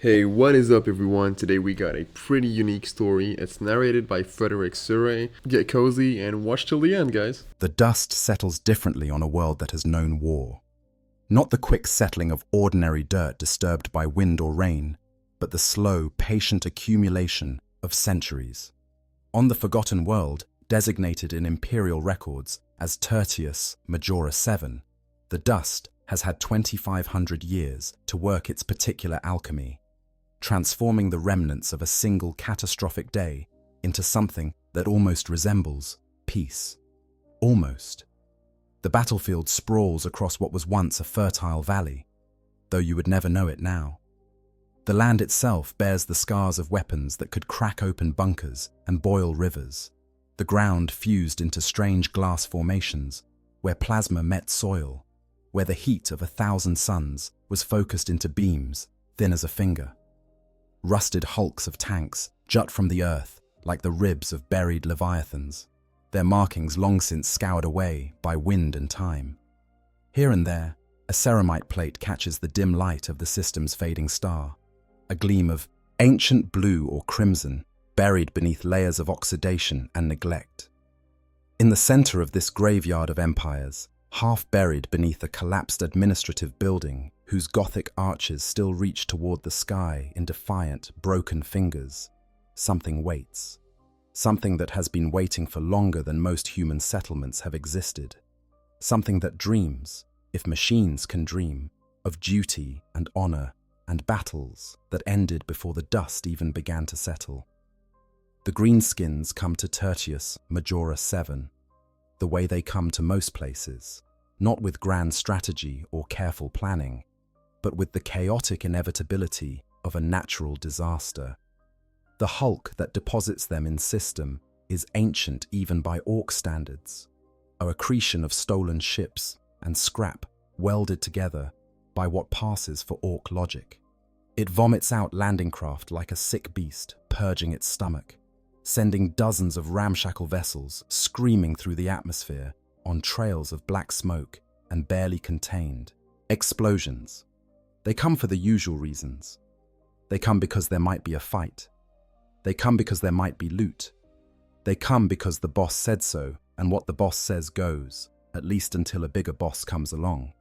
Hey, what is up everyone? Today we got a pretty unique story. It's narrated by Frederick Surrey. Get cozy and watch till the end, guys. The dust settles differently on a world that has known war. Not the quick settling of ordinary dirt disturbed by wind or rain, but the slow, patient accumulation of centuries. On the Forgotten World, designated in Imperial records as Tertius Majora 7, the dust has had 2,500 years to work its particular alchemy, transforming the remnants of a single catastrophic day into something that almost resembles peace. Almost. The battlefield sprawls across what was once a fertile valley, though you would never know it now. The land itself bears the scars of weapons that could crack open bunkers and boil rivers, the ground fused into strange glass formations where plasma met soil, where the heat of 1,000 suns was focused into beams thin as a finger. Rusted hulks of tanks jut from the earth like the ribs of buried leviathans, their markings long since scoured away by wind and time. Here and there, a ceramite plate catches the dim light of the system's fading star, a gleam of ancient blue or crimson buried beneath layers of oxidation and neglect. In the center of this graveyard of empires, half buried beneath a collapsed administrative building whose Gothic arches still reach toward the sky in defiant, broken fingers, something waits. Something that has been waiting for longer than most human settlements have existed. Something that dreams, if machines can dream, of duty and honor and battles that ended before the dust even began to settle. The greenskins come to Tertius Majora 7, the way they come to most places, not with grand strategy or careful planning, but with the chaotic inevitability of a natural disaster. The hulk that deposits them in system is ancient even by Ork standards, a accretion of stolen ships and scrap welded together by what passes for Ork logic. It vomits out landing craft like a sick beast purging its stomach, sending dozens of ramshackle vessels screaming through the atmosphere on trails of black smoke and barely contained explosions. They come for the usual reasons. They come because there might be a fight. They come because there might be loot. They come because the boss said so, and what the boss says goes, at least until a bigger boss comes along.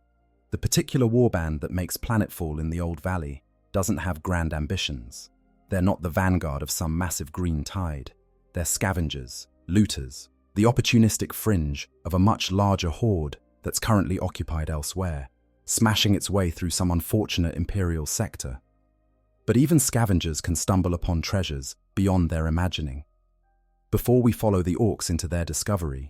The particular warband that makes planetfall in the Old Valley doesn't have grand ambitions. They're not the vanguard of some massive green tide. They're scavengers, looters, the opportunistic fringe of a much larger horde that's currently occupied elsewhere, smashing its way through some unfortunate Imperial sector. But even scavengers can stumble upon treasures beyond their imagining. Before we follow the Orks into their discovery,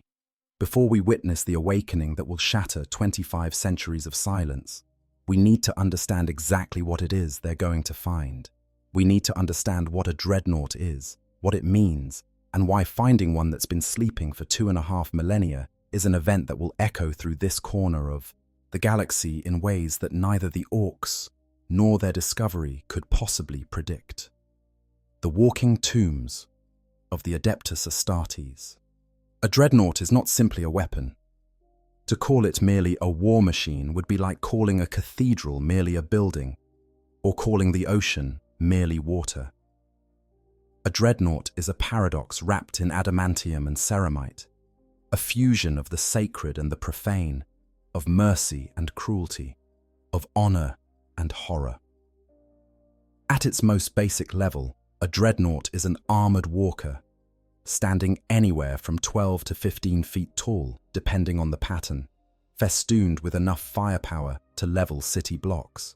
before we witness the awakening that will shatter 25 centuries of silence, we need to understand exactly what it is they're going to find. We need to understand what a dreadnought is, what it means, and why finding one that's been sleeping for 2.5 millennia is an event that will echo through this corner of the galaxy in ways that neither the Orks nor their discovery could possibly predict. The walking tombs of the Adeptus Astartes. A dreadnought is not simply a weapon. To call it merely a war machine would be like calling a cathedral merely a building, or calling the ocean merely water. A dreadnought is a paradox wrapped in adamantium and ceramite, a fusion of the sacred and the profane, of mercy and cruelty, of honor and horror. At its most basic level, a dreadnought is an armored walker, standing anywhere from 12 to 15 feet tall, depending on the pattern, festooned with enough firepower to level city blocks.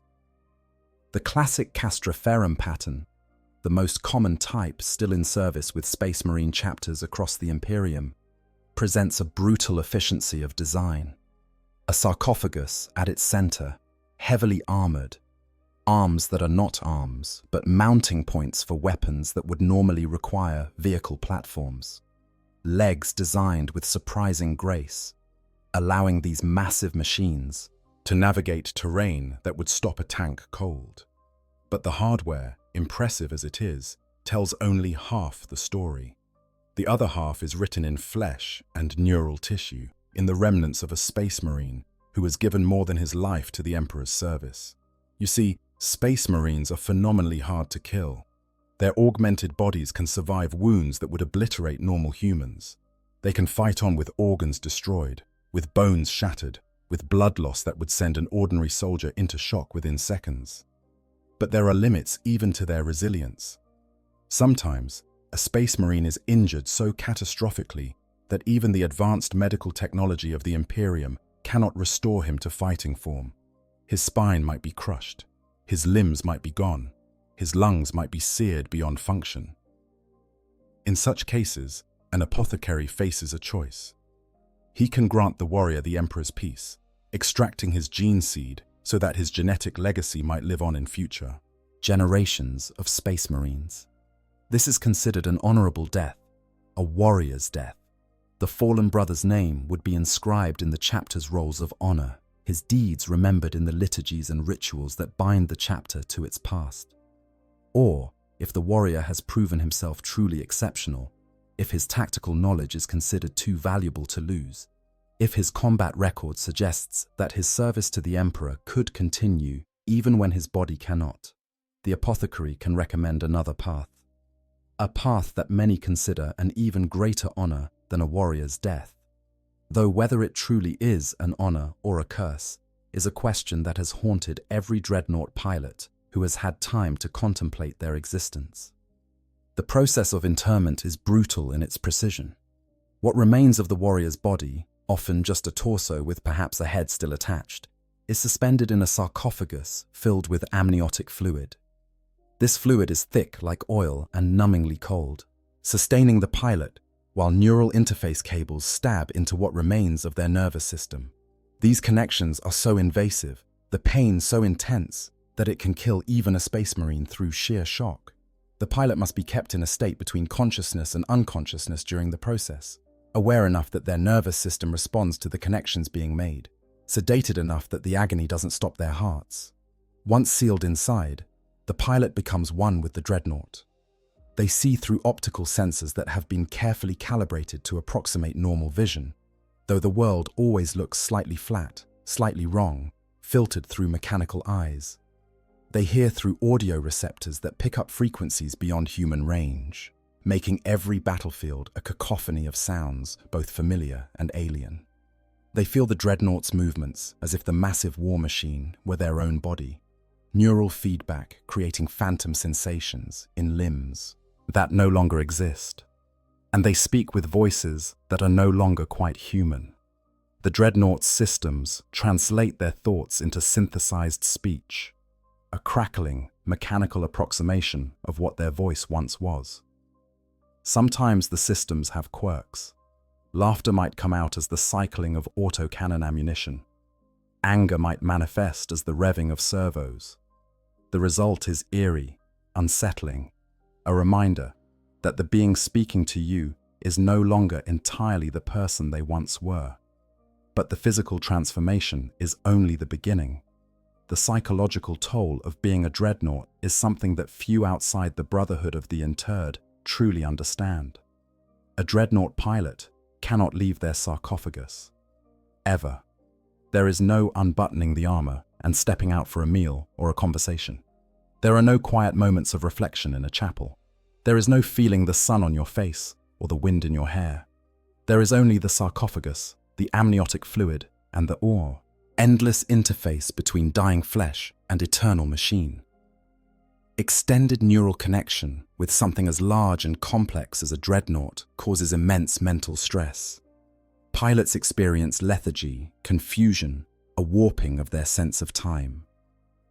The classic Castroferum pattern, the most common type still in service with Space Marine chapters across the Imperium, presents a brutal efficiency of design. A sarcophagus at its center, heavily armored, arms that are not arms, but mounting points for weapons that would normally require vehicle platforms. Legs designed with surprising grace, allowing these massive machines to navigate terrain that would stop a tank cold. But the hardware, impressive as it is, tells only half the story. The other half is written in flesh and neural tissue, in the remnants of a space marine who has given more than his life to the Emperor's service. You see, Space Marines are phenomenally hard to kill. Their augmented bodies can survive wounds that would obliterate normal humans. They can fight on with organs destroyed, with bones shattered, with blood loss that would send an ordinary soldier into shock within seconds. But there are limits even to their resilience. Sometimes, a Space Marine is injured so catastrophically that even the advanced medical technology of the Imperium cannot restore him to fighting form. His spine might be crushed, his limbs might be gone, his lungs might be seared beyond function. In such cases, an apothecary faces a choice. He can grant the warrior the Emperor's peace, extracting his gene seed so that his genetic legacy might live on in future. Generations of Space Marines. This is considered an honorable death, a warrior's death. The fallen brother's name would be inscribed in the chapter's rolls of honor, his deeds remembered in the liturgies and rituals that bind the chapter to its past. Or, if the warrior has proven himself truly exceptional, if his tactical knowledge is considered too valuable to lose, if his combat record suggests that his service to the Emperor could continue even when his body cannot, the apothecary can recommend another path. A path that many consider an even greater honor than a warrior's death. Though whether it truly is an honor or a curse is a question that has haunted every Dreadnought pilot who has had time to contemplate their existence. The process of interment is brutal in its precision. What remains of the warrior's body, often just a torso with perhaps a head still attached, is suspended in a sarcophagus filled with amniotic fluid. This fluid is thick like oil and numbingly cold, sustaining the pilot while neural interface cables stab into what remains of their nervous system. These connections are so invasive, the pain so intense, that it can kill even a Space Marine through sheer shock. The pilot must be kept in a state between consciousness and unconsciousness during the process, aware enough that their nervous system responds to the connections being made, sedated enough that the agony doesn't stop their hearts. Once sealed inside, the pilot becomes one with the Dreadnought. They see through optical sensors that have been carefully calibrated to approximate normal vision, though the world always looks slightly flat, slightly wrong, filtered through mechanical eyes. They hear through audio receptors that pick up frequencies beyond human range, making every battlefield a cacophony of sounds, both familiar and alien. They feel the Dreadnought's movements as if the massive war machine were their own body, neural feedback creating phantom sensations in limbs that no longer exist. And they speak with voices that are no longer quite human. The Dreadnought's systems translate their thoughts into synthesized speech, a crackling, mechanical approximation of what their voice once was. Sometimes the systems have quirks. Laughter might come out as the cycling of autocannon ammunition. Anger might manifest as the revving of servos. The result is eerie, unsettling, a reminder that the being speaking to you is no longer entirely the person they once were. But the physical transformation is only the beginning. The psychological toll of being a Dreadnought is something that few outside the Brotherhood of the Interred truly understand. A Dreadnought pilot cannot leave their sarcophagus. Ever. There is no unbuttoning the armor and stepping out for a meal or a conversation. There are no quiet moments of reflection in a chapel. There is no feeling the sun on your face or the wind in your hair. There is only the sarcophagus, the amniotic fluid, and the ore. Endless interface between dying flesh and eternal machine. Extended neural connection with something as large and complex as a Dreadnought causes immense mental stress. Pilots experience lethargy, confusion, a warping of their sense of time.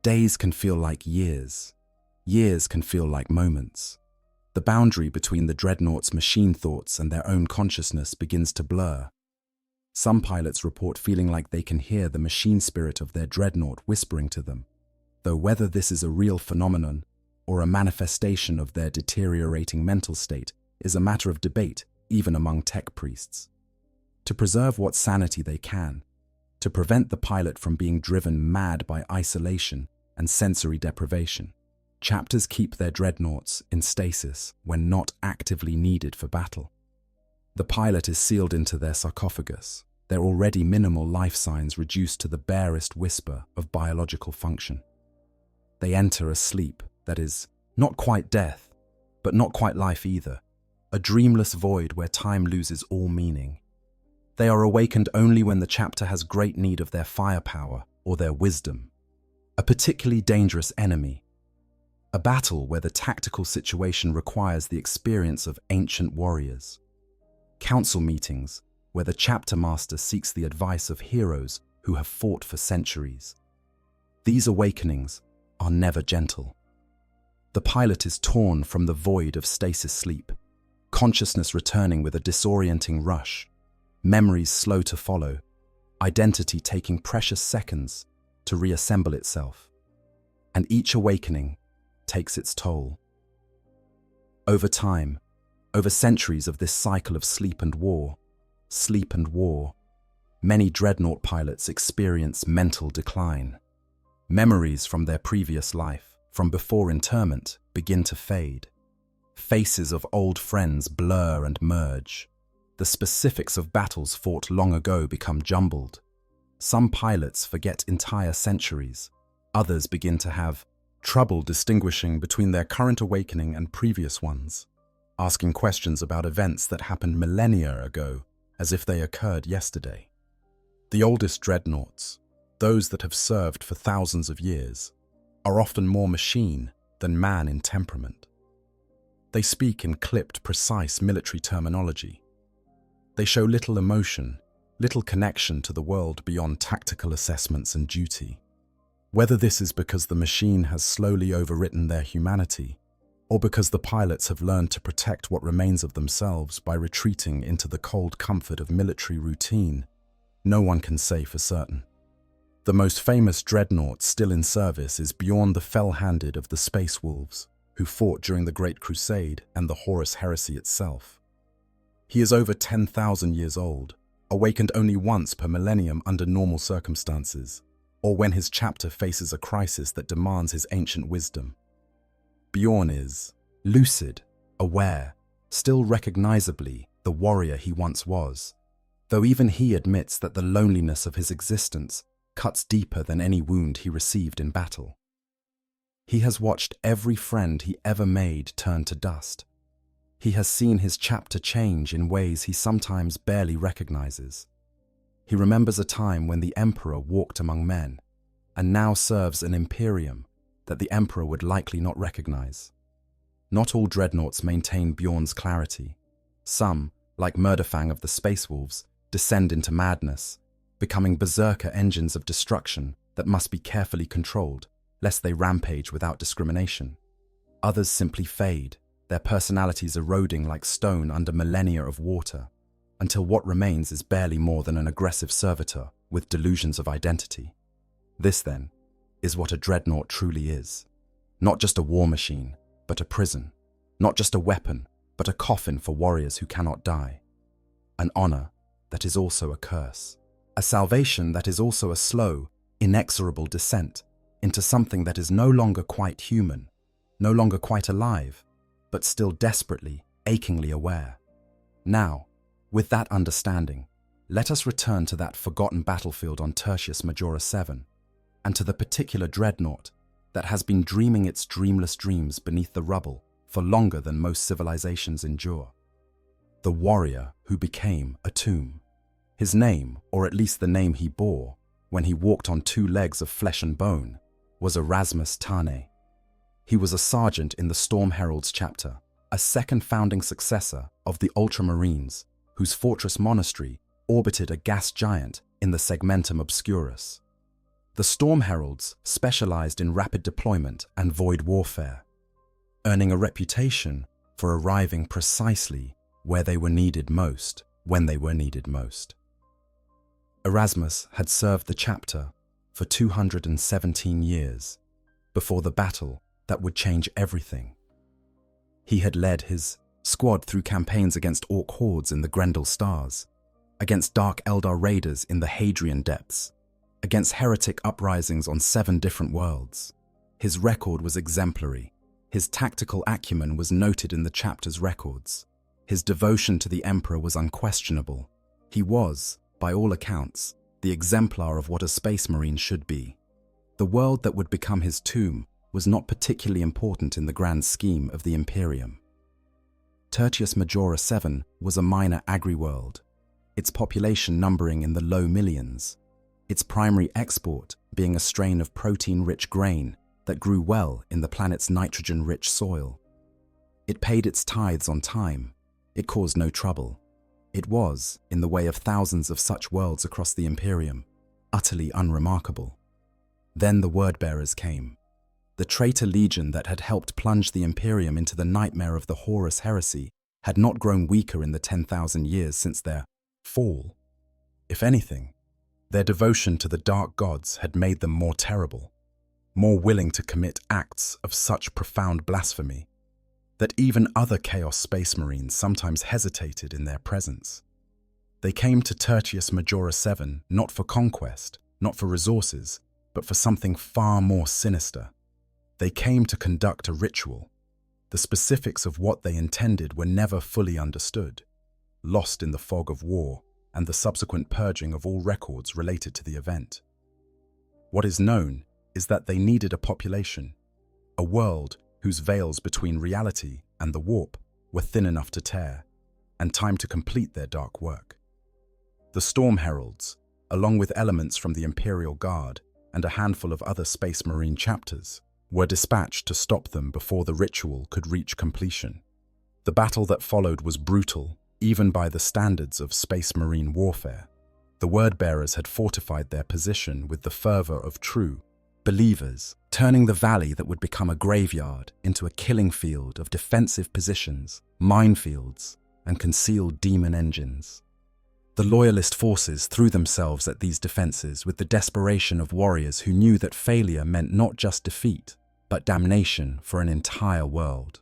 Days can feel like years. Years can feel like moments. The boundary between the Dreadnought's machine thoughts and their own consciousness begins to blur. Some pilots report feeling like they can hear the machine spirit of their Dreadnought whispering to them, though whether this is a real phenomenon or a manifestation of their deteriorating mental state is a matter of debate even among tech priests. To preserve what sanity they can, to prevent the pilot from being driven mad by isolation and sensory deprivation, chapters keep their Dreadnoughts in stasis when not actively needed for battle. The pilot is sealed into their sarcophagus, their already minimal life signs reduced to the barest whisper of biological function. they enter a sleep that is not quite death, but not quite life either, a dreamless void where time loses all meaning. They are awakened only when the chapter has great need of their firepower or their wisdom. A particularly dangerous enemy. A battle where the tactical situation requires the experience of ancient warriors. Council meetings where the chapter master seeks the advice of heroes who have fought for centuries. These awakenings are never gentle. The pilot is torn from the void of stasis sleep, consciousness returning with a disorienting rush, memories slow to follow, identity taking precious seconds to reassemble itself. And each awakening takes its toll. Over time, over centuries of this cycle of sleep and war, many Dreadnought pilots experience mental decline. Memories from their previous life, from before interment, begin to fade. Faces of old friends blur and merge. The specifics of battles fought long ago become jumbled. Some pilots forget entire centuries. Others begin to have trouble distinguishing between their current awakening and previous ones, asking questions about events that happened millennia ago as if they occurred yesterday. The oldest dreadnoughts, those that have served for thousands of years, are often more machine than man in temperament. They speak in clipped, precise military terminology. They show little emotion, little connection to the world beyond tactical assessments and duty. Whether this is because the machine has slowly overwritten their humanity, or because the pilots have learned to protect what remains of themselves by retreating into the cold comfort of military routine, no one can say for certain. The most famous dreadnought still in service is Bjorn the Fell-Handed of the Space Wolves, who fought during the Great Crusade and the Horus Heresy itself. He is over 10,000 years old, awakened only once per millennium under normal circumstances, or when his chapter faces a crisis that demands his ancient wisdom. Bjorn is lucid, aware, still recognizably the warrior he once was, though even he admits that the loneliness of his existence cuts deeper than any wound he received in battle. He has watched every friend he ever made turn to dust. He has seen his chapter change in ways he sometimes barely recognizes. He remembers a time when the Emperor walked among men, and now serves an Imperium that the Emperor would likely not recognize. Not all dreadnoughts maintain Bjorn's clarity. Some, like Murderfang of the Space Wolves, descend into madness, becoming berserker engines of destruction that must be carefully controlled, lest they rampage without discrimination. Others simply fade, their personalities eroding like stone under millennia of water, until what remains is barely more than an aggressive servitor with delusions of identity. This, then, is what a dreadnought truly is. Not just a war machine, but a prison. Not just a weapon, but a coffin for warriors who cannot die. An honor that is also a curse. A salvation that is also a slow, inexorable descent into something that is no longer quite human, no longer quite alive, but still desperately, achingly aware. Now, with that understanding, let us return to that forgotten battlefield on Tertius Majora 7, and to the particular dreadnought that has been dreaming its dreamless dreams beneath the rubble for longer than most civilizations endure. The warrior who became a tomb. His name, or at least the name he bore, when he walked on two legs of flesh and bone, was Arasmus Tarn. He was a sergeant in the Storm Herald's chapter, a second founding successor of the Ultramarines, whose fortress monastery orbited a gas giant in the Segmentum Obscurus. The Storm Heralds specialized in rapid deployment and void warfare, earning a reputation for arriving precisely where they were needed most, when they were needed most. Arasmus had served the chapter for 217 years, before the battle that would change everything. He had led his squad through campaigns against Orc hordes in the Grendel Stars, against Dark Eldar raiders in the Hadrian Depths, against heretic uprisings on 7 different worlds. His record was exemplary. His tactical acumen was noted in the chapter's records. His devotion to the Emperor was unquestionable. He was, by all accounts, the exemplar of what a space marine should be. The world that would become his tomb was not particularly important in the grand scheme of the Imperium. Tertius Majora 7 was a minor agri-world, its population numbering in the low millions, its primary export being a strain of protein-rich grain that grew well in the planet's nitrogen-rich soil. It paid its tithes on time. It caused no trouble. It was, in the way of thousands of such worlds across the Imperium, utterly unremarkable. Then the word-bearers came. The traitor legion that had helped plunge the Imperium into the nightmare of the Horus heresy had not grown weaker in the 10,000 years since their fall. If anything, their devotion to the dark gods had made them more terrible, more willing to commit acts of such profound blasphemy that even other Chaos Space Marines sometimes hesitated in their presence. They came to Tertius Majora 7 not for conquest, not for resources, but for something far more sinister. They came to conduct a ritual. The specifics of what they intended were never fully understood, lost in the fog of war and the subsequent purging of all records related to the event. What is known is that they needed a population, a world whose veils between reality and the warp were thin enough to tear, and time to complete their dark work. The Storm Heralds, along with elements from the Imperial Guard and a handful of other Space Marine chapters, were dispatched to stop them before the ritual could reach completion. The battle that followed was brutal, even by the standards of Space Marine warfare. The word-bearers had fortified their position with the fervor of true believers, turning the valley that would become a graveyard into a killing field of defensive positions, minefields, and concealed demon engines. The loyalist forces threw themselves at these defenses with the desperation of warriors who knew that failure meant not just defeat, but damnation for an entire world.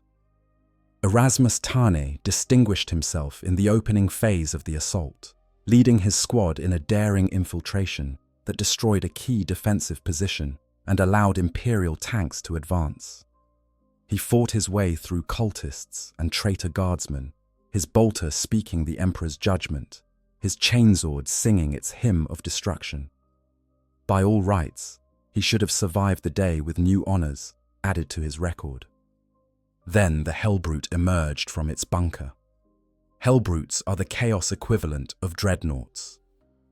Arasmus Tarn distinguished himself in the opening phase of the assault, leading his squad in a daring infiltration that destroyed a key defensive position and allowed Imperial tanks to advance. He fought his way through cultists and traitor guardsmen, his bolter speaking the Emperor's judgment, his chainsword singing its hymn of destruction. By all rights, he should have survived the day with new honors added to his record. Then the Hellbrute emerged from its bunker. Hellbrutes are the chaos equivalent of dreadnoughts,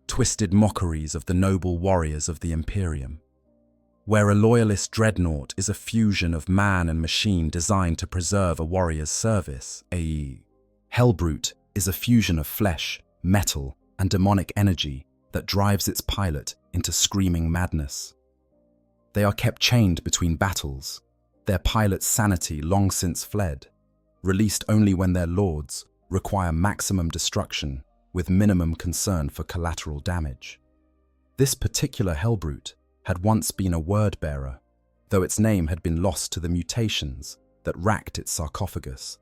twisted mockeries of the noble warriors of the Imperium. Where a loyalist dreadnought is a fusion of man and machine designed to preserve a warrior's service, i.e., Hellbrute is a fusion of flesh, metal, and demonic energy that drives its pilot into screaming madness. They are kept chained between battles, their pilot's sanity long since fled, released only when their lords require maximum destruction with minimum concern for collateral damage. This particular Hellbrute had once been a word-bearer, though its name had been lost to the mutations that racked its sarcophagus.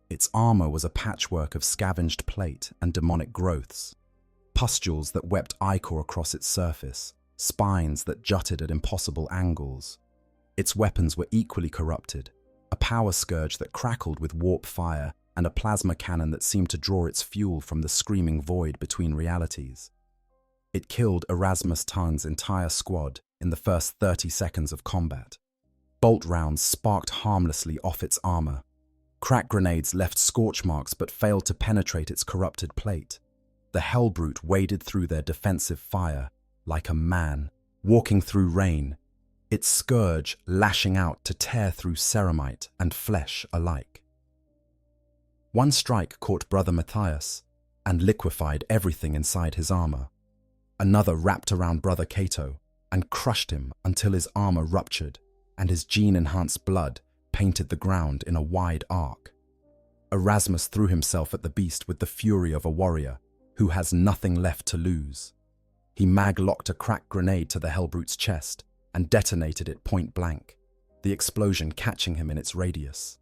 Its armor was a patchwork of scavenged plate and demonic growths, pustules that wept ichor across its surface, spines that jutted at impossible angles. Its weapons were equally corrupted, a power scourge that crackled with warp fire and a plasma cannon that seemed to draw its fuel from the screaming void between realities. It killed Arasmus Tarn's entire squad in the first 30 seconds of combat. Bolt rounds sparked harmlessly off its armor. Crack grenades left scorch marks but failed to penetrate its corrupted plate. The Hellbrute waded through their defensive fire like a man, walking through rain, its scourge lashing out to tear through ceramite and flesh alike. One strike caught Brother Matthias and liquefied everything inside his armor. Another wrapped around Brother Cato and crushed him until his armor ruptured and his gene-enhanced blood painted the ground in a wide arc. Erasmus threw himself at the beast with the fury of a warrior who has nothing left to lose. He mag-locked a crack grenade to the Hellbrute's chest and detonated it point blank, the explosion catching him in its radius.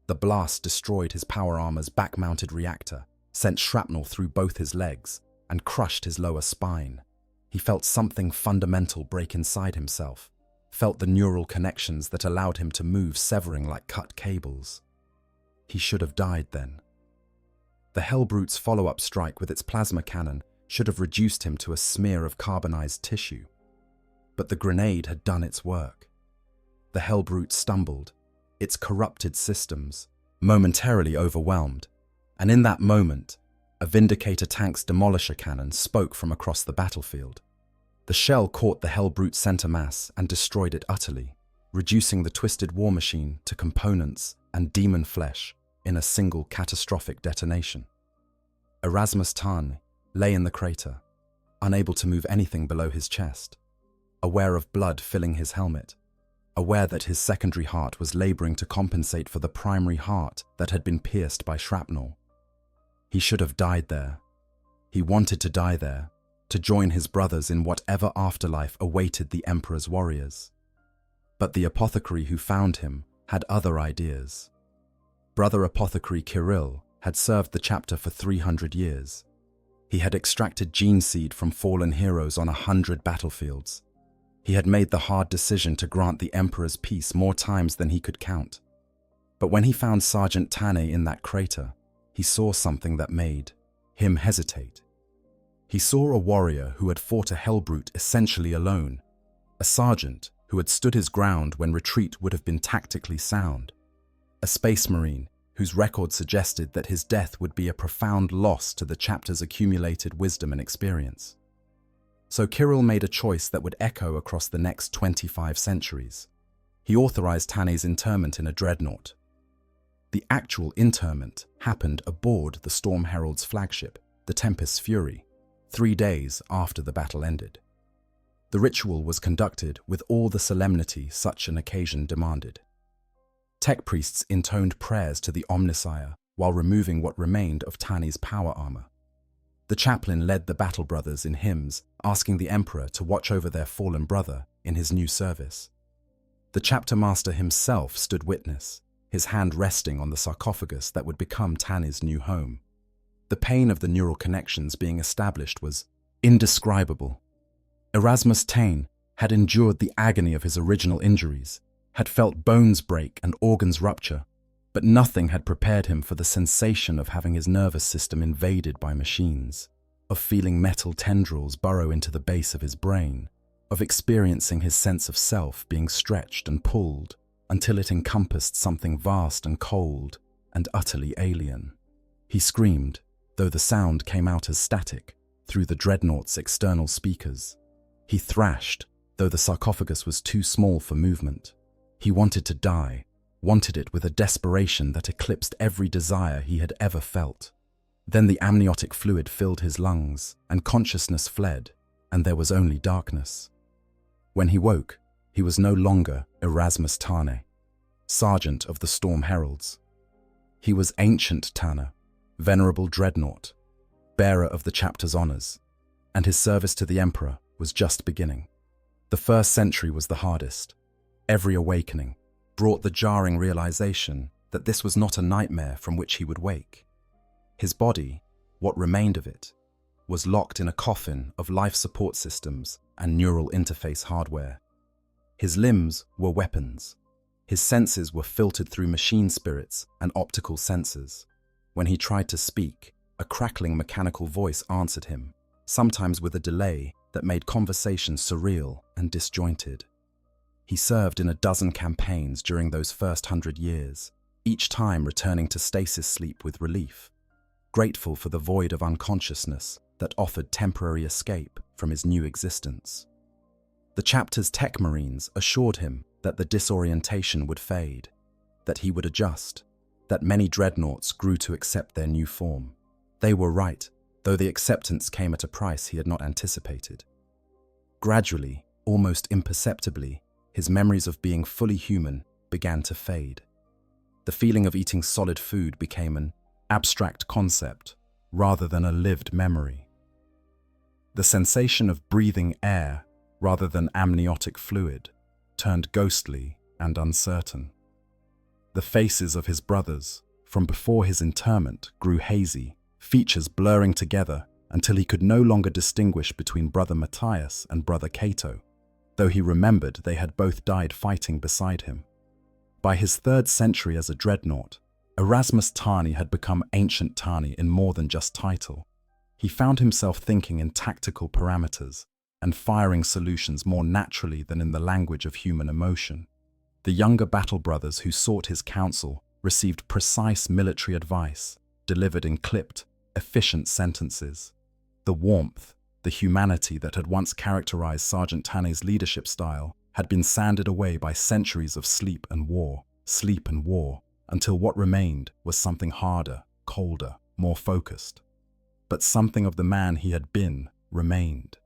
The blast destroyed his power armor's back-mounted reactor, sent shrapnel through both his legs, and crushed his lower spine. He felt something fundamental break inside himself, felt the neural connections that allowed him to move severing like cut cables. He should have died then. The Hellbrute's follow-up strike with its plasma cannon should have reduced him to a smear of carbonized tissue. But the grenade had done its work. the Hellbrute stumbled, its corrupted systems momentarily overwhelmed, and in that moment, a Vindicator tank's demolisher cannon spoke from across the battlefield. The shell caught the Hellbrute's center mass and destroyed it utterly, reducing the twisted war machine to components and demon flesh in a single catastrophic detonation. Arasmus Tarn lay in the crater, unable to move anything below his chest, aware of blood filling his helmet, aware that his secondary heart was laboring to compensate for the primary heart that had been pierced by shrapnel. He should have died there. He wanted to die there, to join his brothers in whatever afterlife awaited the Emperor's warriors. But the apothecary who found him had other ideas. Brother Apothecary Kirill had served the chapter for 300 years. He had extracted gene seed from fallen heroes on 100 battlefields. He had made the hard decision to grant the Emperor's peace more times than he could count. But when he found Sergeant Tane in that crater, he saw something that made him hesitate. He saw a warrior who had fought a Hellbrute essentially alone, a sergeant who had stood his ground when retreat would have been tactically sound, a space marine whose record suggested that his death would be a profound loss to the chapter's accumulated wisdom and experience. So Kirill made a choice that would echo across the next 25 centuries. He authorized Tane's interment in a Dreadnought. The actual interment happened aboard the Storm Herald's flagship, the Tempest's Fury, 3 days after the battle ended. The ritual was conducted with all the solemnity such an occasion demanded. Tech priests intoned prayers to the Omnissiah while removing what remained of Tane's power armor. The chaplain led the battle brothers in hymns, asking the Emperor to watch over their fallen brother in his new service. The chapter master himself stood witness, his hand resting on the sarcophagus that would become Tane's new home. The pain of the neural connections being established was indescribable. Arasmus Tarn had endured the agony of his original injuries, had felt bones break and organs rupture, but nothing had prepared him for the sensation of having his nervous system invaded by machines, of feeling metal tendrils burrow into the base of his brain, of experiencing his sense of self being stretched and pulled until it encompassed something vast and cold and utterly alien. He screamed, though the sound came out as static, through the Dreadnought's external speakers. He thrashed, though the sarcophagus was too small for movement. He wanted to die, wanted it with a desperation that eclipsed every desire he had ever felt. Then the amniotic fluid filled his lungs, and consciousness fled, and there was only darkness. When he woke, he was no longer Arasmus Tarn, Sergeant of the Storm Heralds. He was Ancient Tarn, Venerable Dreadnought, bearer of the chapter's honors, and his service to the Emperor was just beginning. The first century was the hardest. Every awakening brought the jarring realization that this was not a nightmare from which he would wake. His body, what remained of it, was locked in a coffin of life support systems and neural interface hardware. His limbs were weapons. His senses were filtered through machine spirits and optical sensors. When he tried to speak, a crackling mechanical voice answered him, sometimes with a delay that made conversation surreal and disjointed. He served in a dozen campaigns during those first 100 years, each time returning to stasis sleep with relief, grateful for the void of unconsciousness that offered temporary escape from his new existence. The chapter's tech marines assured him that the disorientation would fade, that he would adjust, that many dreadnoughts grew to accept their new form. They were right, though the acceptance came at a price he had not anticipated. Gradually, almost imperceptibly, his memories of being fully human began to fade. The feeling of eating solid food became an abstract concept rather than a lived memory. The sensation of breathing air rather than amniotic fluid turned ghostly and uncertain. The faces of his brothers, from before his interment, grew hazy, features blurring together until he could no longer distinguish between Brother Matthias and Brother Cato, though he remembered they had both died fighting beside him. By his 3rd century as a dreadnought, Arasmus Tarn had become Ancient Tarn in more than just title. He found himself thinking in tactical parameters and firing solutions more naturally than in the language of human emotion. The younger battle brothers who sought his counsel received precise military advice, delivered in clipped, efficient sentences. The warmth, the humanity that had once characterized Sergeant Tanne's leadership style had been sanded away by centuries of sleep and war, until what remained was something harder, colder, more focused. But something of the man he had been remained.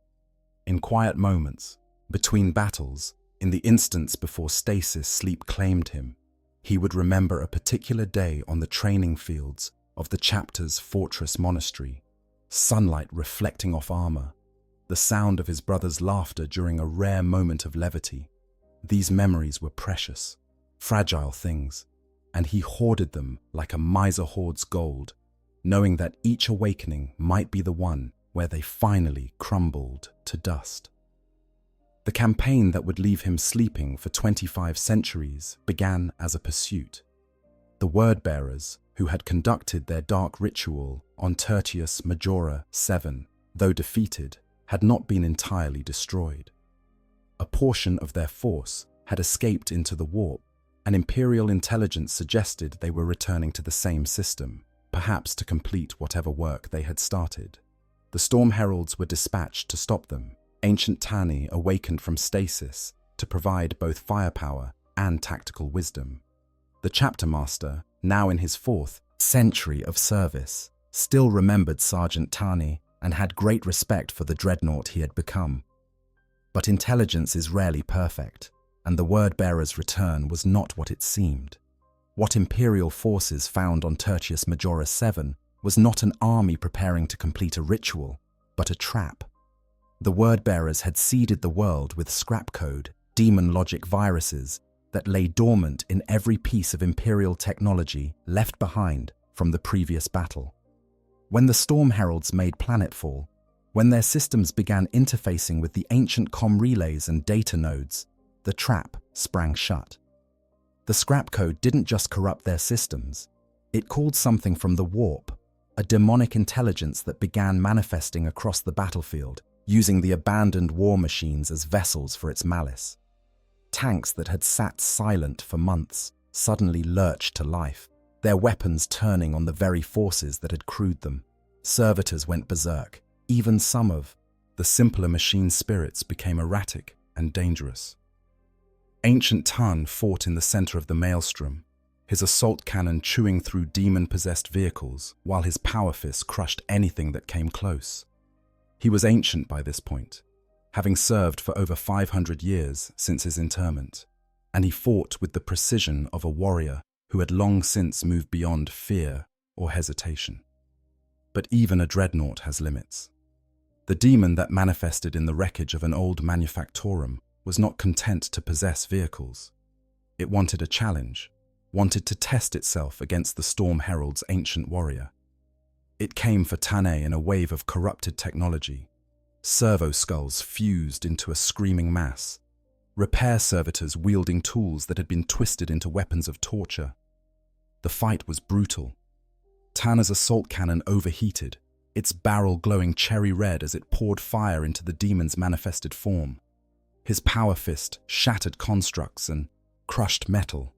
In quiet moments, between battles, in the instants before stasis sleep claimed him, he would remember a particular day on the training fields of the chapter's fortress monastery, sunlight reflecting off armor, the sound of his brother's laughter during a rare moment of levity. These memories were precious, fragile things, and he hoarded them like a miser hoards gold, knowing that each awakening might be the one where they finally crumbled to dust. The campaign that would leave him sleeping for 25 centuries began as a pursuit. The word-bearers, who had conducted their dark ritual on Tertius Majora 7, though defeated, had not been entirely destroyed. A portion of their force had escaped into the warp, and Imperial intelligence suggested they were returning to the same system, perhaps to complete whatever work they had started. The Storm Heralds were dispatched to stop them, ancient Tani awakened from stasis to provide both firepower and tactical wisdom. The chapter master, now in his 4th century of service, still remembered Sergeant Tani and had great respect for the Dreadnought he had become. But intelligence is rarely perfect, and the word-bearer's return was not what it seemed. What Imperial forces found on Tertius Majora 7 was not an army preparing to complete a ritual, but a trap. The word-bearers had seeded the world with scrap code, demon logic viruses that lay dormant in every piece of Imperial technology left behind from the previous battle. When the Storm Heralds made planetfall, when their systems began interfacing with the ancient comm relays and data nodes, the trap sprang shut. The scrap code didn't just corrupt their systems, it called something from the warp, a demonic intelligence that began manifesting across the battlefield, using the abandoned war machines as vessels for its malice. Tanks that had sat silent for months suddenly lurched to life, their weapons turning on the very forces that had crewed them. Servitors went berserk. Even some of the simpler machine spirits became erratic and dangerous. Ancient Tarn fought in the center of the maelstrom, his assault cannon chewing through demon-possessed vehicles, while his power fist crushed anything that came close. He was ancient by this point, having served for over 500 years since his interment, and he fought with the precision of a warrior who had long since moved beyond fear or hesitation. But even a dreadnought has limits. The demon that manifested in the wreckage of an old manufactorum was not content to possess vehicles. It wanted a challenge, wanted to test itself against the Storm Herald's ancient warrior. It came for Tane in a wave of corrupted technology. Servo skulls fused into a screaming mass. Repair servitors wielding tools that had been twisted into weapons of torture. The fight was brutal. Tanner's assault cannon overheated, its barrel glowing cherry red as it poured fire into the demon's manifested form. His power fist shattered constructs and crushed metal.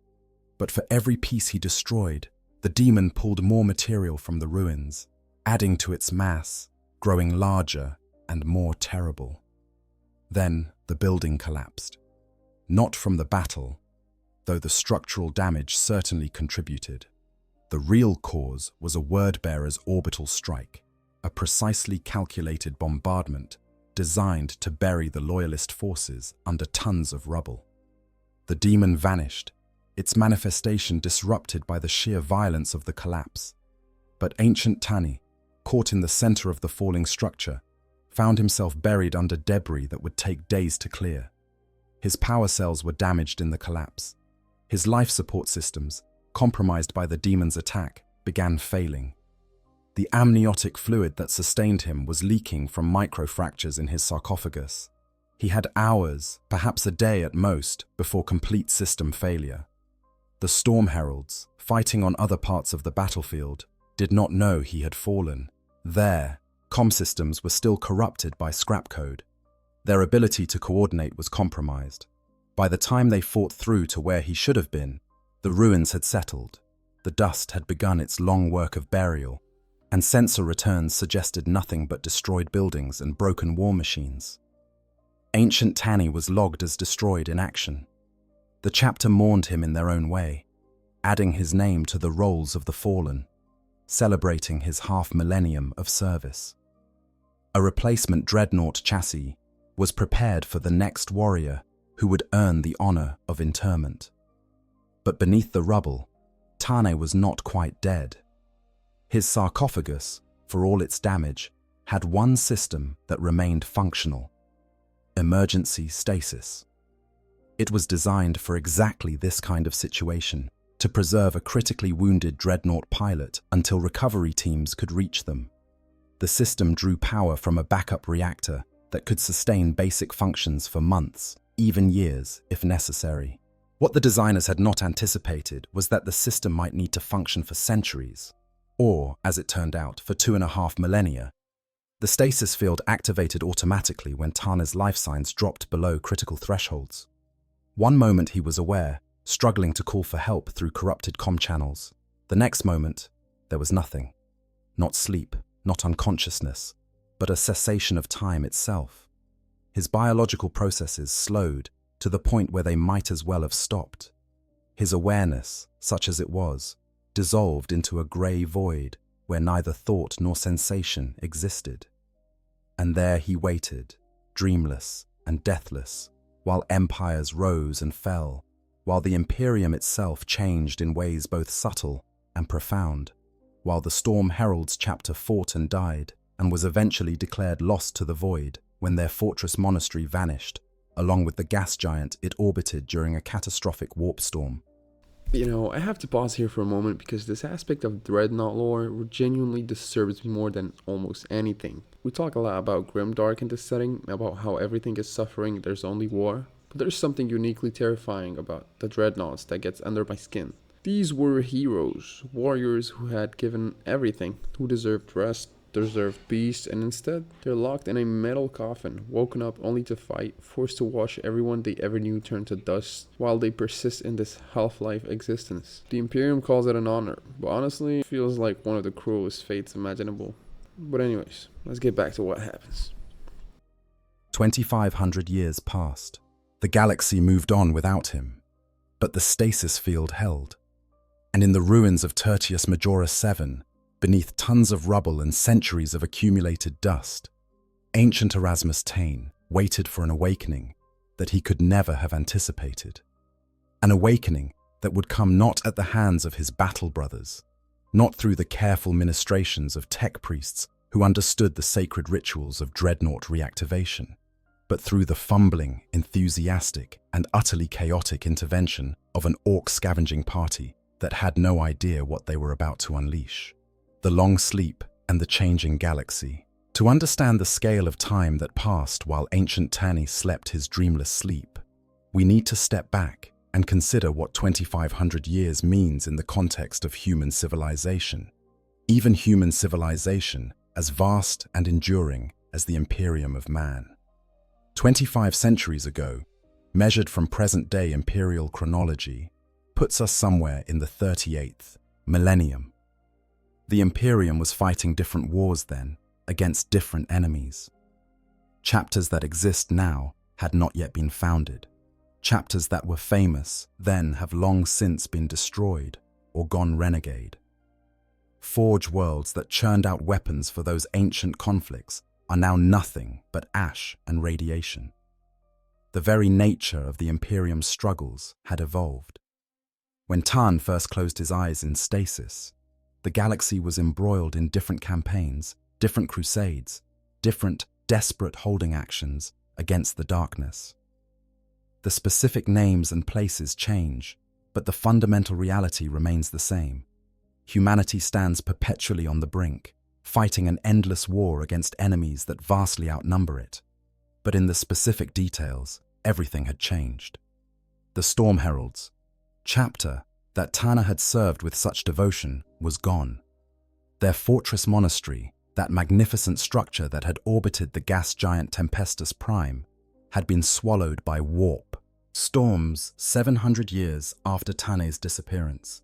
But for every piece he destroyed, the demon pulled more material from the ruins, adding to its mass, growing larger and more terrible. Then the building collapsed. Not from the battle, though the structural damage certainly contributed. The real cause was a word-bearer's orbital strike, a precisely calculated bombardment designed to bury the loyalist forces under tons of rubble. The demon vanished, its manifestation disrupted by the sheer violence of the collapse. But ancient Tani, caught in the center of the falling structure, found himself buried under debris that would take days to clear. His power cells were damaged in the collapse. His life support systems, compromised by the demon's attack, began failing. The amniotic fluid that sustained him was leaking from microfractures in his sarcophagus. He had hours, perhaps a day at most, before complete system failure. The Storm Heralds, fighting on other parts of the battlefield, did not know he had fallen. Their comm systems were still corrupted by scrap code. Their ability to coordinate was compromised. By the time they fought through to where he should have been, the ruins had settled, the dust had begun its long work of burial, and sensor returns suggested nothing but destroyed buildings and broken war machines. Ancient Tani was logged as destroyed in action. The chapter mourned him in their own way, adding his name to the rolls of the fallen, celebrating his half-millennium of service. A replacement Dreadnought chassis was prepared for the next warrior who would earn the honor of interment. But beneath the rubble, Tane was not quite dead. His sarcophagus, for all its damage, had one system that remained functional: emergency stasis. It was designed for exactly this kind of situation, to preserve a critically wounded Dreadnought pilot until recovery teams could reach them. The system drew power from a backup reactor that could sustain basic functions for months, even years, if necessary. What the designers had not anticipated was that the system might need to function for centuries, or, as it turned out, for 2.5 millennia. The stasis field activated automatically when Tana's life signs dropped below critical thresholds. One moment he was aware, struggling to call for help through corrupted comm channels. The next moment, there was nothing. Not sleep, not unconsciousness, but a cessation of time itself. His biological processes slowed to the point where they might as well have stopped. His awareness, such as it was, dissolved into a grey void where neither thought nor sensation existed. And there he waited, dreamless and deathless, while empires rose and fell, while the Imperium itself changed in ways both subtle and profound, while the Storm Herald's chapter fought and died, and was eventually declared lost to the void when their fortress monastery vanished, along with the gas giant it orbited during a catastrophic warp storm. I have to pause here for a moment because this aspect of Dreadnought lore genuinely disturbs me more than almost anything. We talk a lot about grimdark in this setting, about how everything is suffering, there's only war, but there's something uniquely terrifying about the Dreadnoughts that gets under my skin. These were heroes, warriors who had given everything, who deserved rest, deserved peace, and instead they're locked in a metal coffin, woken up only to fight, forced to watch everyone they ever knew turn to dust, while they persist in this half-life existence. The Imperium calls it an honor, but honestly, it feels like one of the cruelest fates imaginable. But anyways, let's get back to what happens. 2,500 years passed. The galaxy moved on without him, but the stasis field held. And in the ruins of Tertius Majoris 7, beneath tons of rubble and centuries of accumulated dust, ancient Arasmus Tarn waited for an awakening that he could never have anticipated. An awakening that would come not at the hands of his battle brothers, not through the careful ministrations of tech priests who understood the sacred rituals of Dreadnought reactivation, but through the fumbling, enthusiastic, and utterly chaotic intervention of an Ork scavenging party that had no idea what they were about to unleash. The long sleep and the changing galaxy. To understand the scale of time that passed while ancient Tani slept his dreamless sleep, we need to step back and consider what 2,500 years means in the context of human civilization. Even human civilization as vast and enduring as the Imperium of man. 25 centuries ago, measured from present-day imperial chronology, puts us somewhere in the 38th Millennium. The Imperium was fighting different wars then, against different enemies. Chapters that exist now had not yet been founded. Chapters that were famous then have long since been destroyed or gone renegade. Forge worlds that churned out weapons for those ancient conflicts are now nothing but ash and radiation. The very nature of the Imperium's struggles had evolved. When Tarn first closed his eyes in stasis, the galaxy was embroiled in different campaigns, different crusades, different desperate holding actions against the darkness. The specific names and places change, but the fundamental reality remains the same. Humanity stands perpetually on the brink, fighting an endless war against enemies that vastly outnumber it. But in the specific details, everything had changed. The Storm Heralds, chapter that Tana had served with such devotion, was gone. Their fortress monastery, that magnificent structure that had orbited the gas giant Tempestus Prime, had been swallowed by warp, Storms 700 years after Tane's disappearance.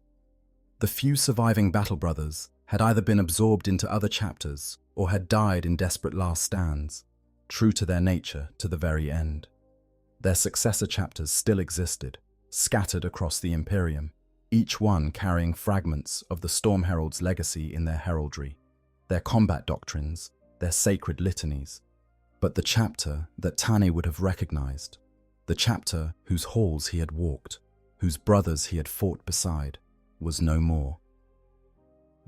The few surviving battle brothers had either been absorbed into other chapters or had died in desperate last stands, true to their nature to the very end. Their successor chapters still existed, scattered across the Imperium, each one carrying fragments of the Storm Herald's legacy in their heraldry, their combat doctrines, their sacred litanies. But the chapter that Tane would have recognized, the chapter whose halls he had walked, whose brothers he had fought beside, was no more.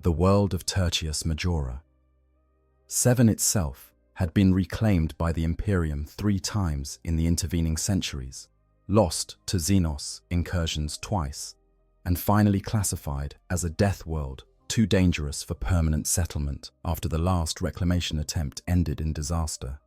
The world of Tertius Majora. Seven itself had been reclaimed by the Imperium 3 times in the intervening centuries, lost to Xenos incursions twice, and finally classified as a death world too dangerous for permanent settlement after the last reclamation attempt ended in disaster.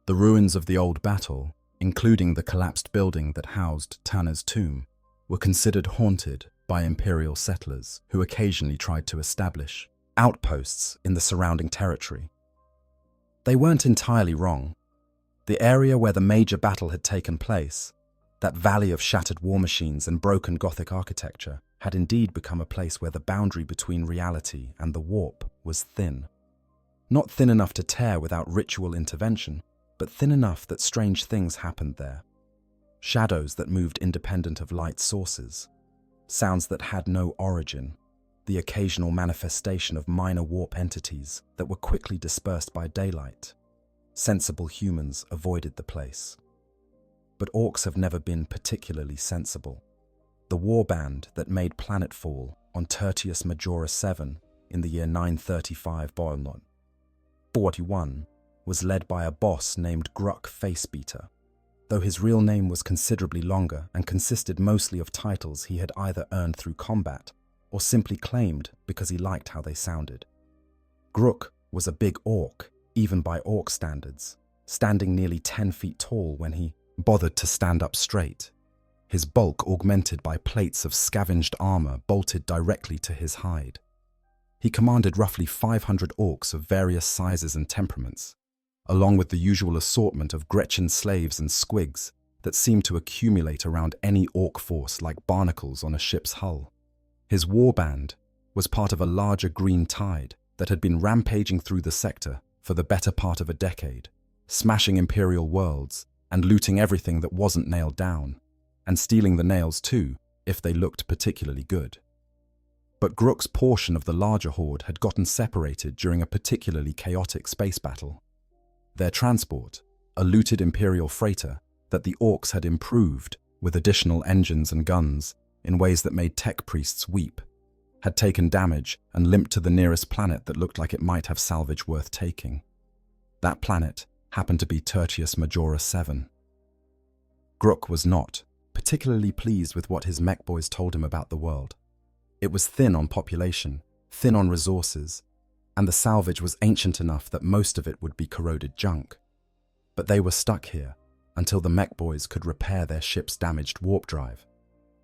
The ruins of the old battle, including the collapsed building that housed Tanner's tomb, were considered haunted by Imperial settlers who occasionally tried to establish outposts in the surrounding territory. They weren't entirely wrong. The area where the major battle had taken place, that valley of shattered war machines and broken Gothic architecture, had indeed become a place where the boundary between reality and the warp was thin. Not thin enough to tear without ritual intervention, but thin enough that strange things happened there. Shadows that moved independent of light sources, sounds that had no origin, the occasional manifestation of minor warp entities that were quickly dispersed by daylight. Sensible humans avoided the place. But Orks have never been particularly sensible. The warband that made planetfall on Tertius Majora 7 in the year 935 Boilnot 41 was led by a boss named Gruck Facebeater, though his real name was considerably longer and consisted mostly of titles he had either earned through combat or simply claimed because he liked how they sounded. Gruck was a big orc, even by orc standards, standing nearly 10 feet tall when he bothered to stand up straight, his bulk augmented by plates of scavenged armor bolted directly to his hide. He commanded roughly 500 orcs of various sizes and temperaments, along with the usual assortment of Gretchen slaves and squigs that seemed to accumulate around any orc force like barnacles on a ship's hull. His warband was part of a larger green tide that had been rampaging through the sector for the better part of a decade, smashing Imperial worlds and looting everything that wasn't nailed down, and stealing the nails too, if they looked particularly good. But Gruck's portion of the larger horde had gotten separated during a particularly chaotic space battle. Their transport, a looted Imperial freighter that the Orks had improved with additional engines and guns in ways that made tech priests weep, had taken damage and limped to the nearest planet that looked like it might have salvage worth taking. That planet happened to be Tertius Majora 7. Gruck was not particularly pleased with what his mech boys told him about the world. It was thin on population, thin on resources, and the salvage was ancient enough that most of it would be corroded junk. But they were stuck here until the mech boys could repair their ship's damaged warp drive,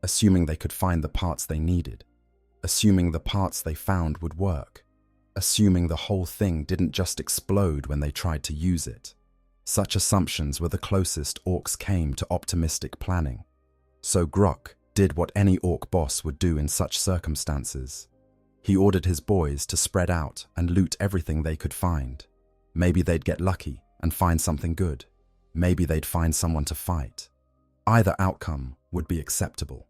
assuming they could find the parts they needed, assuming the parts they found would work, assuming the whole thing didn't just explode when they tried to use it. Such assumptions were the closest Orks came to optimistic planning. So Gruck did what any Ork boss would do in such circumstances. He ordered his boys to spread out and loot everything they could find. Maybe they'd get lucky and find something good. Maybe they'd find someone to fight. Either outcome would be acceptable.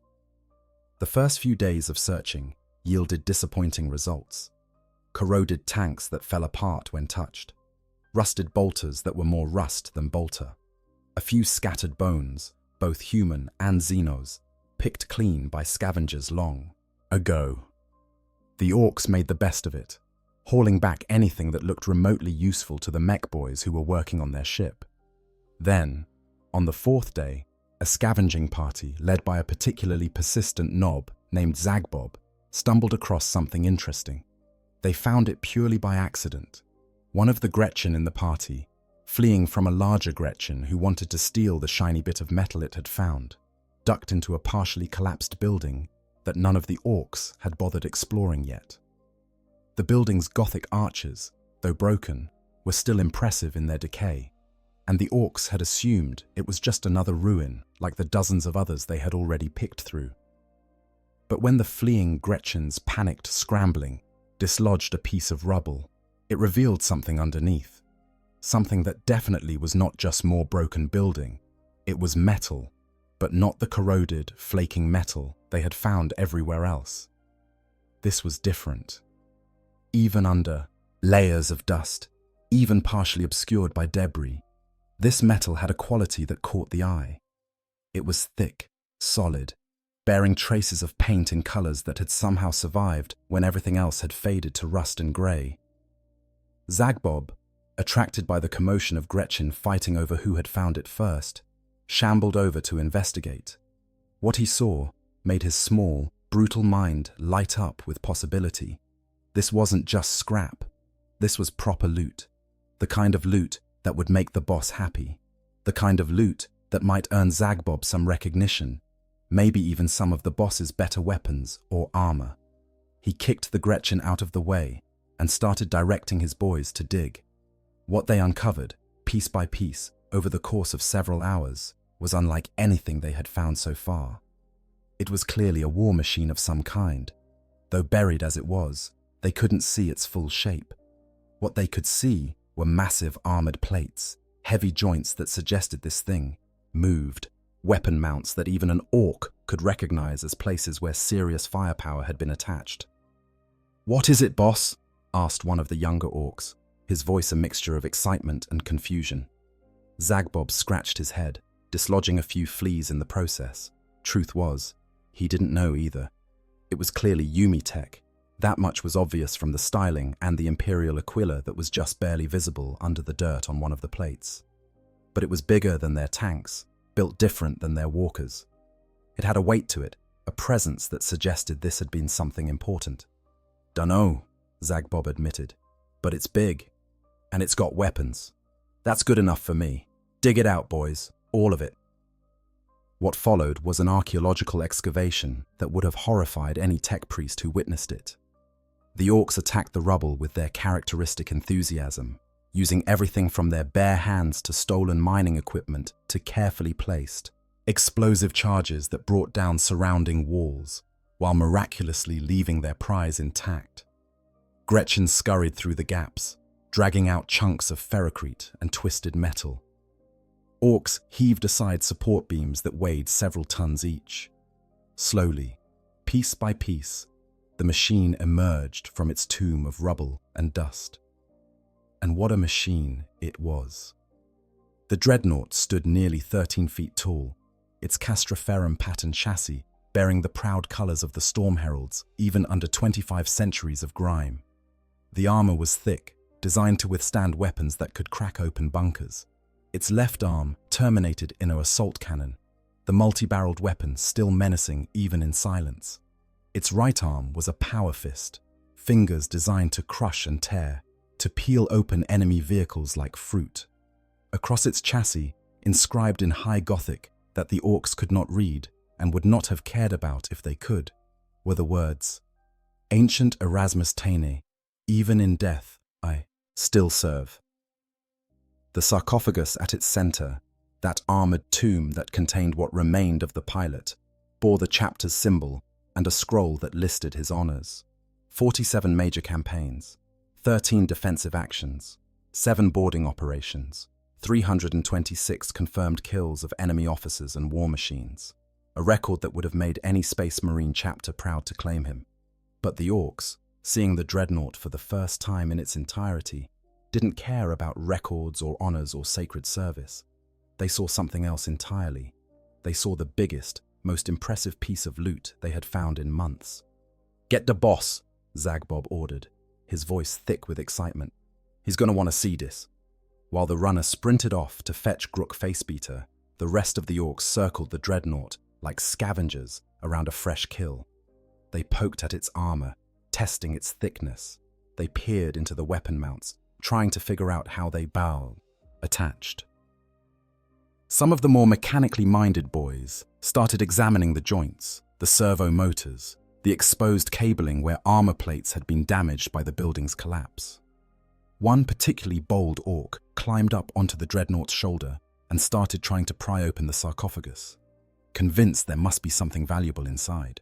The first few days of searching yielded disappointing results. Corroded tanks that fell apart when touched. Rusted bolters that were more rust than bolter. A few scattered bones, both human and Xenos, picked clean by scavengers long ago. The Orks made the best of it, hauling back anything that looked remotely useful to the mech boys who were working on their ship. Then, on the 4th day, a scavenging party led by a particularly persistent knob named Zagbob stumbled across something interesting. They found it purely by accident. One of the Gretchen in the party, fleeing from a larger Gretchen who wanted to steal the shiny bit of metal it had found, ducked into a partially collapsed building that none of the Orks had bothered exploring yet. The building's Gothic arches, though broken, were still impressive in their decay, and the Orks had assumed it was just another ruin like the dozens of others they had already picked through. But when the fleeing Gretchen's panicked scrambling dislodged a piece of rubble, it revealed something underneath. Something that definitely was not just more broken building. It was metal, but not the corroded, flaking metal they had found everywhere else. This was different. Even under layers of dust, even partially obscured by debris, this metal had a quality that caught the eye. It was thick, solid, bearing traces of paint in colors that had somehow survived when everything else had faded to rust and gray. Zagbob, attracted by the commotion of Gretchen fighting over who had found it first, shambled over to investigate. What he saw made his small, brutal mind light up with possibility. This wasn't just scrap. This was proper loot. The kind of loot that would make the boss happy. The kind of loot that might earn Zagbob some recognition, maybe even some of the boss's better weapons or armor. He kicked the Gretchen out of the way and started directing his boys to dig. What they uncovered, piece by piece, over the course of several hours, was unlike anything they had found so far. It was clearly a war machine of some kind. Though buried as it was, they couldn't see its full shape. What they could see were massive armored plates, heavy joints that suggested this thing moved, weapon mounts that even an orc could recognize as places where serious firepower had been attached. "What is it, boss?" asked one of the younger orcs, his voice a mixture of excitement and confusion. Zagbob scratched his head, dislodging a few fleas in the process. Truth was, he didn't know either. It was clearly Yumi tech. That much was obvious from the styling and the Imperial Aquila that was just barely visible under the dirt on one of the plates. But it was bigger than their tanks, built different than their walkers. It had a weight to it, a presence that suggested this had been something important. "Dunno," Zagbob admitted, "but it's big, and it's got weapons. That's good enough for me. Dig it out, boys, all of it." What followed was an archaeological excavation that would have horrified any tech priest who witnessed it. The Orks attacked the rubble with their characteristic enthusiasm, using everything from their bare hands to stolen mining equipment to carefully placed, explosive charges that brought down surrounding walls, while miraculously leaving their prize intact. Gretchen scurried through the gaps, dragging out chunks of ferrocrete and twisted metal. Orks heaved aside support beams that weighed several tons each. Slowly, piece by piece, the machine emerged from its tomb of rubble and dust. And what a machine it was. The Dreadnought stood nearly 13 feet tall, its Castroferum pattern chassis bearing the proud colors of the Storm Heralds even under 25 centuries of grime. The armor was thick, designed to withstand weapons that could crack open bunkers. Its left arm terminated in an assault cannon, the multi-barreled weapon still menacing even in silence. Its right arm was a power fist, fingers designed to crush and tear, to peel open enemy vehicles like fruit. Across its chassis, inscribed in High Gothic that the Orks could not read and would not have cared about if they could, were the words, "Ancient Arasmus Tarn, even in death, I still serve." The sarcophagus at its center, that armored tomb that contained what remained of the pilot, bore the chapter's symbol and a scroll that listed his honors. 47 major campaigns, 13 defensive actions, 7 boarding operations, 326 confirmed kills of enemy officers and war machines, a record that would have made any Space Marine chapter proud to claim him. But the Orks, seeing the Dreadnought for the first time in its entirety, didn't care about records or honors or sacred service. They saw something else entirely. They saw the biggest, most impressive piece of loot they had found in months. "Get the boss," Zagbob ordered, his voice thick with excitement. "He's gonna want to see this." While the runner sprinted off to fetch Grook Facebeater, the rest of the Orks circled the Dreadnought like scavengers around a fresh kill. They poked at its armor, testing its thickness. They peered into the weapon mounts, trying to figure out how they attached. Some of the more mechanically minded boys started examining the joints, the servo motors, the exposed cabling where armor plates had been damaged by the building's collapse. One particularly bold orc climbed up onto the Dreadnought's shoulder and started trying to pry open the sarcophagus, convinced there must be something valuable inside.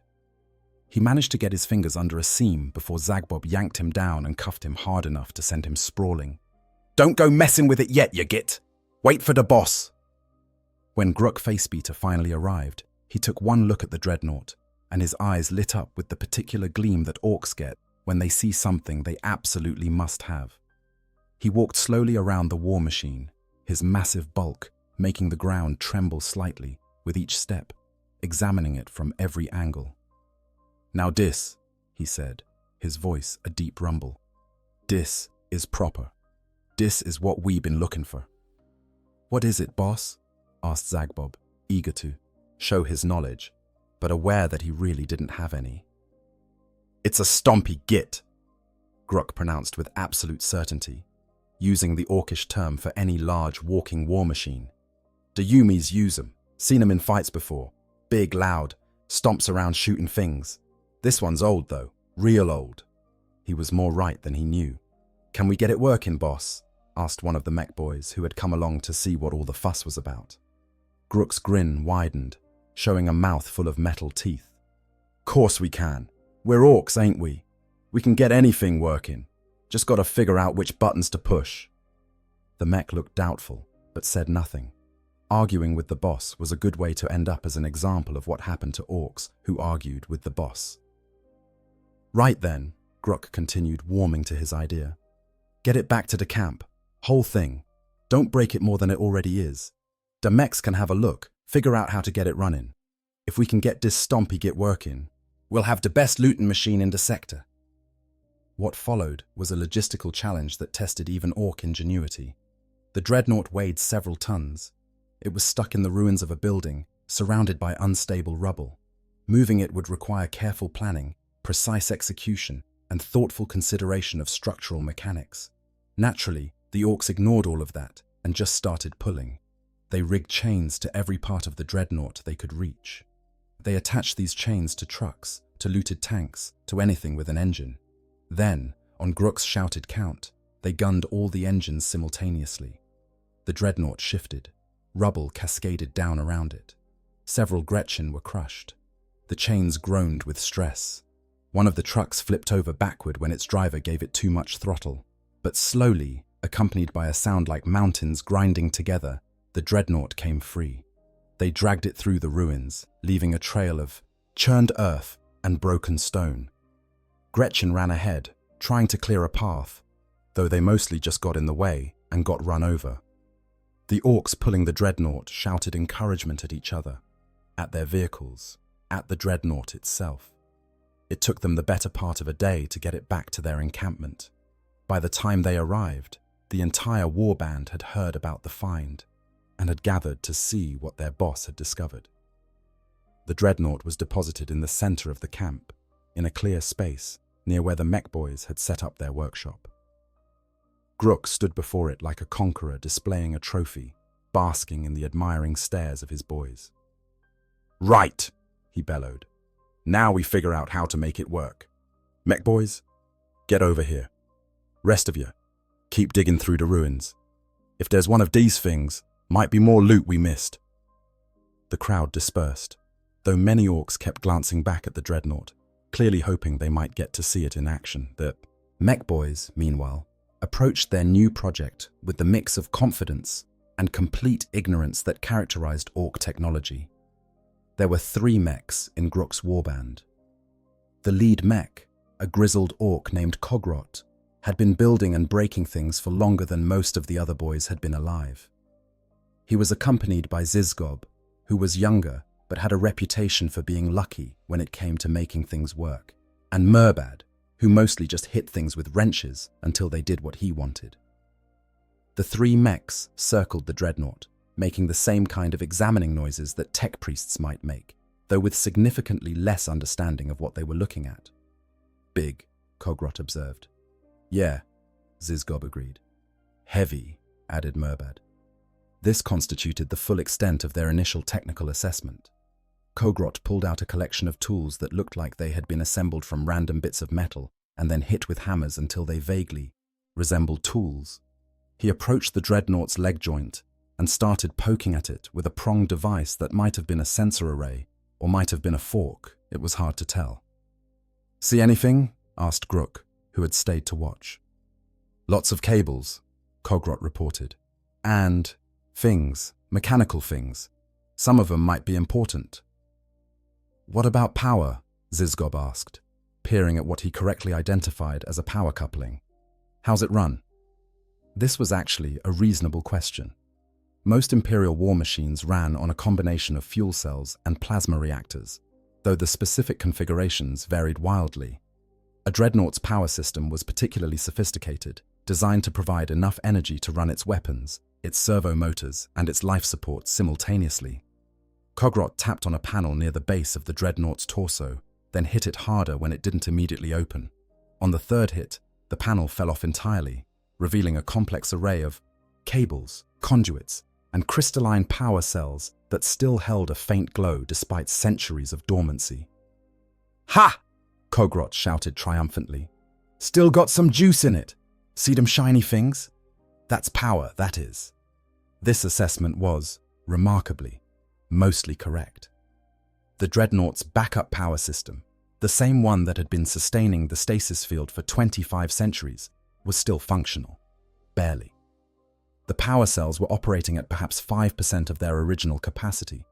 He managed to get his fingers under a seam before Zagbob yanked him down and cuffed him hard enough to send him sprawling. "Don't go messing with it yet, you git! Wait for the boss!" When Gruk Facebeater finally arrived, he took one look at the Dreadnought, and his eyes lit up with the particular gleam that orcs get when they see something they absolutely must have. He walked slowly around the war machine, his massive bulk making the ground tremble slightly with each step, examining it from every angle. "Now dis," he said, his voice a deep rumble. "Dis is proper. Dis is what we been looking for." "What is it, boss?" asked Zagbob, eager to show his knowledge, but aware that he really didn't have any. "It's a stompy git," Gruk pronounced with absolute certainty, using the orcish term for any large walking war machine. "The Yumis use 'em. Seen 'em in fights before. Big, loud, stomps around shooting things. This one's old though, real old." He was more right than he knew. "Can we get it working, boss?" asked one of the mech boys who had come along to see what all the fuss was about. Gruk's grin widened, showing a mouth full of metal teeth. "Course we can. We're orcs, ain't we? We can get anything working. Just gotta figure out which buttons to push." The mech looked doubtful, but said nothing. Arguing with the boss was a good way to end up as an example of what happened to orcs who argued with the boss. "Right then," Gruk continued, warming to his idea. "Get it back to the camp. Whole thing. Don't break it more than it already is. The mechs can have a look, figure out how to get it running. If we can get this stompy git working, we'll have the best looting machine in the sector." What followed was a logistical challenge that tested even orc ingenuity. The Dreadnought weighed several tons. It was stuck in the ruins of a building, surrounded by unstable rubble. Moving it would require careful planning, precise execution, and thoughtful consideration of structural mechanics. Naturally, the orcs ignored all of that and just started pulling. They rigged chains to every part of the Dreadnought they could reach. They attached these chains to trucks, to looted tanks, to anything with an engine. Then, on Gruk's shouted count, they gunned all the engines simultaneously. The Dreadnought shifted. Rubble cascaded down around it. Several Gretchen were crushed. The chains groaned with stress. One of the trucks flipped over backward when its driver gave it too much throttle. But slowly, accompanied by a sound like mountains grinding together, the Dreadnought came free. They dragged it through the ruins, leaving a trail of churned earth and broken stone. Gretchen ran ahead, trying to clear a path, though they mostly just got in the way and got run over. The orcs pulling the Dreadnought shouted encouragement at each other, at their vehicles, at the Dreadnought itself. It took them the better part of a day to get it back to their encampment. By the time they arrived, the entire warband had heard about the find and had gathered to see what their boss had discovered. The Dreadnought was deposited in the center of the camp, in a clear space near where the mech boys had set up their workshop. Gruk stood before it like a conqueror displaying a trophy, basking in the admiring stares of his boys. "Right," he bellowed. "Now we figure out how to make it work. Mech boys, get over here. Rest of you, keep digging through the ruins. If there's one of these things, might be more loot we missed." The crowd dispersed, though many orcs kept glancing back at the Dreadnought, clearly hoping they might get to see it in action. The mech boys, meanwhile, approached their new project with the mix of confidence and complete ignorance that characterized orc technology. There were 3 mechs in Gruk's warband. The lead mech, a grizzled orc named Kogrot, had been building and breaking things for longer than most of the other boys had been alive. He was accompanied by Zizgob, who was younger but had a reputation for being lucky when it came to making things work, and Murbad, who mostly just hit things with wrenches until they did what he wanted. The 3 mechs circled the Dreadnought, making the same kind of examining noises that tech priests might make, though with significantly less understanding of what they were looking at. "Big," Kogrot observed. "Yeah," Zizgob agreed. "Heavy," added Murbad. This constituted the full extent of their initial technical assessment. Kogrot pulled out a collection of tools that looked like they had been assembled from random bits of metal and then hit with hammers until they vaguely resembled tools. He approached the Dreadnought's leg joint and started poking at it with a pronged device that might have been a sensor array or might have been a fork. It was hard to tell. "See anything?" asked Grook, who had stayed to watch. "Lots of cables," Kogrot reported. "And things, mechanical things. Some of them might be important." "What about power?" Zizgob asked, peering at what he correctly identified as a power coupling. "How's it run?" This was actually a reasonable question. Most Imperial war machines ran on a combination of fuel cells and plasma reactors, though the specific configurations varied wildly. A Dreadnought's power system was particularly sophisticated, designed to provide enough energy to run its weapons, its servo motors, and its life support simultaneously. Kogrot tapped on a panel near the base of the Dreadnought's torso, then hit it harder when it didn't immediately open. On the third hit, the panel fell off entirely, revealing a complex array of cables, conduits, and crystalline power cells that still held a faint glow despite centuries of dormancy. "Ha!" Kogrot shouted triumphantly. "Still got some juice in it. See them shiny things? That's power, that is." This assessment was, remarkably, mostly correct. The Dreadnought's backup power system, the same one that had been sustaining the stasis field for 25 centuries, was still functional. Barely. The power cells were operating at perhaps 5% of their original capacity,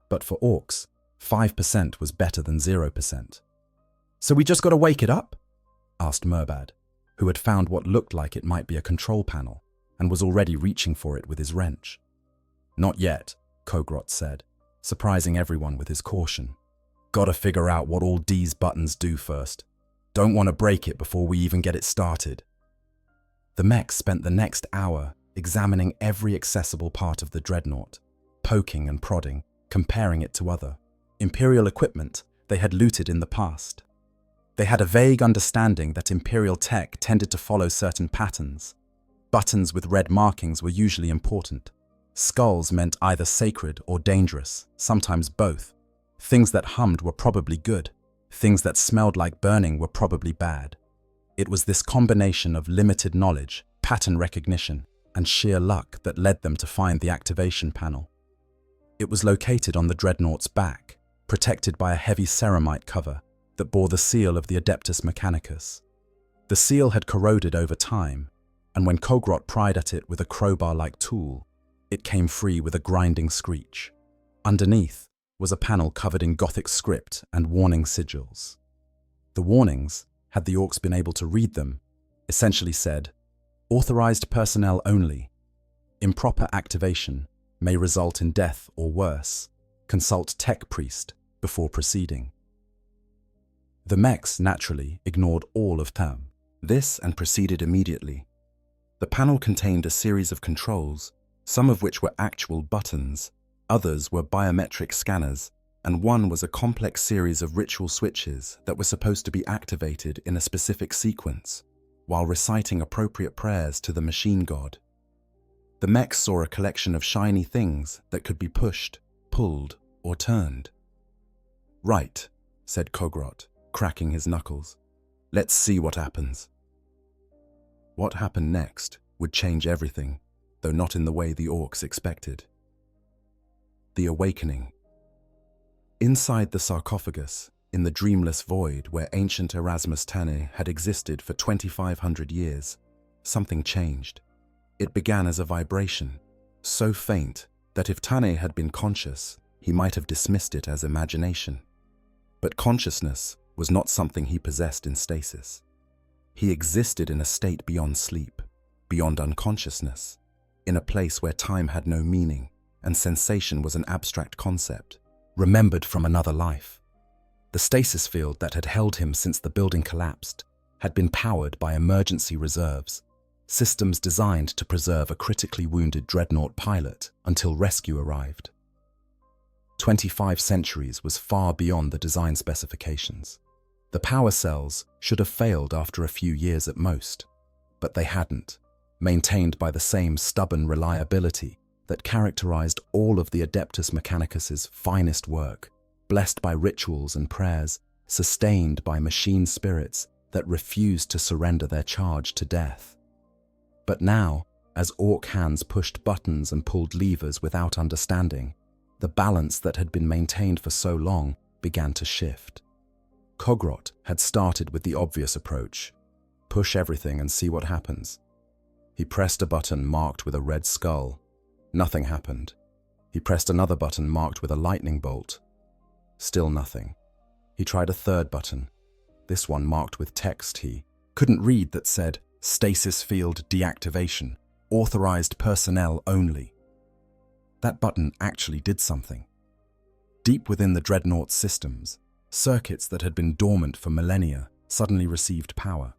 but for Orks, 5% was better than 0%. "So we just gotta wake it up?" asked Murbad, who had found what looked like it might be a control panel and was already reaching for it with his wrench. "Not yet," Kogrot said, surprising everyone with his caution. "Gotta figure out what all these buttons do first. Don't want to break it before we even get it started." The mech spent the next hour examining every accessible part of the Dreadnought, poking and prodding, comparing it to other Imperial equipment they had looted in the past. They had a vague understanding that Imperial tech tended to follow certain patterns. Buttons with red markings were usually important. Skulls meant either sacred or dangerous, sometimes both. Things that hummed were probably good. Things that smelled like burning were probably bad. It was this combination of limited knowledge, pattern recognition, and sheer luck that led them to find the activation panel. It was located on the Dreadnought's back, protected by a heavy ceramite cover that bore the seal of the Adeptus Mechanicus. The seal had corroded over time, and when Kogrot pried at it with a crowbar-like tool, it came free with a grinding screech. Underneath was a panel covered in Gothic script and warning sigils. The warnings, had the Orks been able to read them, essentially said, "Authorized personnel only. Improper activation may result in death or worse. Consult tech priest before proceeding." The mechs, naturally, ignored all of them. This and proceeded immediately. The panel contained a series of controls, some of which were actual buttons, others were biometric scanners, and one was a complex series of ritual switches that were supposed to be activated in a specific sequence, while reciting appropriate prayers to the machine god. The mechs saw a collection of shiny things that could be pushed, pulled, or turned. "Right," said Kogrot, cracking his knuckles. "Let's see what happens." What happened next would change everything, though not in the way the Orks expected. The awakening. Inside the sarcophagus, in the dreamless void where ancient Arasmus Tarn had existed for 2,500 years, something changed. It began as a vibration, so faint that if Tarn had been conscious, he might have dismissed it as imagination. But consciousness was not something he possessed in stasis. He existed in a state beyond sleep, beyond unconsciousness, in a place where time had no meaning and sensation was an abstract concept, remembered from another life. The stasis field that had held him since the building collapsed had been powered by emergency reserves, systems designed to preserve a critically wounded Dreadnought pilot until rescue arrived. 25 centuries was far beyond the design specifications. The power cells should have failed after a few years at most, but they hadn't, maintained by the same stubborn reliability that characterized all of the Adeptus Mechanicus's finest work, blessed by rituals and prayers, sustained by machine spirits that refused to surrender their charge to death. But now, as Orc hands pushed buttons and pulled levers without understanding, the balance that had been maintained for so long began to shift. Kogrot had started with the obvious approach: push everything and see what happens. He pressed a button marked with a red skull. Nothing happened. He pressed another button marked with a lightning bolt. Still nothing. He tried a third button, this one marked with text he couldn't read that said, "Stasis field deactivation, authorized personnel only." That button actually did something. Deep within the Dreadnought systems, circuits that had been dormant for millennia suddenly received power.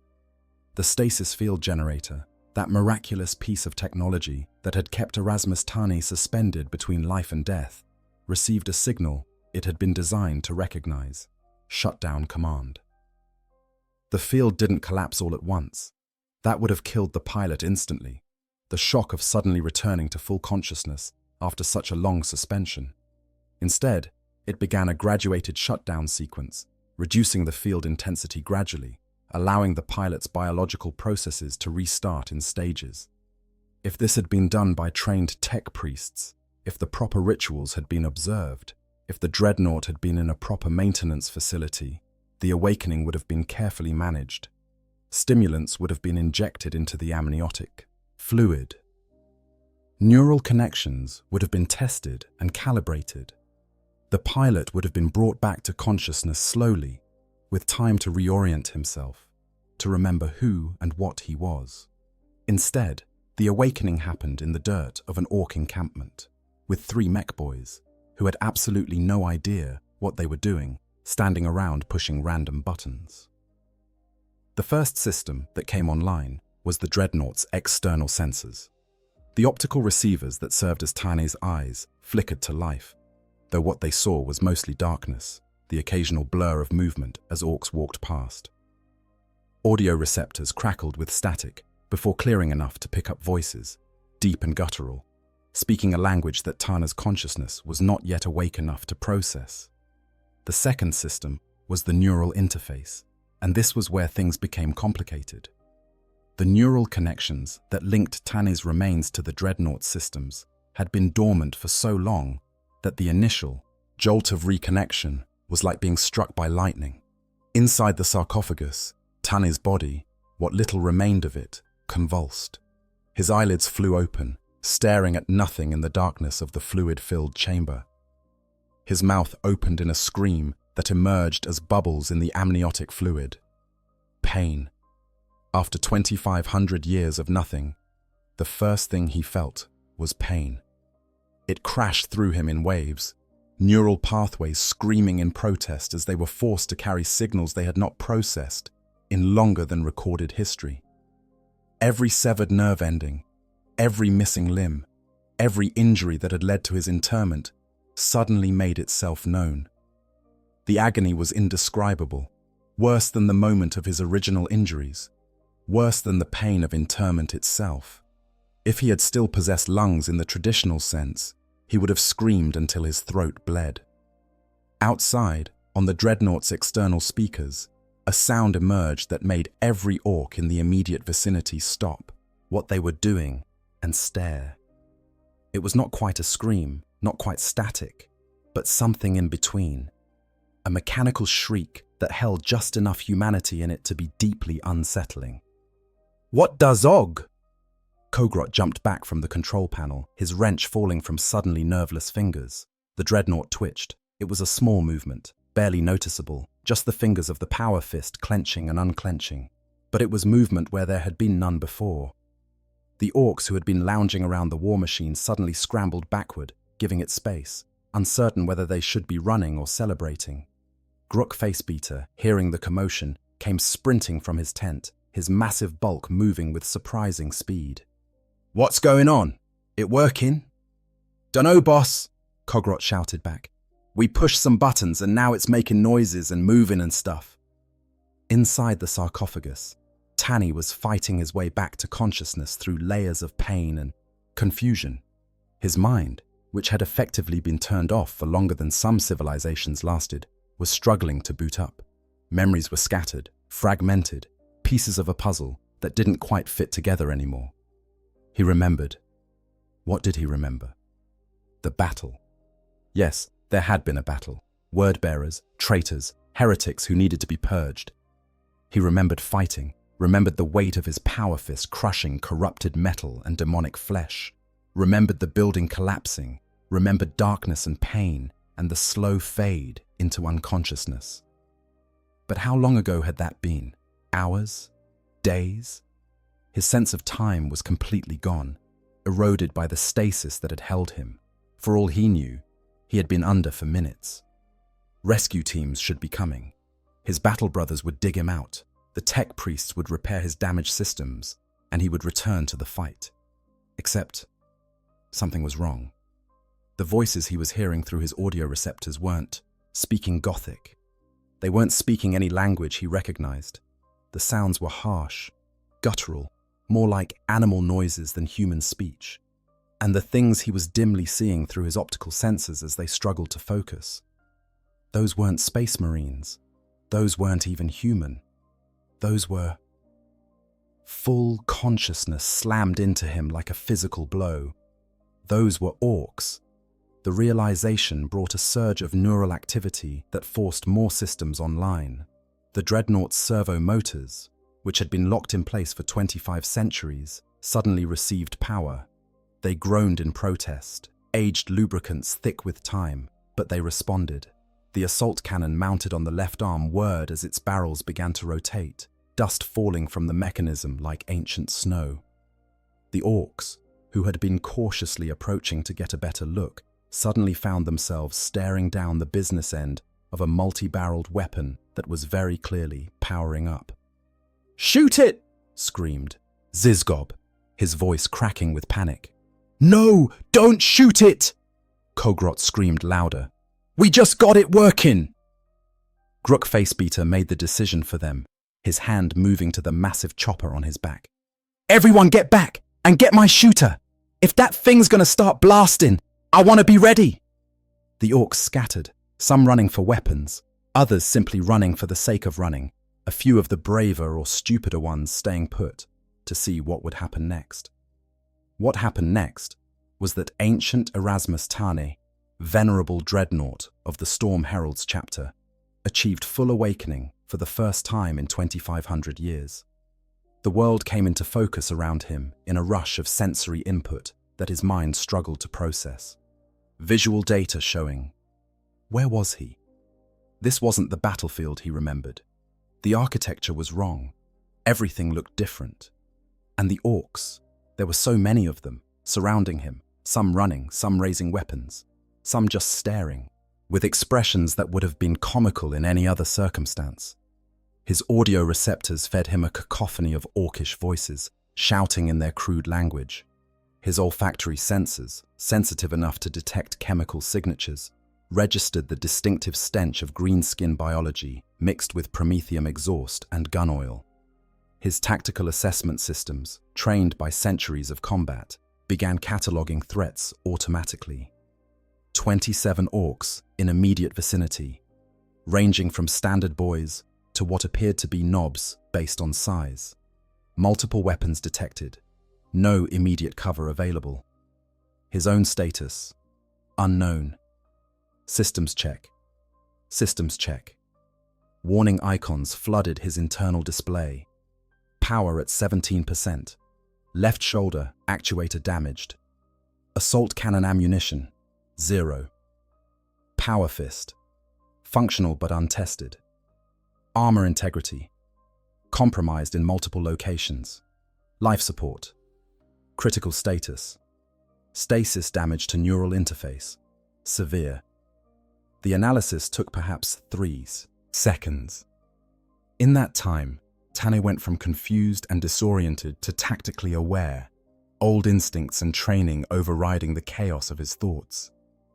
The stasis field generator, that miraculous piece of technology that had kept Arasmus Tarn suspended between life and death, received a signal it had been designed to recognize: shutdown command. The field didn't collapse all at once. That would have killed the pilot instantly, the shock of suddenly returning to full consciousness after such a long suspension. Instead, it began a graduated shutdown sequence, reducing the field intensity gradually, allowing the pilot's biological processes to restart in stages. If this had been done by trained tech priests, if the proper rituals had been observed, if the Dreadnought had been in a proper maintenance facility, the awakening would have been carefully managed. Stimulants would have been injected into the amniotic fluid. Neural connections would have been tested and calibrated. The pilot would have been brought back to consciousness slowly, with time to reorient himself, to remember who and what he was. Instead, the awakening happened in the dirt of an Orc encampment, with 3 mech boys, who had absolutely no idea what they were doing, standing around pushing random buttons. The first system that came online was the Dreadnought's external sensors. The optical receivers that served as Tarn's eyes flickered to life, though what they saw was mostly darkness, the occasional blur of movement as Orcs walked past. Audio receptors crackled with static before clearing enough to pick up voices, deep and guttural, speaking a language that Tarna's consciousness was not yet awake enough to process. The second system was the neural interface, and this was where things became complicated. The neural connections that linked Tarn's remains to the Dreadnought systems had been dormant for so long that the initial jolt of reconnection was like being struck by lightning. Inside the sarcophagus, Tarn's body, what little remained of it, convulsed. His eyelids flew open, staring at nothing in the darkness of the fluid-filled chamber. His mouth opened in a scream that emerged as bubbles in the amniotic fluid. Pain. After 2,500 years of nothing, the first thing he felt was pain. It crashed through him in waves, neural pathways screaming in protest as they were forced to carry signals they had not processed in longer than recorded history. Every severed nerve ending, every missing limb, every injury that had led to his interment suddenly made itself known. The agony was indescribable, worse than the moment of his original injuries, worse than the pain of interment itself. If he had still possessed lungs in the traditional sense, he would have screamed until his throat bled. Outside, on the Dreadnought's external speakers, a sound emerged that made every Orc in the immediate vicinity stop what they were doing and stare. It was not quite a scream, not quite static, but something in between. A mechanical shriek that held just enough humanity in it to be deeply unsettling. "What does Og?" Kogrot jumped back from the control panel, his wrench falling from suddenly nerveless fingers. The Dreadnought twitched. It was a small movement, barely noticeable, just the fingers of the power fist clenching and unclenching. But it was movement where there had been none before. The Orcs who had been lounging around the war machine suddenly scrambled backward, giving it space, uncertain whether they should be running or celebrating. Gruk Facebeater, hearing the commotion, came sprinting from his tent, his massive bulk moving with surprising speed. "What's going on? It working?" "Dunno, boss," Kogrot shouted back. "We pushed some buttons and now it's making noises and moving and stuff." Inside the sarcophagus, Tanny was fighting his way back to consciousness through layers of pain and confusion. His mind, which had effectively been turned off for longer than some civilizations lasted, was struggling to boot up. Memories were scattered, fragmented, pieces of a puzzle that didn't quite fit together anymore. He remembered. What did he remember? The battle. Yes, there had been a battle. Word-bearers, traitors, heretics who needed to be purged. He remembered fighting, remembered the weight of his power fist crushing corrupted metal and demonic flesh, remembered the building collapsing, remembered darkness and pain and the slow fade into unconsciousness. But how long ago had that been? Hours? Days? His sense of time was completely gone, eroded by the stasis that had held him. For all he knew, he had been under for minutes. Rescue teams should be coming. His battle brothers would dig him out, the tech priests would repair his damaged systems, and he would return to the fight. Except, something was wrong. The voices he was hearing through his audio receptors weren't speaking Gothic. They weren't speaking any language he recognized. The sounds were harsh, guttural, more like animal noises than human speech. And the things he was dimly seeing through his optical sensors as they struggled to focus, those weren't space marines. Those weren't even human. Those were... Full consciousness slammed into him like a physical blow. Those were Orks. The realization brought a surge of neural activity that forced more systems online. The Dreadnought's servo motors, which had been locked in place for 25 centuries, suddenly received power. They groaned in protest, aged lubricants thick with time, but they responded. The assault cannon mounted on the left arm whirred as its barrels began to rotate, dust falling from the mechanism like ancient snow. The Orks, who had been cautiously approaching to get a better look, suddenly found themselves staring down the business end of a multi-barreled weapon that was very clearly powering up. "Shoot it!" screamed Zizgob, his voice cracking with panic. "No, don't shoot it!" Kogrot screamed louder. "We just got it working!" Grook Facebeater made the decision for them, his hand moving to the massive chopper on his back. "Everyone get back and get my shooter! If that thing's gonna start blasting, I want to be ready!" The Orks scattered, some running for weapons, others simply running for the sake of running, a few of the braver or stupider ones staying put to see what would happen next. What happened next was that ancient Arasmus Tarn, venerable Dreadnought of the Storm Heralds chapter, achieved full awakening for the first time in 2,500 years. The world came into focus around him in a rush of sensory input that his mind struggled to process. Visual data showing. Where was he? This wasn't the battlefield he remembered. The architecture was wrong. Everything looked different. And the Orks, there were so many of them, surrounding him, some running, some raising weapons, some just staring, with expressions that would have been comical in any other circumstance. His audio receptors fed him a cacophony of Orkish voices, shouting in their crude language. His olfactory sensors, sensitive enough to detect chemical signatures, registered the distinctive stench of greenskin biology mixed with promethium exhaust and gun oil. His tactical assessment systems, trained by centuries of combat, began cataloguing threats automatically. 27 Orks in immediate vicinity, ranging from standard boys to what appeared to be knobs based on size. Multiple weapons detected, no immediate cover available. His own status, unknown. Systems check. Systems check. Warning icons flooded his internal display. Power at 17%. Left shoulder actuator damaged. Assault cannon ammunition, 0. Power fist, functional but untested. Armor integrity, compromised in multiple locations. Life support, critical status. Stasis damage to neural interface, severe. The analysis took perhaps 3 seconds. In that time, Tane went from confused and disoriented to tactically aware, old instincts and training overriding the chaos of his thoughts.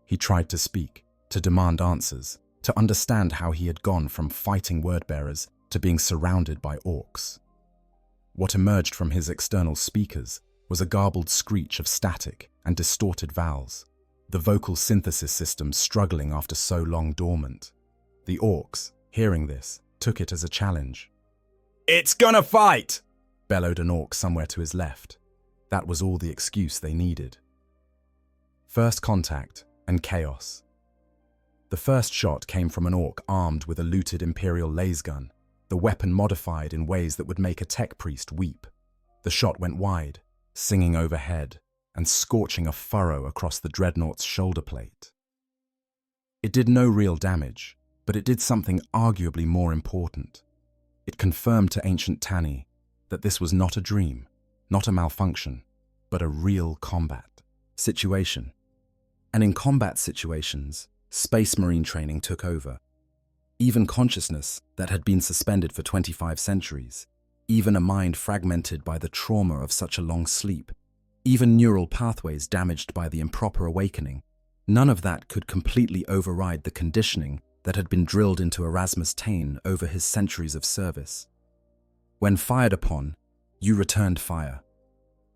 He tried to speak, to demand answers, to understand how he had gone from fighting word-bearers to being surrounded by Orks. What emerged from his external speakers was a garbled screech of static and distorted vowels, the vocal synthesis system struggling after so long dormant. The Orks, hearing this, took it as a challenge. "It's gonna fight!" bellowed an Ork somewhere to his left. That was all the excuse they needed. First contact and chaos. The first shot came from an orc armed with a looted Imperial laser gun, the weapon modified in ways that would make a tech priest weep. The shot went wide, singing overhead and scorching a furrow across the Dreadnought's shoulder plate. It did no real damage, but it did something arguably more important. It confirmed to ancient Tani that this was not a dream, not a malfunction, but a real combat situation. And in combat situations, Space Marine training took over. Even consciousness that had been suspended for 25 centuries, even a mind fragmented by the trauma of such a long sleep, even neural pathways damaged by the improper awakening, none of that could completely override the conditioning that had been drilled into Arasmus Tarn over his centuries of service. When fired upon, you returned fire.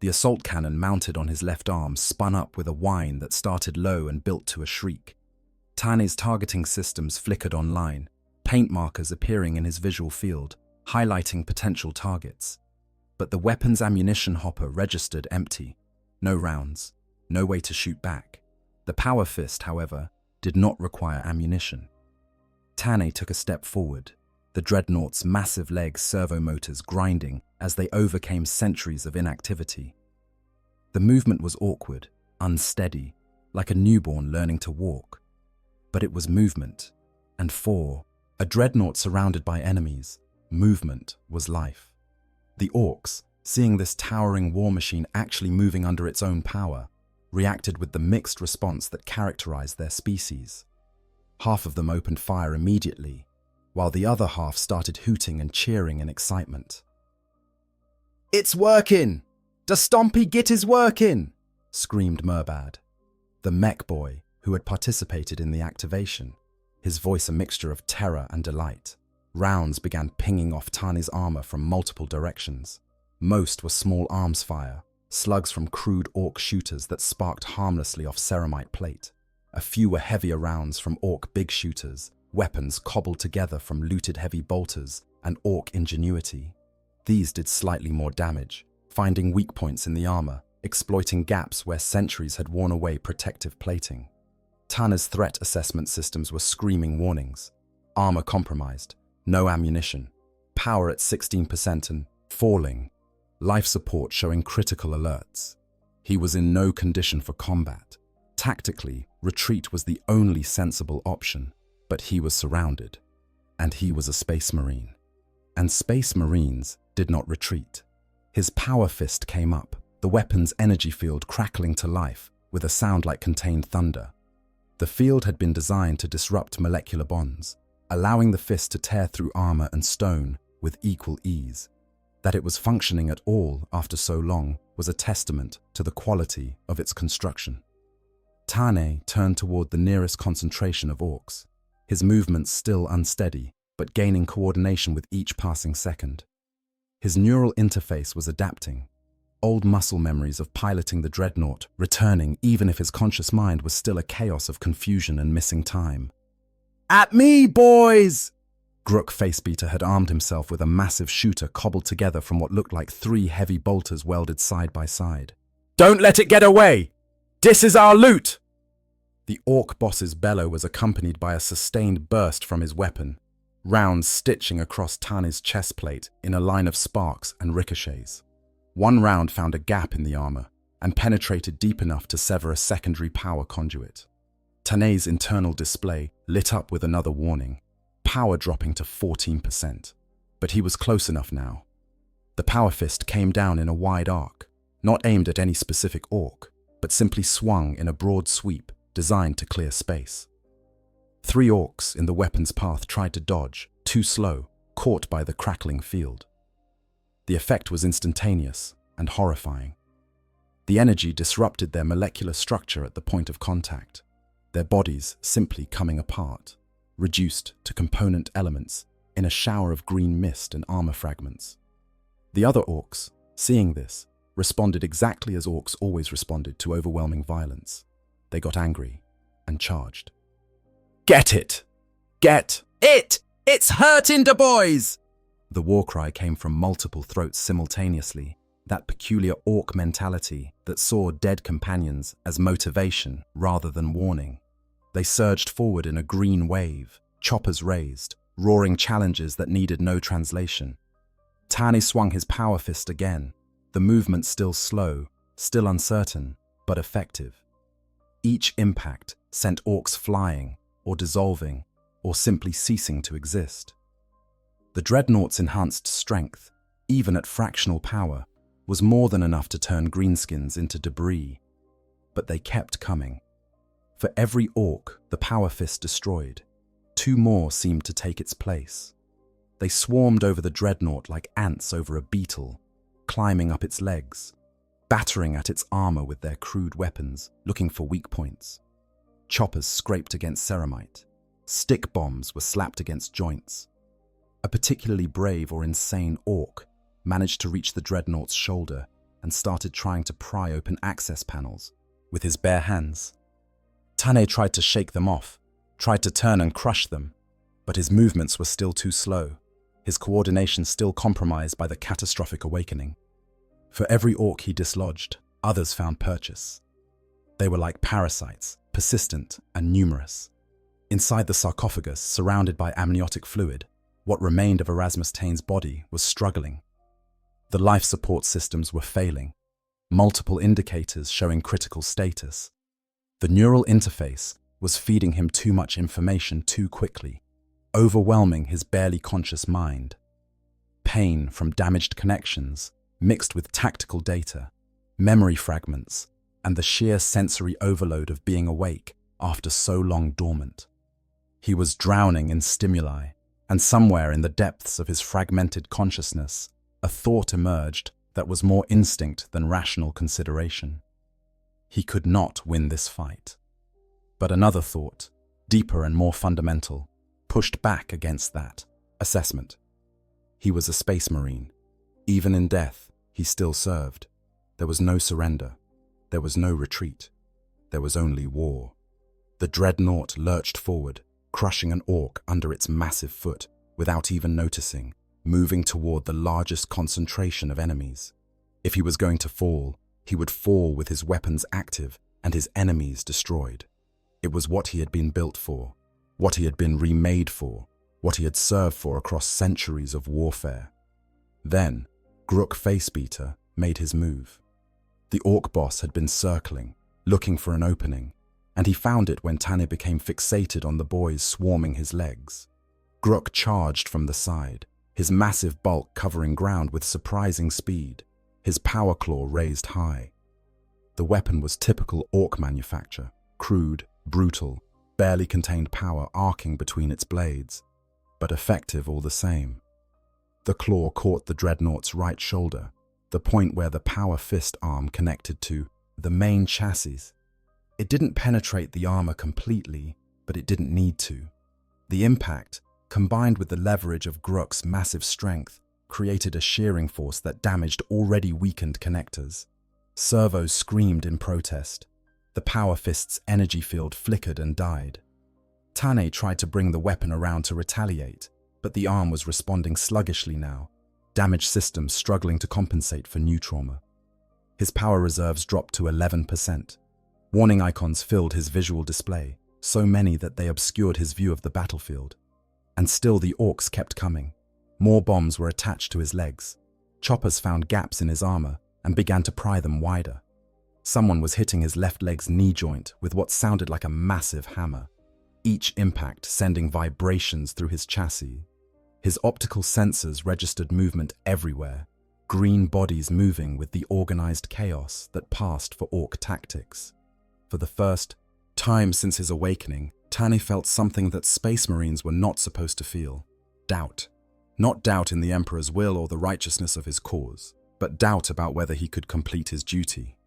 The assault cannon mounted on his left arm spun up with a whine that started low and built to a shriek. Tarn's targeting systems flickered online, paint markers appearing in his visual field, highlighting potential targets. But the weapon's ammunition hopper registered empty. No rounds, no way to shoot back. The power fist, however, did not require ammunition. Tarn took a step forward, the Dreadnought's massive legs servo motors grinding as they overcame centuries of inactivity. The movement was awkward, unsteady, like a newborn learning to walk. But it was movement, and for a Dreadnought surrounded by enemies, movement was life. The Orks, seeing this towering war machine actually moving under its own power, reacted with the mixed response that characterized their species. Half of them opened fire immediately, while the other half started hooting and cheering in excitement. "It's working! The Stompy Git is working!" screamed Murbad, the mech boy who had participated in the activation, his voice a mixture of terror and delight. Rounds began pinging off Tarn's armor from multiple directions. Most were small arms fire, slugs from crude orc shooters that sparked harmlessly off ceramite plate. A few were heavier rounds from orc big shooters, weapons cobbled together from looted heavy bolters and orc ingenuity. These did slightly more damage, finding weak points in the armor, exploiting gaps where centuries had worn away protective plating. Tarn's threat assessment systems were screaming warnings. Armor compromised, no ammunition, power at 16% and falling, life support showing critical alerts. He was in no condition for combat. Tactically, retreat was the only sensible option, but he was surrounded, and he was a Space Marine. And Space Marines did not retreat. His power fist came up, the weapon's energy field crackling to life with a sound like contained thunder. The field had been designed to disrupt molecular bonds, allowing the fist to tear through armor and stone with equal ease. That it was functioning at all after so long was a testament to the quality of its construction. Tarn turned toward the nearest concentration of orcs, his movements still unsteady, but gaining coordination with each passing second. His neural interface was adapting, old muscle memories of piloting the Dreadnought returning even if his conscious mind was still a chaos of confusion and missing time. "At me, boys!" Grook Facebeater had armed himself with a massive shooter cobbled together from what looked like 3 heavy bolters welded side by side. "Don't let it get away! This is our loot!" The orc boss's bellow was accompanied by a sustained burst from his weapon, rounds stitching across Tarn's chest plate in a line of sparks and ricochets. One round found a gap in the armor and penetrated deep enough to sever a secondary power conduit. Tarn's internal display lit up with another warning, power dropping to 14%. But he was close enough now. The power fist came down in a wide arc, not aimed at any specific orc, but simply swung in a broad sweep designed to clear space. 3 orcs in the weapon's path tried to dodge, too slow, caught by the crackling field. The effect was instantaneous and horrifying. The energy disrupted their molecular structure at the point of contact, their bodies simply coming apart, reduced to component elements in a shower of green mist and armor fragments. The other orcs, seeing this, responded exactly as orcs always responded to overwhelming violence. They got angry and charged. "Get it! Get it! It's hurting the boys!" The war cry came from multiple throats simultaneously, that peculiar orc mentality that saw dead companions as motivation rather than warning. They surged forward in a green wave, choppers raised, roaring challenges that needed no translation. Tarn swung his power fist again, the movement still slow, still uncertain, but effective. Each impact sent orcs flying, or dissolving, or simply ceasing to exist. The Dreadnought's enhanced strength, even at fractional power, was more than enough to turn greenskins into debris. But they kept coming. For every orc the power fist destroyed, 2 more seemed to take its place. They swarmed over the Dreadnought like ants over a beetle, climbing up its legs, battering at its armor with their crude weapons, looking for weak points. Choppers scraped against ceramite. Stick bombs were slapped against joints. A particularly brave or insane orc managed to reach the Dreadnought's shoulder and started trying to pry open access panels with his bare hands. Tarn tried to shake them off, tried to turn and crush them, but his movements were still too slow, his coordination still compromised by the catastrophic awakening. For every orc he dislodged, others found purchase. They were like parasites, persistent and numerous. Inside the sarcophagus, surrounded by amniotic fluid, what remained of Arasmus Tarn's body was struggling. The life support systems were failing, multiple indicators showing critical status. The neural interface was feeding him too much information too quickly, overwhelming his barely conscious mind. Pain from damaged connections, mixed with tactical data, memory fragments, and the sheer sensory overload of being awake after so long dormant. He was drowning in stimuli, and somewhere in the depths of his fragmented consciousness, a thought emerged that was more instinct than rational consideration. He could not win this fight. But another thought, deeper and more fundamental, pushed back against that assessment. He was a space marine. Even in death, he still served. There was no surrender. There was no retreat. There was only war. The Dreadnought lurched forward, crushing an orc under its massive foot without even noticing, moving toward the largest concentration of enemies. If he was going to fall, he would fall with his weapons active and his enemies destroyed. It was what he had been built for, what he had been remade for, what he had served for across centuries of warfare. Then, Gruk Facebeater made his move. The orc boss had been circling, looking for an opening, and he found it when Tarn became fixated on the boys swarming his legs. Gruk charged from the side, his massive bulk covering ground with surprising speed, his power claw raised high. The weapon was typical orc manufacture, crude, brutal, barely contained power arcing between its blades, but effective all the same. The claw caught the Dreadnought's right shoulder, the point where the power fist arm connected to the main chassis. It didn't penetrate the armor completely, but it didn't need to. The impact, combined with the leverage of Gruk's massive strength, created a shearing force that damaged already weakened connectors. Servos screamed in protest. The power fist's energy field flickered and died. Tarn tried to bring the weapon around to retaliate, but the arm was responding sluggishly now, damaged systems struggling to compensate for new trauma. His power reserves dropped to 11%. Warning icons filled his visual display, so many that they obscured his view of the battlefield. And still the orcs kept coming. More bombs were attached to his legs. Choppers found gaps in his armor and began to pry them wider. Someone was hitting his left leg's knee joint with what sounded like a massive hammer, each impact sending vibrations through his chassis. His optical sensors registered movement everywhere, green bodies moving with the organized chaos that passed for orc tactics. For the first time since his awakening, Tarn felt something that space marines were not supposed to feel: doubt. Not doubt in the Emperor's will or the righteousness of his cause, but doubt about whether he could complete his duty.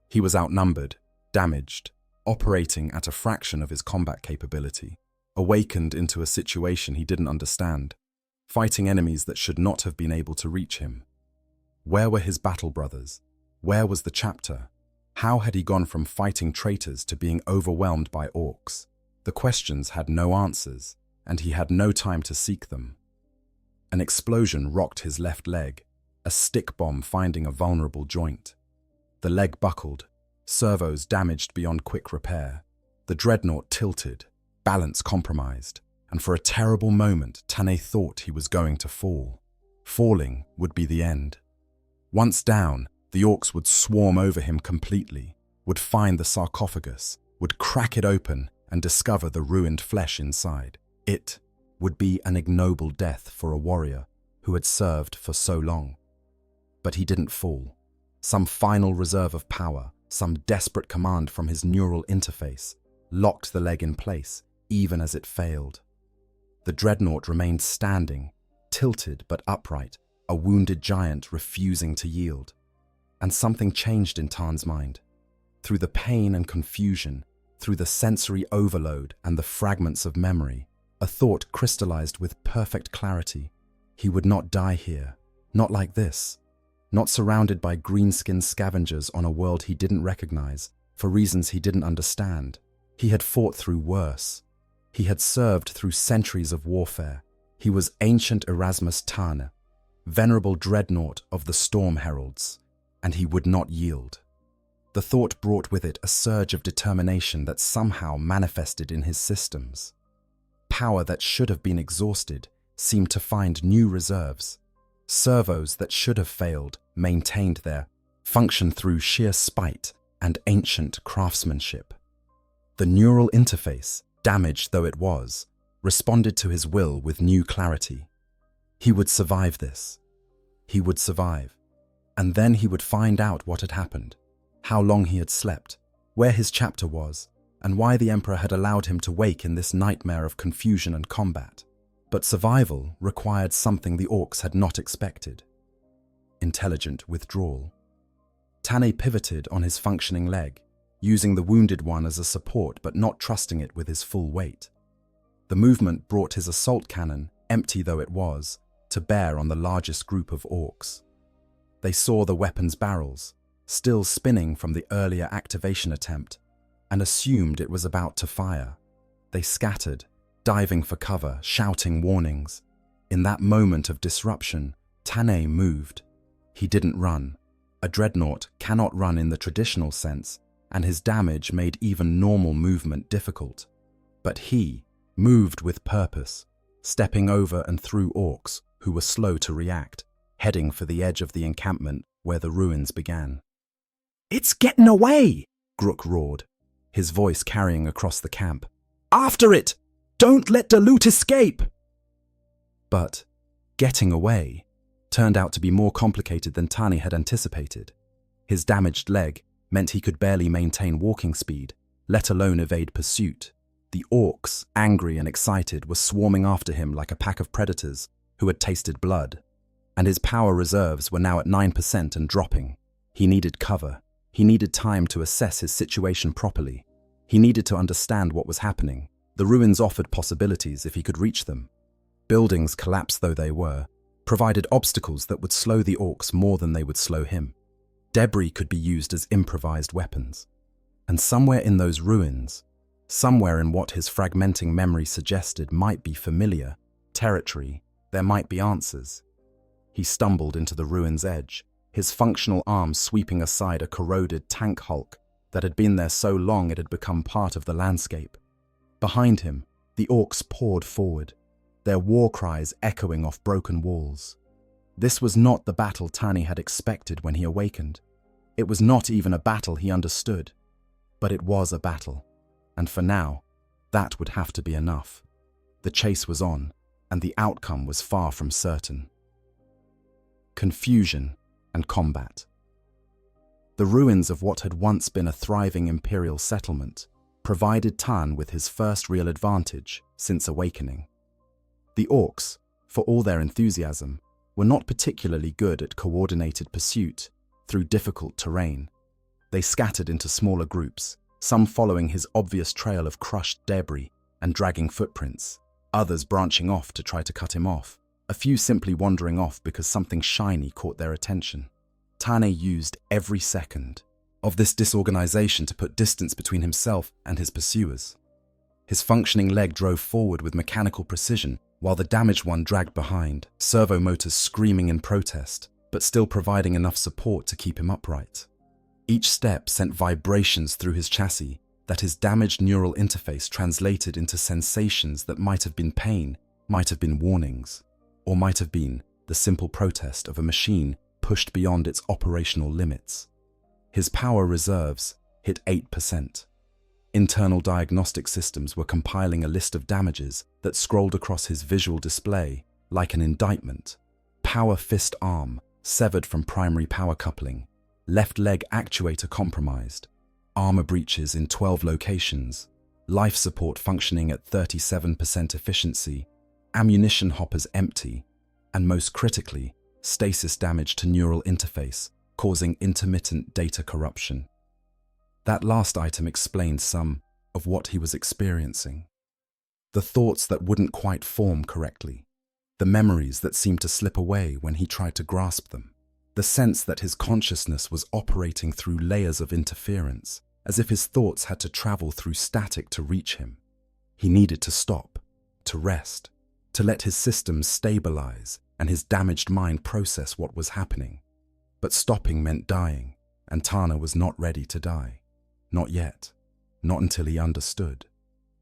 He was outnumbered, damaged, operating at a fraction of his combat capability, awakened into a situation he didn't understand, fighting enemies that should not have been able to reach him. Where were his battle brothers? Where was the chapter? How had he gone from fighting traitors to being overwhelmed by orcs? The questions had no answers, and he had no time to seek them. An explosion rocked his left leg. a stick bomb finding a vulnerable joint. The leg buckled, servos damaged beyond quick repair. The Dreadnought tilted, balance compromised, and for a terrible moment Tane thought he was going to fall. Falling would be the end. Once down, the Orks would swarm over him completely, would find the sarcophagus, would crack it open and discover the ruined flesh inside. It would be an ignoble death for a warrior who had served for so long. But he didn't fall. Some final reserve of power, some desperate command from his neural interface, locked the leg in place, even as it failed. The Dreadnought remained standing, tilted but upright, a wounded giant refusing to yield. And something changed in Tarn's mind. Through the pain and confusion, through the sensory overload and the fragments of memory, a thought crystallized with perfect clarity. He would not die here, not like this, not surrounded by green-skinned scavengers on a world he didn't recognize, for reasons he didn't understand. He had fought through worse. He had served through centuries of warfare. He was ancient Arasmus Tarn, venerable Dreadnought of the Storm Heralds, and he would not yield. The thought brought with it a surge of determination that somehow manifested in his systems. Power that should have been exhausted seemed to find new reserves. Servos that should have failed maintained their function through sheer spite and ancient craftsmanship. The neural interface, damaged though it was, responded to his will with new clarity. He would survive this. He would survive. And then he would find out what had happened, how long he had slept, where his chapter was, and why the Emperor had allowed him to wake in this nightmare of confusion and combat. But survival required something the Orks had not expected: intelligent withdrawal. Tane pivoted on his functioning leg, using the wounded one as a support but not trusting it with his full weight. The movement brought his assault cannon, empty though it was, to bear on the largest group of Orks. They saw the weapon's barrels, still spinning from the earlier activation attempt, and assumed it was about to fire. They scattered, diving for cover, shouting warnings. In that moment of disruption, Tane moved. He didn't run. A Dreadnought cannot run in the traditional sense, and his damage made even normal movement difficult. But he moved with purpose, stepping over and through Orks who were slow to react, heading for the edge of the encampment where the ruins began. "It's getting away!" Grook roared, his voice carrying across the camp. "After it! Don't let the loot escape!" But getting away turned out to be more complicated than Tane had anticipated. His damaged leg meant he could barely maintain walking speed, let alone evade pursuit. The Orks, angry and excited, were swarming after him like a pack of predators who had tasted blood. And his power reserves were now at 9% and dropping. He needed cover. He needed time to assess his situation properly. He needed to understand what was happening. The ruins offered possibilities if he could reach them. Buildings, collapsed though they were, provided obstacles that would slow the Orks more than they would slow him. Debris could be used as improvised weapons. And somewhere in those ruins, somewhere in what his fragmenting memory suggested might be familiar territory, there might be answers. He stumbled into the ruin's edge, his functional arm sweeping aside a corroded tank hulk that had been there so long it had become part of the landscape. Behind him, the Orks poured forward, their war cries echoing off broken walls. This was not the battle Tane had expected when he awakened. It was not even a battle he understood. But it was a battle, and for now, that would have to be enough. The chase was on, and the outcome was far from certain. Confusion and combat. The ruins of what had once been a thriving Imperial settlement provided Tarn with his first real advantage since awakening. The Orks, for all their enthusiasm, were not particularly good at coordinated pursuit through difficult terrain. They scattered into smaller groups, some following his obvious trail of crushed debris and dragging footprints, others branching off to try to cut him off, a few simply wandering off because something shiny caught their attention. Tane used every second of this disorganization to put distance between himself and his pursuers. His functioning leg drove forward with mechanical precision while the damaged one dragged behind, servo motors screaming in protest, but still providing enough support to keep him upright. Each step sent vibrations through his chassis that his damaged neural interface translated into sensations that might have been pain, might have been warnings, or might have been the simple protest of a machine pushed beyond its operational limits. His power reserves hit 8%. Internal diagnostic systems were compiling a list of damages that scrolled across his visual display like an indictment. Power fist arm severed from primary power coupling, left leg actuator compromised, armor breaches in 12 locations, life support functioning at 37% efficiency, ammunition hoppers empty, and most critically, stasis damage to neural interface, causing intermittent data corruption. That last item explained some of what he was experiencing. The thoughts that wouldn't quite form correctly, the memories that seemed to slip away when he tried to grasp them, the sense that his consciousness was operating through layers of interference, as if his thoughts had to travel through static to reach him. He needed to stop, to rest, to let his systems stabilize and his damaged mind process what was happening. But stopping meant dying, and Tarn was not ready to die. Not yet. Not until he understood.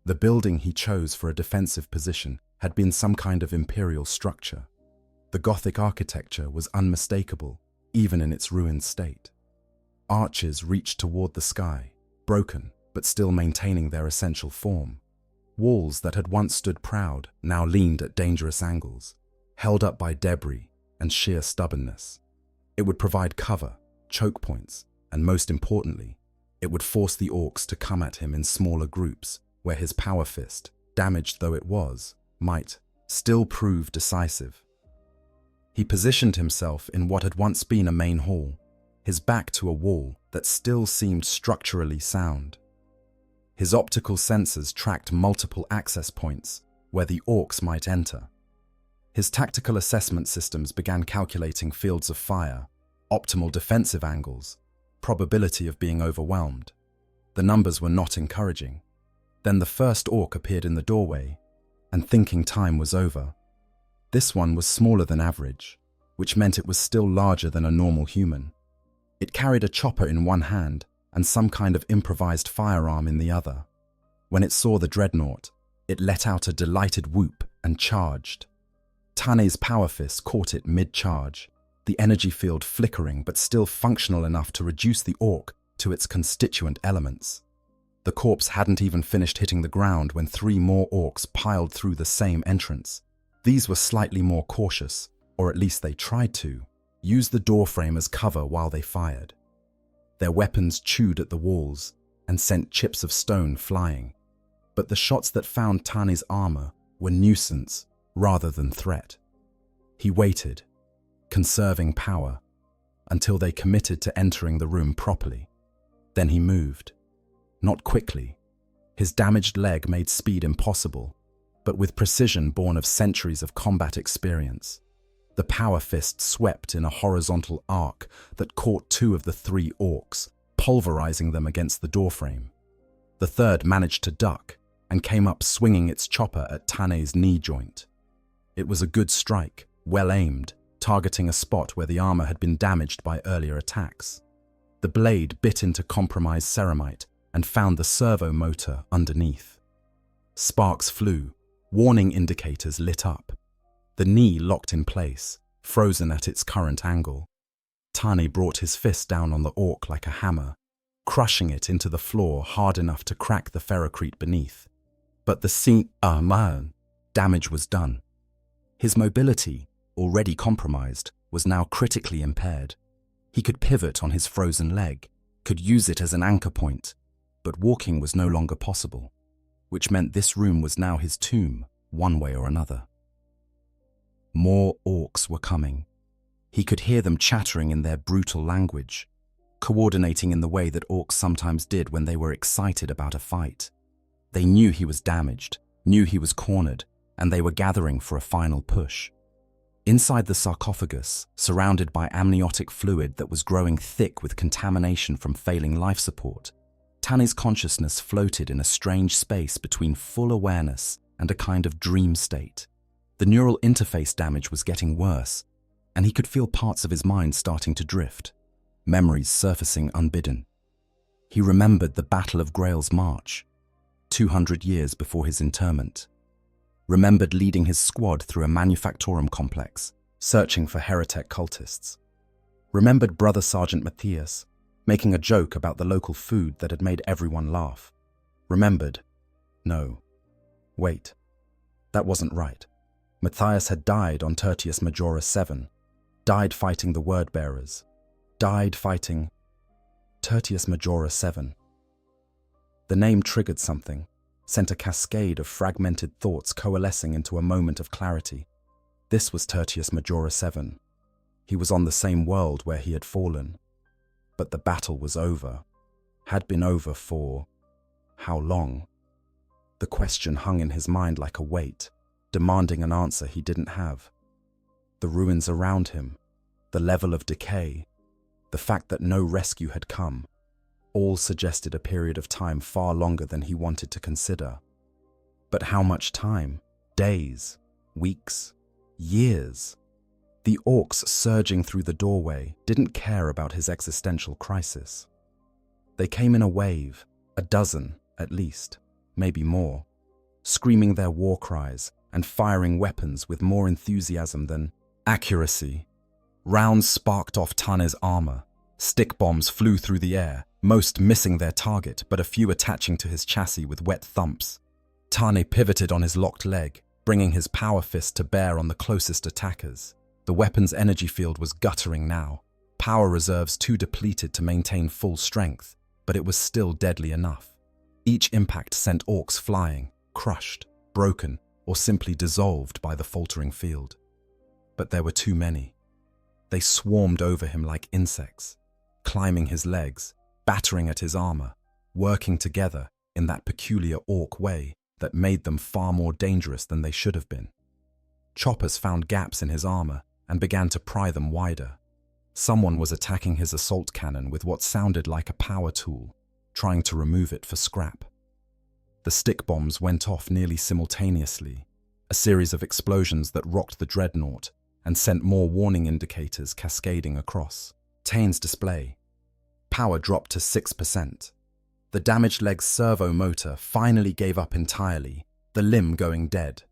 The building he chose for a defensive position had been some kind of Imperial structure. The Gothic architecture was unmistakable, even in its ruined state. Arches reached toward the sky, broken but still maintaining their essential form. Walls that had once stood proud now leaned at dangerous angles, held up by debris and sheer stubbornness. It would provide cover, choke points, and most importantly, it would force the Orks to come at him in smaller groups where his power fist, damaged though it was, might still prove decisive. He positioned himself in what had once been a main hall, his back to a wall that still seemed structurally sound. His optical sensors tracked multiple access points where the Orks might enter. His tactical assessment systems began calculating fields of fire, optimal defensive angles, probability of being overwhelmed. The numbers were not encouraging. Then the first Ork appeared in the doorway, and thinking time was over. This one was smaller than average, which meant it was still larger than a normal human. It carried a chopper in one hand and some kind of improvised firearm in the other. When it saw the Dreadnought, it let out a delighted whoop and charged. Tarn's power fist caught it mid-charge, the energy field flickering but still functional enough to reduce the Ork to its constituent elements. The corpse hadn't even finished hitting the ground when 3 more Orks piled through the same entrance. These were slightly more cautious, or at least they tried to, use the doorframe as cover while they fired. Their weapons chewed at the walls and sent chips of stone flying. But the shots that found Tarn's armor were nuisance rather than threat. He waited, conserving power, until they committed to entering the room properly. Then he moved. Not quickly. His damaged leg made speed impossible, but with precision born of centuries of combat experience. The power fist swept in a horizontal arc that caught 2 of the 3 Orks, pulverizing them against the doorframe. The third managed to duck and came up swinging its chopper at Tarn's knee joint. It was a good strike, well aimed, targeting a spot where the armor had been damaged by earlier attacks. The blade bit into compromised ceramite and found the servo motor underneath. Sparks flew, warning indicators lit up. The knee locked in place, frozen at its current angle. Tarn brought his fist down on the Ork like a hammer, crushing it into the floor hard enough to crack the ferrocrete beneath. But the damage was done. His mobility, already compromised, was now critically impaired. He could pivot on his frozen leg, could use it as an anchor point, but walking was no longer possible, which meant this room was now his tomb, one way or another. More Orks were coming. He could hear them chattering in their brutal language, coordinating in the way that Orks sometimes did when they were excited about a fight. They knew he was damaged, knew he was cornered, and they were gathering for a final push. Inside the sarcophagus, surrounded by amniotic fluid that was growing thick with contamination from failing life support, Tarn's consciousness floated in a strange space between full awareness and a kind of dream state. The neural interface damage was getting worse, and he could feel parts of his mind starting to drift, memories surfacing unbidden. He remembered the Battle of Grail's March, 200 years before his interment. Remembered leading his squad through a manufactorum complex, searching for heretic cultists. Remembered Brother Sergeant Matthias making a joke about the local food that had made everyone laugh. Remembered, no, wait, that wasn't right. Matthias had died on Tertius Majora 7, died fighting the Word-Bearers, died fighting Tertius Majora 7. The name triggered something, sent a cascade of fragmented thoughts coalescing into a moment of clarity. This was Tertius Majora 7. He was on the same world where he had fallen. But the battle was over, had been over for how long? The question hung in his mind like a weight, demanding an answer he didn't have. The ruins around him, the level of decay, the fact that no rescue had come, all suggested a period of time far longer than he wanted to consider. But how much time? Days? Weeks? Years? The Orks surging through the doorway didn't care about his existential crisis. They came in a wave, a dozen at least, maybe more, screaming their war cries and firing weapons with more enthusiasm than accuracy. Rounds sparked off Tane's armor. Stick bombs flew through the air, most missing their target, but a few attaching to his chassis with wet thumps. Tane pivoted on his locked leg, bringing his power fist to bear on the closest attackers. The weapon's energy field was guttering now, power reserves too depleted to maintain full strength, but it was still deadly enough. Each impact sent Orks flying, crushed, broken, or simply dissolved by the faltering field. But there were too many. They swarmed over him like insects, climbing his legs, battering at his armor, working together in that peculiar Ork way that made them far more dangerous than they should have been. Choppers found gaps in his armor and began to pry them wider. Someone was attacking his assault cannon with what sounded like a power tool, trying to remove it for scrap. The stick bombs went off nearly simultaneously, a series of explosions that rocked the Dreadnought and sent more warning indicators cascading across. Tane's display. Power dropped to 6%. The damaged leg's servo motor finally gave up entirely, the limb going dead.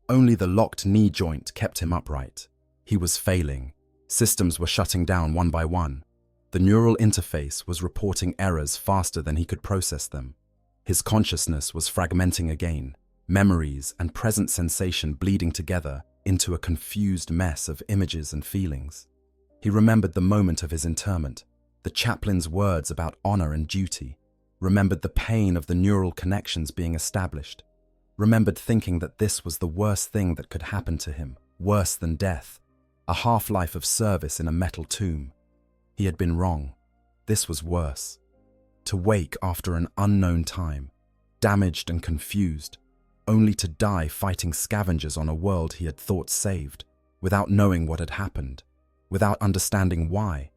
Only the locked knee joint kept him upright. He was failing. Systems were shutting down one by one. The neural interface was reporting errors faster than he could process them. His consciousness was fragmenting again, memories and present sensation bleeding together into a confused mess of images and feelings. He remembered the moment of his interment, the chaplain's words about honor and duty, remembered the pain of the neural connections being established, remembered thinking that this was the worst thing that could happen to him, worse than death, a half-life of service in a metal tomb. He had been wrong. This was worse. To wake after an unknown time, damaged and confused, only to die fighting scavengers on a world he had thought saved, without knowing what had happened, without understanding why.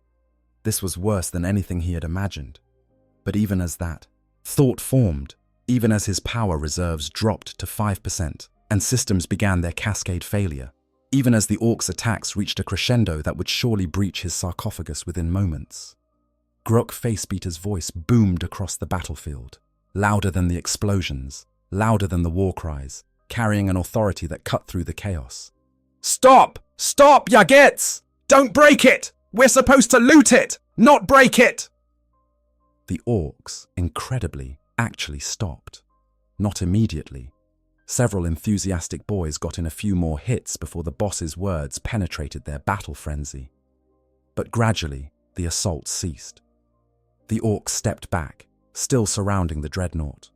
This was worse than anything he had imagined. But even as that thought formed, even as his power reserves dropped to 5% and systems began their cascade failure, even as the Orks' attacks reached a crescendo that would surely breach his sarcophagus within moments, Grok Facebeater's voice boomed across the battlefield, louder than the explosions, louder than the war cries, carrying an authority that cut through the chaos. "Stop! Stop, Yagets! Don't break it! We're supposed to loot it, not break it!" The Orks, incredibly, actually stopped. Not immediately. Several enthusiastic boys got in a few more hits before the boss's words penetrated their battle frenzy. But gradually, the assault ceased. The Orks stepped back, still surrounding the Dreadnought,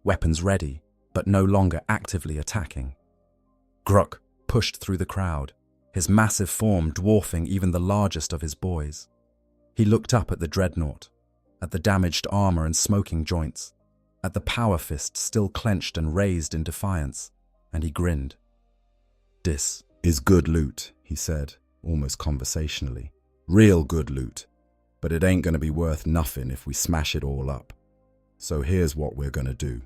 weapons ready, but no longer actively attacking. Grok pushed through the crowd, his massive form dwarfing even the largest of his boys. He looked up at the Dreadnought, at the damaged armor and smoking joints, at the power fist still clenched and raised in defiance, and he grinned. "This is good loot," he said, almost conversationally. "Real good loot. But it ain't gonna be worth nothing if we smash it all up. So here's what we're gonna do."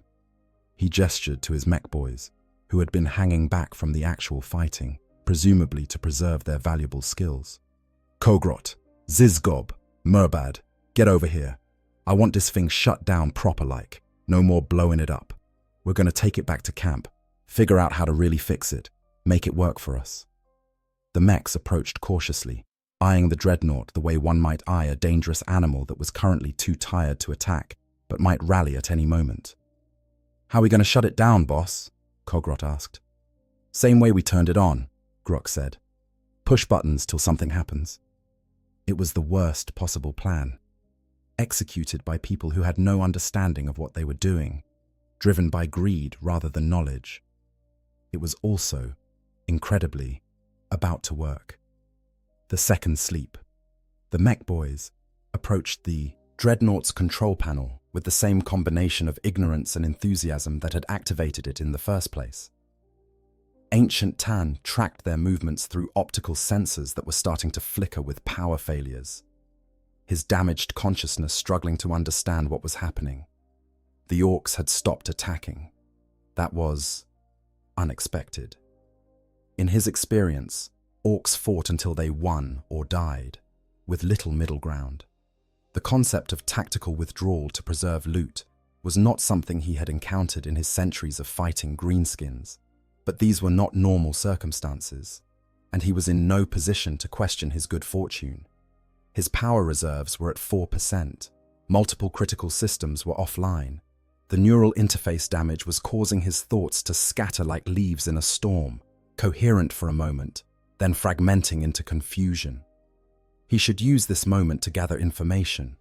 He gestured to his mech boys, who had been hanging back from the actual fighting, presumably to preserve their valuable skills. Kogrot, Zizgob, Murbad, get over here. I want this thing shut down proper-like. No more blowing it up. We're going to take it back to camp, figure out how to really fix it, make it work for us. The mechs approached cautiously, eyeing the Dreadnought the way one might eye a dangerous animal that was currently too tired to attack, but might rally at any moment. How are we going to shut it down, boss? Kogrot asked. Same way we turned it on, Grok said. Push buttons till something happens. It was the worst possible plan, executed by people who had no understanding of what they were doing, driven by greed rather than knowledge. It was also, incredibly, about to work. The second sleep. The mech boys approached the Dreadnought's control panel with the same combination of ignorance and enthusiasm that had activated it in the first place. Ancient Tan tracked their movements through optical sensors that were starting to flicker with power failures, his damaged consciousness struggling to understand what was happening. The Orks had stopped attacking. That was unexpected. In his experience, Orks fought until they won or died, with little middle ground. The concept of tactical withdrawal to preserve loot was not something he had encountered in his centuries of fighting greenskins, but these were not normal circumstances, and he was in no position to question his good fortune. His power reserves were at 4%, multiple critical systems were offline. The neural interface damage was causing his thoughts to scatter like leaves in a storm, coherent for a moment, then fragmenting into confusion. He should use this moment to gather information,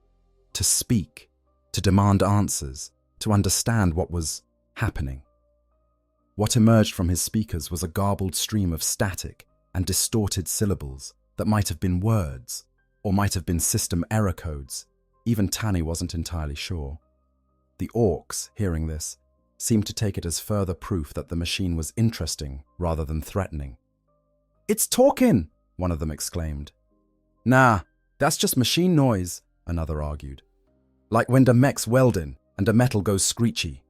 to speak, to demand answers, to understand what was happening. What emerged from his speakers was a garbled stream of static and distorted syllables that might have been words, or might have been system error codes. Even Tani wasn't entirely sure. The Orks, hearing this, seemed to take it as further proof that the machine was interesting rather than threatening. "It's talking!" one of them exclaimed. "Nah, that's just machine noise," another argued. "Like when the mech's welding and the metal goes screechy."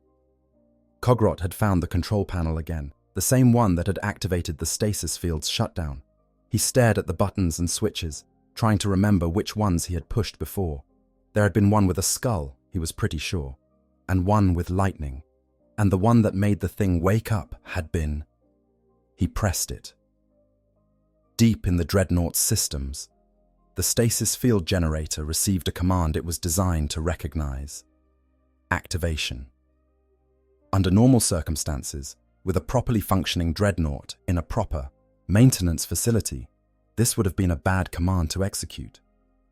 Kogrot had found the control panel again, the same one that had activated the stasis field's shutdown. He stared at the buttons and switches, trying to remember which ones he had pushed before. There had been one with a skull, he was pretty sure, and one with lightning, and the one that made the thing wake up had been... He pressed it. Deep in the Dreadnought's systems, the stasis field generator received a command it was designed to recognize. Activation. Under normal circumstances, with a properly functioning Dreadnought in a proper maintenance facility, this would have been a bad command to execute.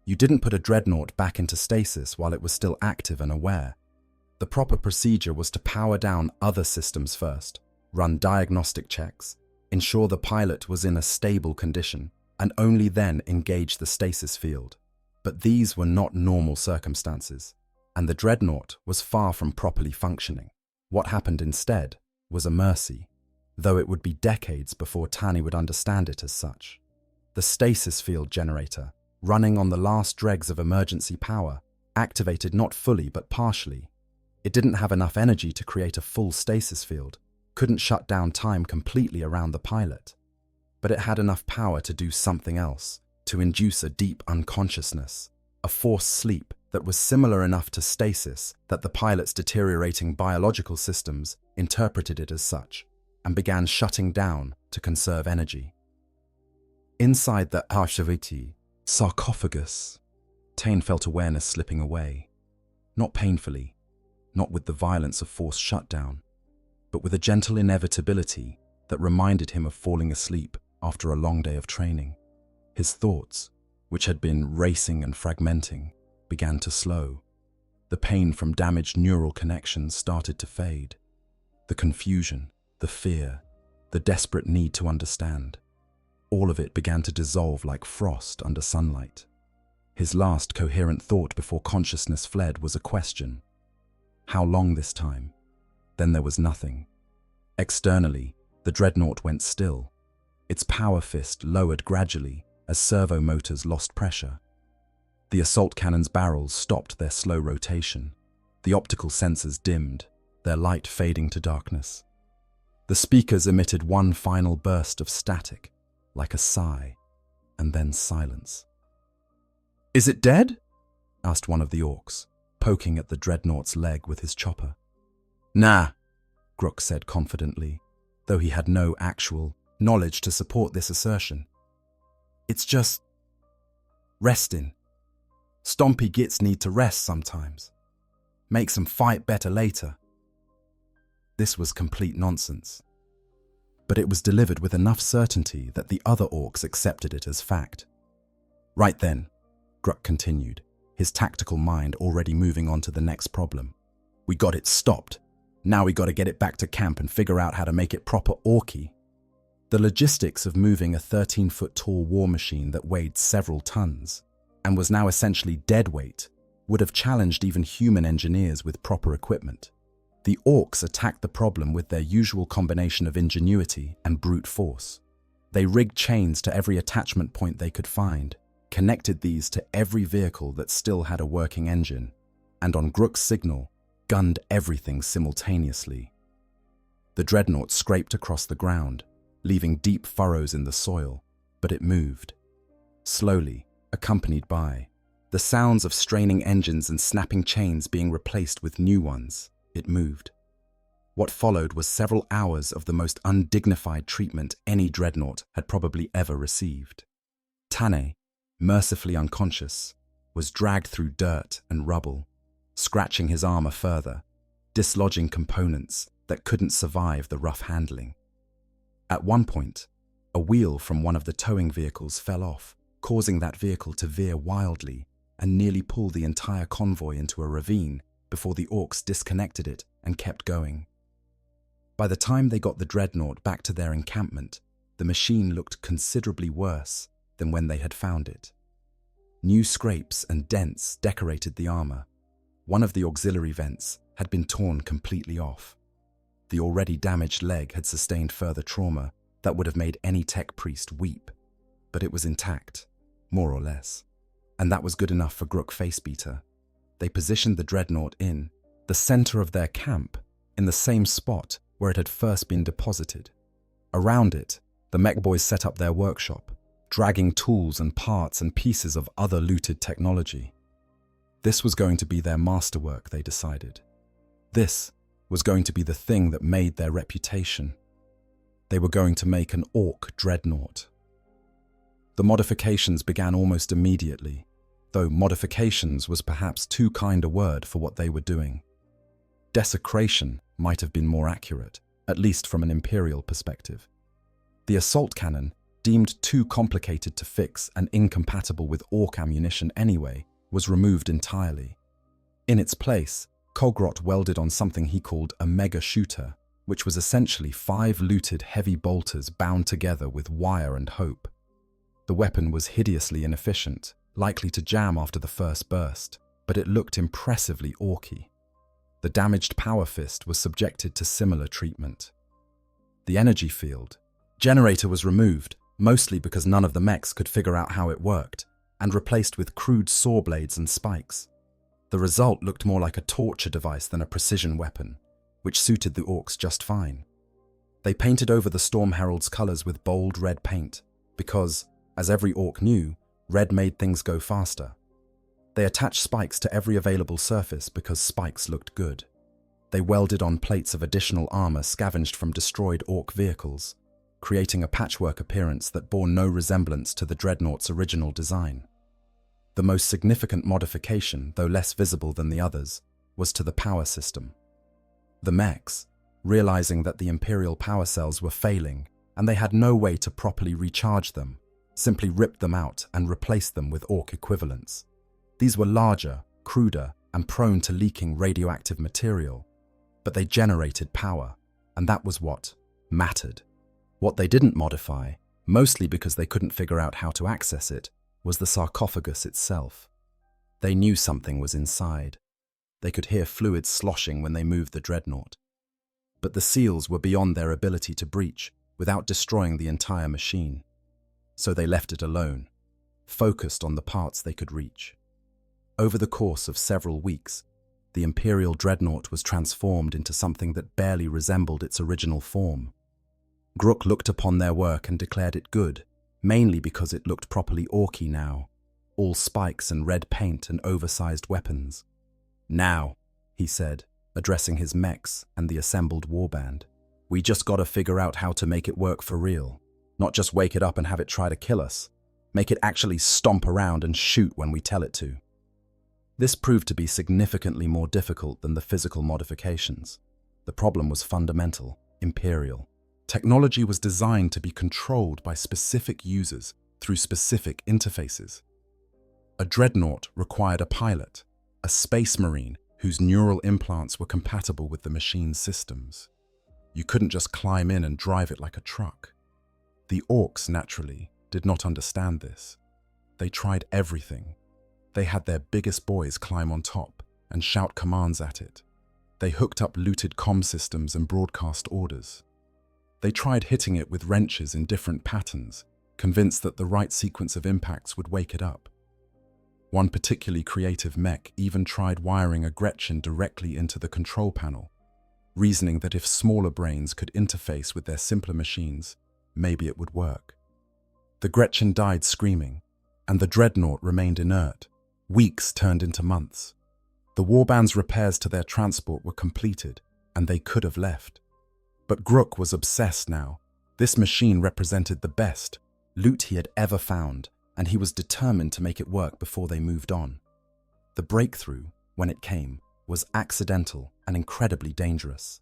You didn't put a Dreadnought back into stasis while it was still active and aware. The proper procedure was to power down other systems first, run diagnostic checks, ensure the pilot was in a stable condition, and only then engage the stasis field. But these were not normal circumstances, and the Dreadnought was far from properly functioning. What happened instead was a mercy, though it would be decades before Tani would understand it as such. The stasis field generator, running on the last dregs of emergency power, activated not fully but partially. It didn't have enough energy to create a full stasis field, couldn't shut down time completely around the pilot. But it had enough power to do something else, to induce a deep unconsciousness, a forced sleep that was similar enough to stasis that the pilot's deteriorating biological systems interpreted it as such, and began shutting down to conserve energy. Inside the Arasmus sarcophagus, Tane felt awareness slipping away, not painfully, not with the violence of forced shutdown, but with a gentle inevitability that reminded him of falling asleep after a long day of training. His thoughts, which had been racing and fragmenting, began to slow. The pain from damaged neural connections started to fade. The confusion, the fear, the desperate need to understand, all of it began to dissolve like frost under sunlight. His last coherent thought before consciousness fled was a question. How long this time? Then there was nothing. Externally, the Dreadnought went still. Its power fist lowered gradually as servo motors lost pressure. The assault cannon's barrels stopped their slow rotation. The optical sensors dimmed, their light fading to darkness. The speakers emitted one final burst of static, like a sigh, and then silence. "Is it dead?" asked one of the orcs, poking at the Dreadnought's leg with his chopper. "Nah," Gruk said confidently, though he had no actual knowledge to support this assertion. "It's just resting. Stompy gits need to rest sometimes. Makes 'em fight better later." This was complete nonsense, but it was delivered with enough certainty that the other orcs accepted it as fact. "Right then," Gruk continued, his tactical mind already moving on to the next problem. "We got it stopped. Now we got to get it back to camp and figure out how to make it proper orky." The logistics of moving a 13-foot-tall war machine that weighed several tons and was now essentially dead weight would have challenged even human engineers with proper equipment. The orcs attacked the problem with their usual combination of ingenuity and brute force. They rigged chains to every attachment point they could find, connected these to every vehicle that still had a working engine, and on Gruk's signal, gunned everything simultaneously. The Dreadnought scraped across the ground, leaving deep furrows in the soil, but it moved. Slowly, accompanied by the sounds of straining engines and snapping chains being replaced with new ones, it moved. What followed was several hours of the most undignified treatment any Dreadnought had probably ever received. Tane, mercifully unconscious, was dragged through dirt and rubble, scratching his armor further, dislodging components that couldn't survive the rough handling. At one point, a wheel from one of the towing vehicles fell off, causing that vehicle to veer wildly and nearly pull the entire convoy into a ravine before the orcs disconnected it and kept going. By the time they got the Dreadnought back to their encampment, the machine looked considerably worse than when they had found it. New scrapes and dents decorated the armor. One of the auxiliary vents had been torn completely off. The already damaged leg had sustained further trauma that would have made any tech priest weep, but it was intact, more or less. And that was good enough for Gruk Facebeater. They positioned the Dreadnought in the center of their camp, in the same spot where it had first been deposited. Around it, the mech boys set up their workshop, dragging tools and parts and pieces of other looted technology. This was going to be their masterwork, they decided. This was going to be the thing that made their reputation. They were going to make an Ork Dreadnought. The modifications began almost immediately, though modifications was perhaps too kind a word for what they were doing. Desecration might have been more accurate, at least from an Imperial perspective. The assault cannon, deemed too complicated to fix and incompatible with Ork ammunition anyway, was removed entirely. In its place, Kogrot welded on something he called a mega shooter, which was essentially 5 looted heavy bolters bound together with wire and hope. The weapon was hideously inefficient, likely to jam after the first burst, but it looked impressively orky. The damaged power fist was subjected to similar treatment. The energy field generator was removed, mostly because none of the mechs could figure out how it worked, and replaced with crude saw blades and spikes. The result looked more like a torture device than a precision weapon, which suited the orcs just fine. They painted over the Storm Herald's colors with bold red paint, because, as every orc knew, red made things go faster. They attached spikes to every available surface because spikes looked good. They welded on plates of additional armor scavenged from destroyed orc vehicles, creating a patchwork appearance that bore no resemblance to the Dreadnought's original design. The most significant modification, though less visible than the others, was to the power system. The mechs, realizing that the Imperial power cells were failing and they had no way to properly recharge them, simply ripped them out and replaced them with Ork equivalents. These were larger, cruder, and prone to leaking radioactive material, but they generated power, and that was what mattered. What they didn't modify, mostly because they couldn't figure out how to access it, was the sarcophagus itself. They knew something was inside. They could hear fluids sloshing when they moved the Dreadnought. But the seals were beyond their ability to breach without destroying the entire machine. So they left it alone, focused on the parts they could reach. Over the course of several weeks, the Imperial Dreadnought was transformed into something that barely resembled its original form. Gruk looked upon their work and declared it good, mainly because it looked properly orky now, all spikes and red paint and oversized weapons. "Now," he said, addressing his mechs and the assembled warband, "we just gotta figure out how to make it work for real. Not just wake it up and have it try to kill us. Make it actually stomp around and shoot when we tell it to." This proved to be significantly more difficult than the physical modifications. The problem was fundamental, Imperial. Technology was designed to be controlled by specific users through specific interfaces. A Dreadnought required a pilot, a space marine whose neural implants were compatible with the machine's systems. You couldn't just climb in and drive it like a truck. The Orks, naturally, did not understand this. They tried everything. They had their biggest boys climb on top and shout commands at it. They hooked up looted comm systems and broadcast orders. They tried hitting it with wrenches in different patterns, convinced that the right sequence of impacts would wake it up. One particularly creative mech even tried wiring a Gretchen directly into the control panel, reasoning that if smaller brains could interface with their simpler machines, maybe it would work. The Gretchen died screaming, and the Dreadnought remained inert. Weeks turned into months. The warband's repairs to their transport were completed, and they could have left. But Grook was obsessed now. This machine represented the best loot he had ever found, and he was determined to make it work before they moved on. The breakthrough, when it came, was accidental and incredibly dangerous.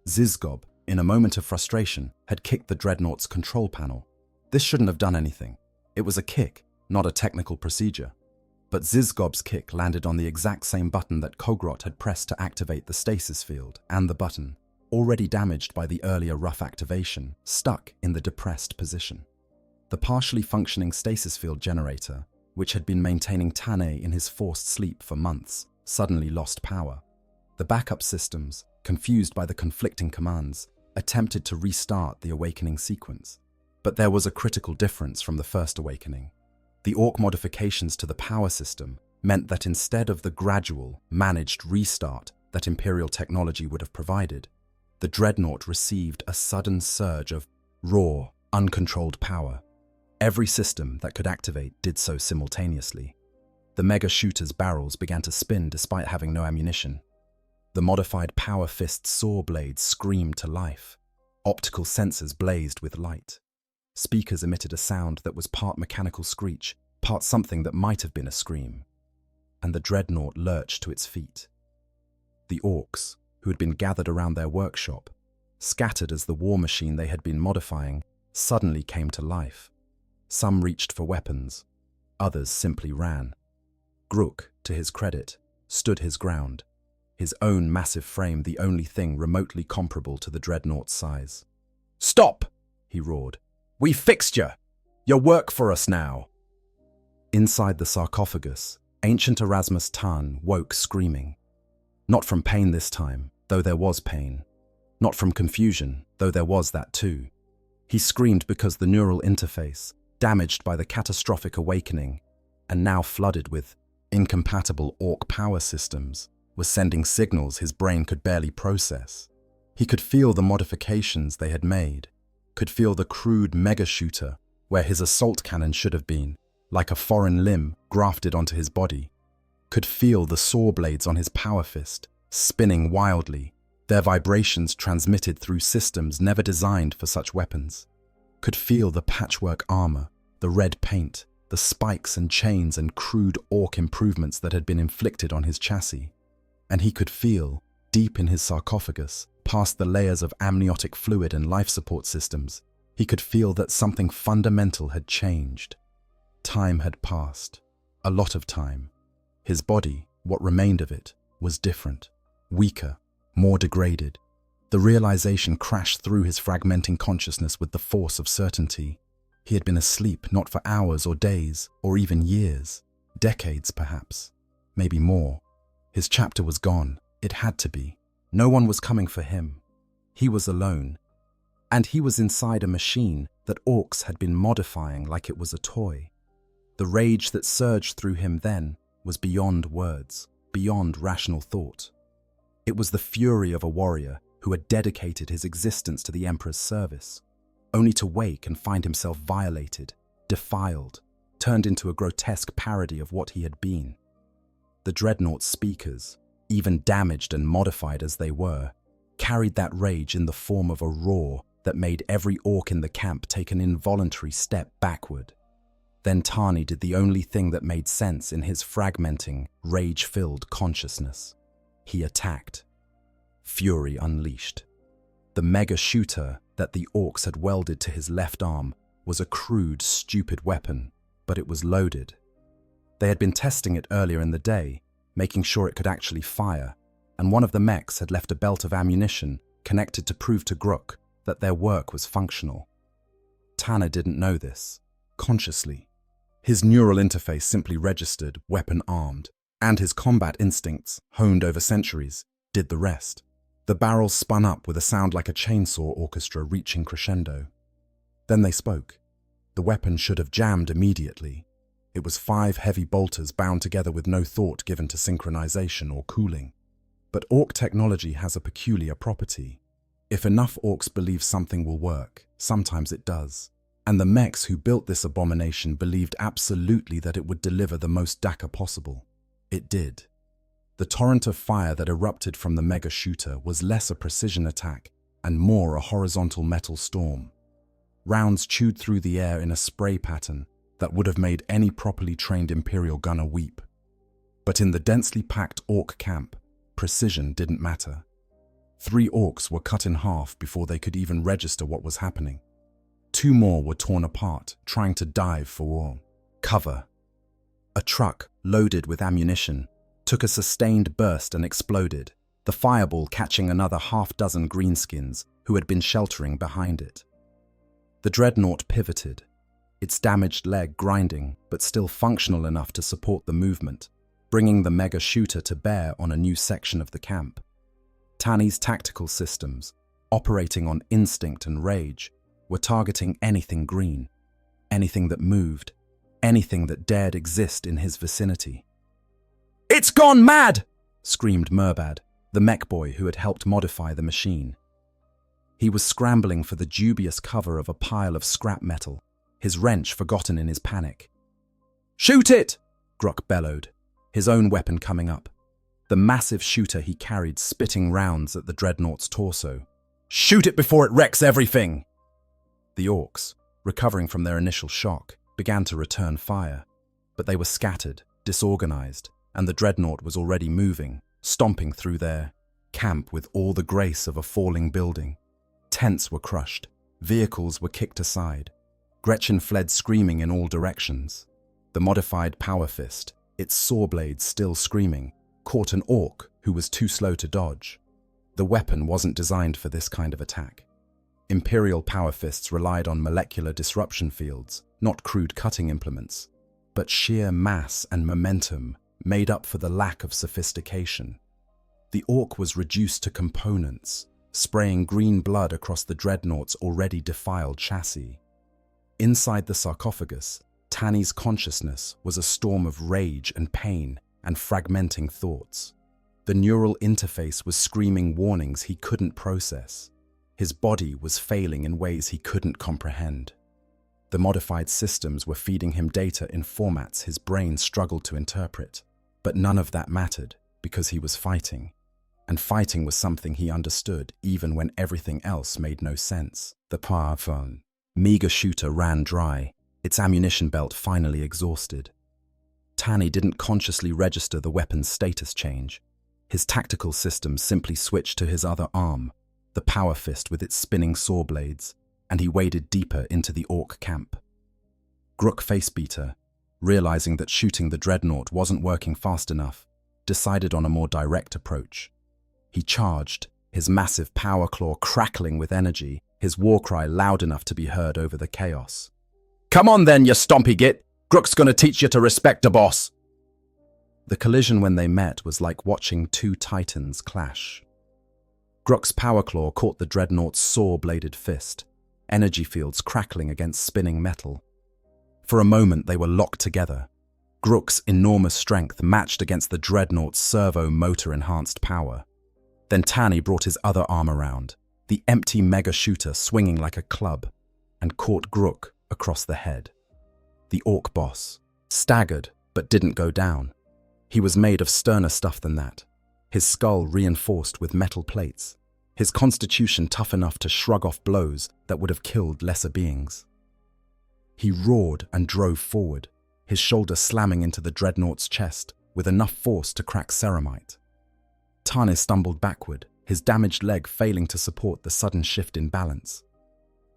Zizgob, in a moment of frustration, had kicked the Dreadnought's control panel. This shouldn't have done anything. It was a kick, not a technical procedure. But Zizgob's kick landed on the exact same button that Kogrot had pressed to activate the stasis field, and the button, already damaged by the earlier rough activation, stuck in the depressed position. The partially functioning stasis field generator, which had been maintaining Tane in his forced sleep for months, suddenly lost power. The backup systems, confused by the conflicting commands, attempted to restart the awakening sequence. But there was a critical difference from the first awakening. The Ork modifications to the power system meant that instead of the gradual, managed restart that Imperial technology would have provided, the Dreadnought received a sudden surge of raw, uncontrolled power. Every system that could activate did so simultaneously. The mega shooter's barrels began to spin despite having no ammunition. The modified power fist saw blades screamed to life. Optical sensors blazed with light. Speakers emitted a sound that was part mechanical screech, part something that might have been a scream. And the Dreadnought lurched to its feet. The Orks, who had been gathered around their workshop, scattered as the war machine they had been modifying, suddenly came to life. Some reached for weapons, others simply ran. Grook, to his credit, stood his ground, his own massive frame the only thing remotely comparable to the Dreadnought's size. "Stop!" he roared. "We fixed you! You work for us now!" Inside the sarcophagus, ancient Arasmus Tarn woke screaming. Not from pain this time, though there was pain. Not from confusion, though there was that too. He screamed because the neural interface, damaged by the catastrophic awakening, and now flooded with incompatible Ork power systems, was sending signals his brain could barely process. He could feel the modifications they had made, could feel the crude mega-shooter where his assault cannon should have been, like a foreign limb grafted onto his body, could feel the saw blades on his power fist, spinning wildly, their vibrations transmitted through systems never designed for such weapons, could feel the patchwork armor, the red paint, the spikes and chains and crude Ork improvements that had been inflicted on his chassis. And he could feel, deep in his sarcophagus, past the layers of amniotic fluid and life support systems, he could feel that something fundamental had changed. Time had passed. A lot of time. His body, what remained of it, was different, weaker, more degraded. The realization crashed through his fragmenting consciousness with the force of certainty. He had been asleep not for hours or days, or even years, decades perhaps, maybe more. His chapter was gone. It had to be. No one was coming for him. He was alone. And he was inside a machine that Orks had been modifying like it was a toy. The rage that surged through him then was beyond words, beyond rational thought. It was the fury of a warrior who had dedicated his existence to the Emperor's service, only to wake and find himself violated, defiled, turned into a grotesque parody of what he had been. The Dreadnought's speakers, even damaged and modified as they were, carried that rage in the form of a roar that made every orc in the camp take an involuntary step backward. Then Tarny did the only thing that made sense in his fragmenting, rage-filled consciousness. He attacked. Fury unleashed. The mega shooter that the orcs had welded to his left arm was a crude, stupid weapon, but it was loaded. They had been testing it earlier in the day, making sure it could actually fire, and one of the mechs had left a belt of ammunition connected to prove to Gruk that their work was functional. Tanner didn't know this, consciously. His neural interface simply registered weapon armed, and his combat instincts, honed over centuries, did the rest. The barrels spun up with a sound like a chainsaw orchestra reaching crescendo. Then they spoke. The weapon should have jammed immediately. It was 5 heavy bolters bound together with no thought given to synchronization or cooling. But orc technology has a peculiar property. If enough orcs believe something will work, sometimes it does. And the mechs who built this abomination believed absolutely that it would deliver the most Daka possible. It did. The torrent of fire that erupted from the mega shooter was less a precision attack and more a horizontal metal storm. Rounds chewed through the air in a spray pattern that would have made any properly trained Imperial gunner weep. But in the densely packed orc camp, precision didn't matter. 3 orcs were cut in half before they could even register what was happening. 2 more were torn apart, trying to dive for cover. A truck, loaded with ammunition, took a sustained burst and exploded, the fireball catching another half-dozen greenskins who had been sheltering behind it. The Dreadnought pivoted, its damaged leg grinding but still functional enough to support the movement, bringing the mega shooter to bear on a new section of the camp. Tanny's tactical systems, operating on instinct and rage, were targeting anything green, anything that moved, anything that dared exist in his vicinity. "It's gone mad!" screamed Murbad, the mech boy who had helped modify the machine. He was scrambling for the dubious cover of a pile of scrap metal, his wrench forgotten in his panic. "Shoot it!" Gruk bellowed, his own weapon coming up. The massive shooter he carried spitting rounds at the Dreadnought's torso. "Shoot it before it wrecks everything!" The orcs, recovering from their initial shock, began to return fire, but they were scattered, disorganized, and the Dreadnought was already moving, stomping through their camp with all the grace of a falling building. Tents were crushed, vehicles were kicked aside. Gretchen fled screaming in all directions. The modified power fist, its saw blades still screaming, caught an orc who was too slow to dodge. The weapon wasn't designed for this kind of attack. Imperial power fists relied on molecular disruption fields, not crude cutting implements, but sheer mass and momentum made up for the lack of sophistication. The orc was reduced to components, spraying green blood across the Dreadnought's already defiled chassis. Inside the sarcophagus, Tanny's consciousness was a storm of rage and pain and fragmenting thoughts. The neural interface was screaming warnings he couldn't process. His body was failing in ways he couldn't comprehend. The modified systems were feeding him data in formats his brain struggled to interpret. But none of that mattered, because he was fighting. And fighting was something he understood even when everything else made no sense. The powerful mega shooter ran dry, its ammunition belt finally exhausted. Tanny didn't consciously register the weapon's status change. His tactical systems simply switched to his other arm, the power fist with its spinning saw blades, and he waded deeper into the orc camp. Gruk Facebeater, realizing that shooting the Dreadnought wasn't working fast enough, decided on a more direct approach. He charged, his massive power claw crackling with energy, his war cry loud enough to be heard over the chaos. "Come on then, you stompy git! Gruk's gonna teach you to respect the boss!" The collision when they met was like watching 2 titans clash. Gruk's power claw caught the Dreadnought's saw-bladed fist, energy fields crackling against spinning metal. For a moment they were locked together. Gruk's enormous strength matched against the Dreadnought's servo-motor-enhanced power. Then Tanny brought his other arm around, the empty mega shooter swinging like a club, and caught Gruk across the head. the Ork boss, staggered but didn't go down. He was made of sterner stuff than that, his skull reinforced with metal plates, his constitution tough enough to shrug off blows that would have killed lesser beings. He roared and drove forward, his shoulder slamming into the Dreadnought's chest with enough force to crack ceramite. Tarn stumbled backward, his damaged leg failing to support the sudden shift in balance.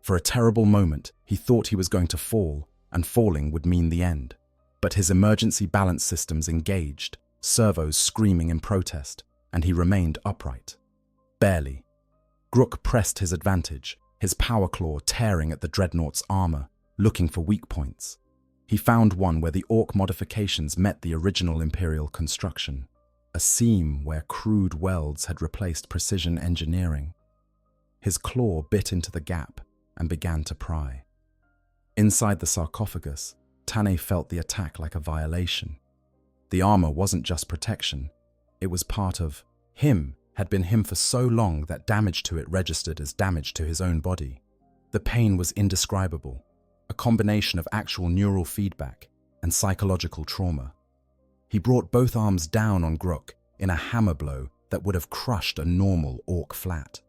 For a terrible moment, he thought he was going to fall, and falling would mean the end. But his emergency balance systems engaged, servos screaming in protest, and he remained upright. Barely. Gruk pressed his advantage, his power claw tearing at the Dreadnought's armor, looking for weak points. He found one where the Ork modifications met the original Imperial construction, a seam where crude welds had replaced precision engineering. His claw bit into the gap and began to pry. Inside the sarcophagus, Tane felt the attack like a violation. The armor wasn't just protection, it was part of him, had been him for so long that damage to it registered as damage to his own body. The pain was indescribable, a combination of actual neural feedback and psychological trauma. He brought both arms down on Gruk in a hammer blow that would have crushed a normal Ork flat.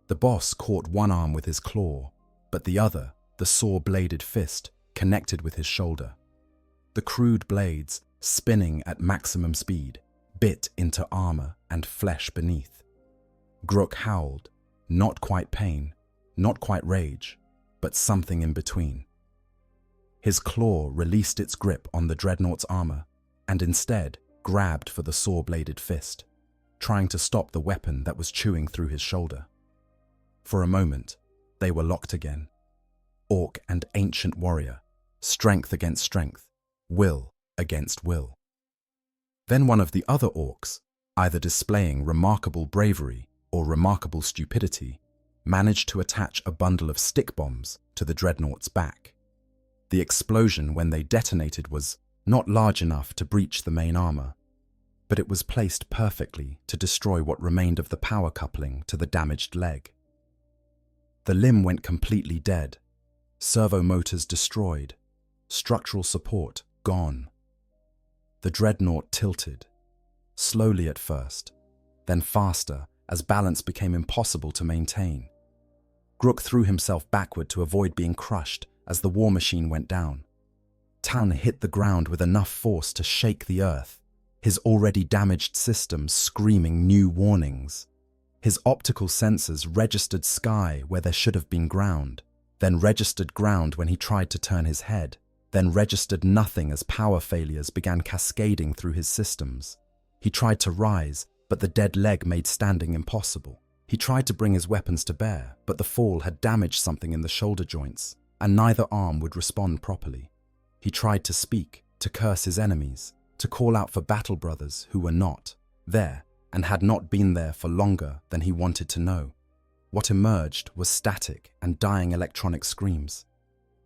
The boss caught one arm with his claw, but the other, the saw-bladed fist, connected with his shoulder. The crude blades, spinning at maximum speed, bit into armor and flesh beneath. Gruk howled, not quite pain, not quite rage, but something in between. His claw released its grip on the Dreadnought's armor and instead grabbed for the saw-bladed fist, trying to stop the weapon that was chewing through his shoulder. For a moment, they were locked again. Ork and ancient warrior, strength against strength, will against will. Then one of the other Orks, either displaying remarkable bravery or remarkable stupidity, managed to attach a bundle of stick bombs to the Dreadnought's back. The explosion when they detonated was not large enough to breach the main armor, but it was placed perfectly to destroy what remained of the power coupling to the damaged leg. The limb went completely dead, servo motors destroyed, structural support gone. The Dreadnought tilted, slowly at first, then faster as balance became impossible to maintain. Gruk threw himself backward to avoid being crushed as the war machine went down. Tarn hit the ground with enough force to shake the earth, his already damaged systems screaming new warnings. His optical sensors registered sky where there should have been ground, then registered ground when he tried to turn his head, then registered nothing as power failures began cascading through his systems. He tried to rise, but the dead leg made standing impossible. He tried to bring his weapons to bear, but the fall had damaged something in the shoulder joints, and neither arm would respond properly. He tried to speak, to curse his enemies, to call out for battle brothers who were not there and had not been there for longer than he wanted to know. What emerged was static and dying electronic screams.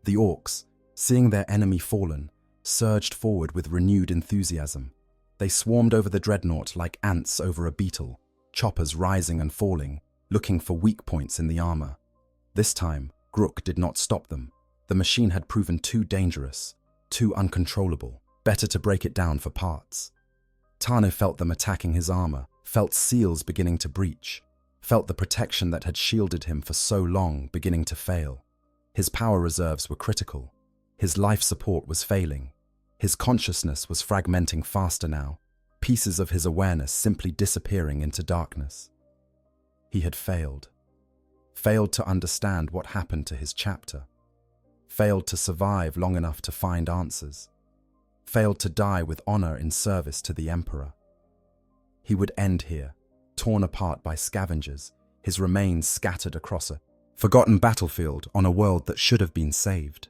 The Orks, seeing their enemy fallen, surged forward with renewed enthusiasm. They swarmed over the Dreadnought like ants over a beetle, choppers rising and falling, looking for weak points in the armor. This time, Gruk did not stop them. The machine had proven too dangerous, too uncontrollable, better to break it down for parts. Tarn felt them attacking his armor, felt seals beginning to breach, felt the protection that had shielded him for so long beginning to fail. His power reserves were critical. His life support was failing. His consciousness was fragmenting faster now, pieces of his awareness simply disappearing into darkness. He had failed. Failed to understand what happened to his chapter. Failed to survive long enough to find answers. Failed to die with honor in service to the Emperor. He would end here, torn apart by scavengers, his remains scattered across a forgotten battlefield on a world that should have been saved.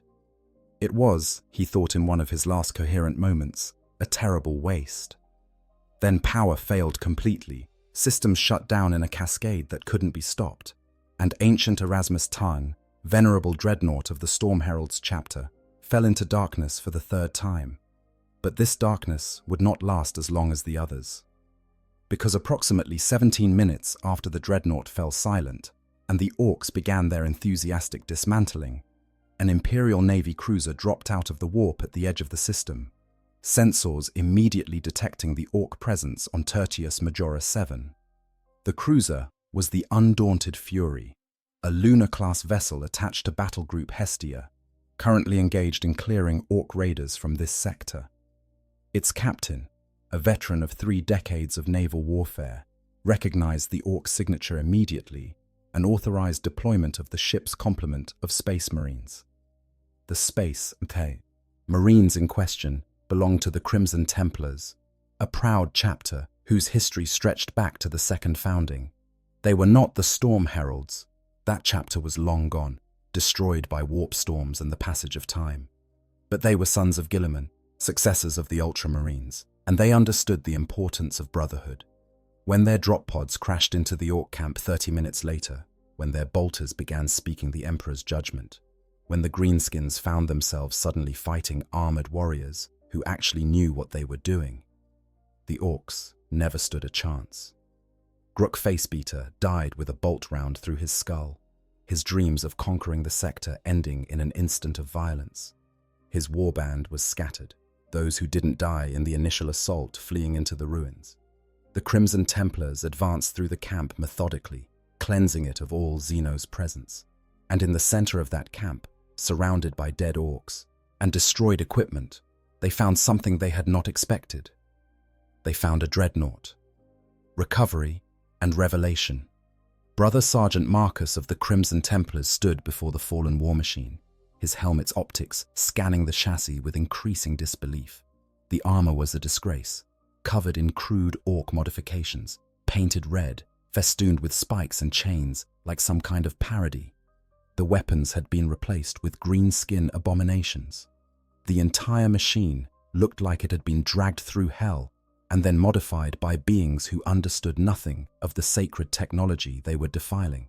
It was, he thought in one of his last coherent moments, a terrible waste. Then power failed completely, systems shut down in a cascade that couldn't be stopped, and ancient Arasmus Tarn, venerable Dreadnought of the Storm Herald's chapter, fell into darkness for the third time. But this darkness would not last as long as the others. Because approximately 17 minutes after the Dreadnought fell silent, and the Orks began their enthusiastic dismantling, an Imperial Navy cruiser dropped out of the warp at the edge of the system, sensors immediately detecting the Ork presence on Tertius Majora 7. The cruiser was the Undaunted Fury, a lunar-class vessel attached to Battle Group Hestia, currently engaged in clearing Ork raiders from this sector. Its captain, a veteran of 3 decades of naval warfare, recognized the Ork signature immediately and authorized deployment of the ship's complement of Space Marines. The Space Marines in question belonged to the Crimson Templars, a proud chapter whose history stretched back to the Second Founding. They were not the Storm Heralds. That chapter was long gone, destroyed by warp storms and the passage of time. But they were sons of Guilliman, successors of the Ultramarines, and they understood the importance of brotherhood. When their drop pods crashed into the Ork camp 30 minutes later, when their bolters began speaking the Emperor's judgment, when the Greenskins found themselves suddenly fighting armored warriors who actually knew what they were doing, the Orks never stood a chance. Gruk Facebeater died with a bolt round through his skull, his dreams of conquering the sector ending in an instant of violence. His warband was scattered, those who didn't die in the initial assault fleeing into the ruins. The Crimson Templars advanced through the camp methodically, cleansing it of all Xeno's presence. And in the center of that camp, surrounded by dead Orks and destroyed equipment, they found something they had not expected. They found a Dreadnought. Recovery and revelation. Brother Sergeant Marcus of the Crimson Templars stood before the fallen war machine, his helmet's optics scanning the chassis with increasing disbelief. The armor was a disgrace, covered in crude Ork modifications, painted red, festooned with spikes and chains like some kind of parody. The weapons had been replaced with green skin abominations. The entire machine looked like it had been dragged through hell and then modified by beings who understood nothing of the sacred technology they were defiling.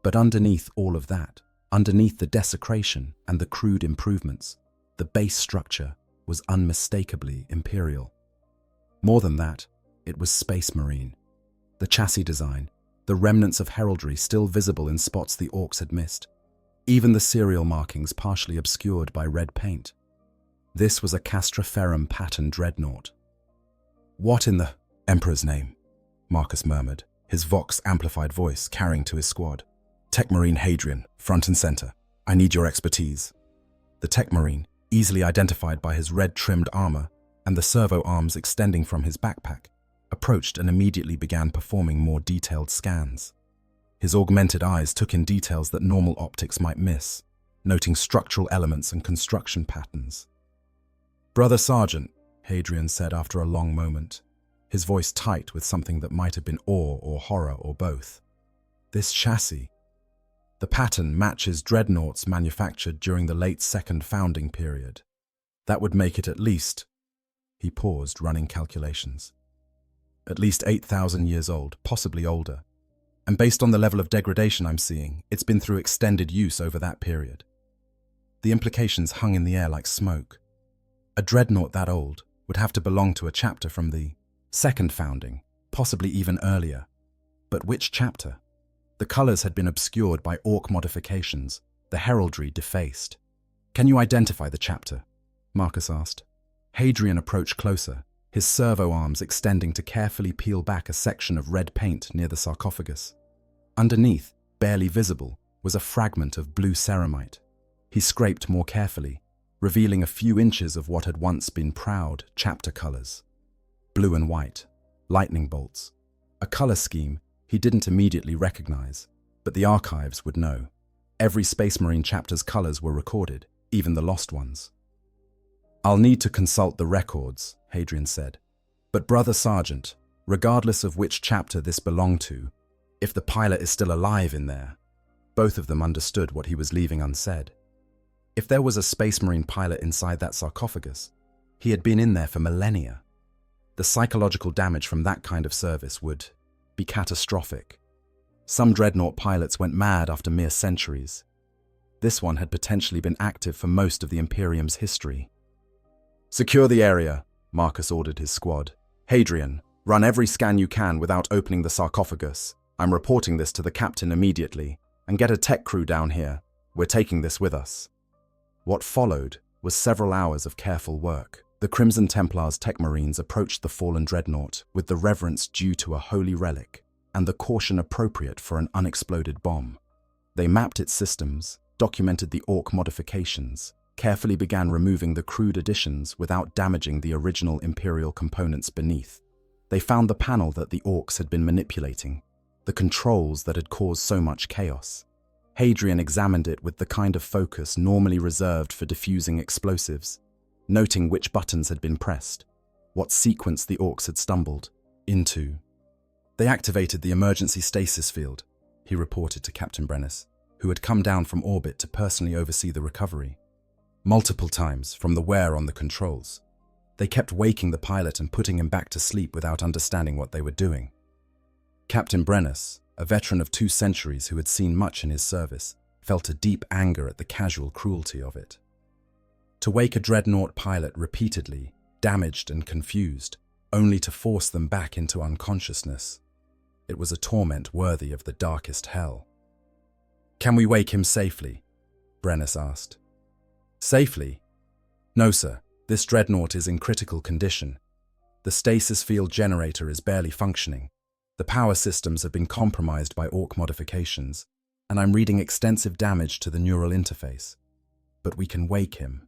But underneath all of that, underneath the desecration and the crude improvements, the base structure was unmistakably Imperial. More than that, it was Space Marine. The chassis design, the remnants of heraldry still visible in spots the Orks had missed, even the serial markings partially obscured by red paint. This was a Castroferum pattern Dreadnought. "What in the Emperor's name?" Marcus murmured, his vox-amplified voice carrying to his squad. "Tech Marine Hadrian, front and center. I need your expertise." The Tech Marine, easily identified by his red-trimmed armor and the servo arms extending from his backpack, approached and immediately began performing more detailed scans. His augmented eyes took in details that normal optics might miss, noting structural elements and construction patterns. "Brother Sergeant," Hadrian said after a long moment, his voice tight with something that might have been awe or horror or both. "This chassis, the pattern matches Dreadnoughts manufactured during the late Second Founding period. That would make it at least," he paused, running calculations, "at least 8,000 years old, possibly older. And based on the level of degradation I'm seeing, it's been through extended use over that period." The implications hung in the air like smoke. A Dreadnought that old would have to belong to a chapter from the Second Founding, possibly even earlier. But which chapter? The colors had been obscured by Ork modifications, the heraldry defaced. "Can you identify the chapter?" Marcus asked. Hadrian approached closer, his servo arms extending to carefully peel back a section of red paint near the sarcophagus. Underneath, barely visible, was a fragment of blue ceramite. He scraped more carefully, revealing a few inches of what had once been proud chapter colors. Blue and white, lightning bolts. A color scheme he didn't immediately recognize, but the archives would know. Every Space Marine chapter's colors were recorded, even the lost ones. "I'll need to consult the records," Hadrian said. "But Brother Sergeant, regardless of which chapter this belonged to, if the pilot is still alive in there," both of them understood what he was leaving unsaid. If there was a Space Marine pilot inside that sarcophagus, he had been in there for millennia. The psychological damage from that kind of service would be catastrophic. Some Dreadnought pilots went mad after mere centuries. This one had potentially been active for most of the Imperium's history. "Secure the area," Marcus ordered his squad. "Hadrian, run every scan you can without opening the sarcophagus. I'm reporting this to the captain immediately. And get a tech crew down here. We're taking this with us." What followed was several hours of careful work. The Crimson Templar's tech marines approached the fallen Dreadnought with the reverence due to a holy relic and the caution appropriate for an unexploded bomb. They mapped its systems, documented the Ork modifications, carefully began removing the crude additions without damaging the original Imperial components beneath. They found the panel that the Orks had been manipulating, the controls that had caused so much chaos. Hadrian examined it with the kind of focus normally reserved for diffusing explosives, noting which buttons had been pressed, what sequence the Orks had stumbled into. They activated the emergency stasis field, he reported to Captain Brennus, who had come down from orbit to personally oversee the recovery. Multiple times from the wear on the controls. They kept waking the pilot and putting him back to sleep without understanding what they were doing. Captain Brennus, a veteran of 2 centuries who had seen much in his service, felt a deep anger at the casual cruelty of it. To wake a Dreadnought pilot repeatedly, damaged and confused, only to force them back into unconsciousness. It was a torment worthy of the darkest hell. "Can we wake him safely?" Brennus asked. "Safely? No, sir. This Dreadnought is in critical condition. The stasis field generator is barely functioning. The power systems have been compromised by Ork modifications, and I'm reading extensive damage to the neural interface. But we can wake him.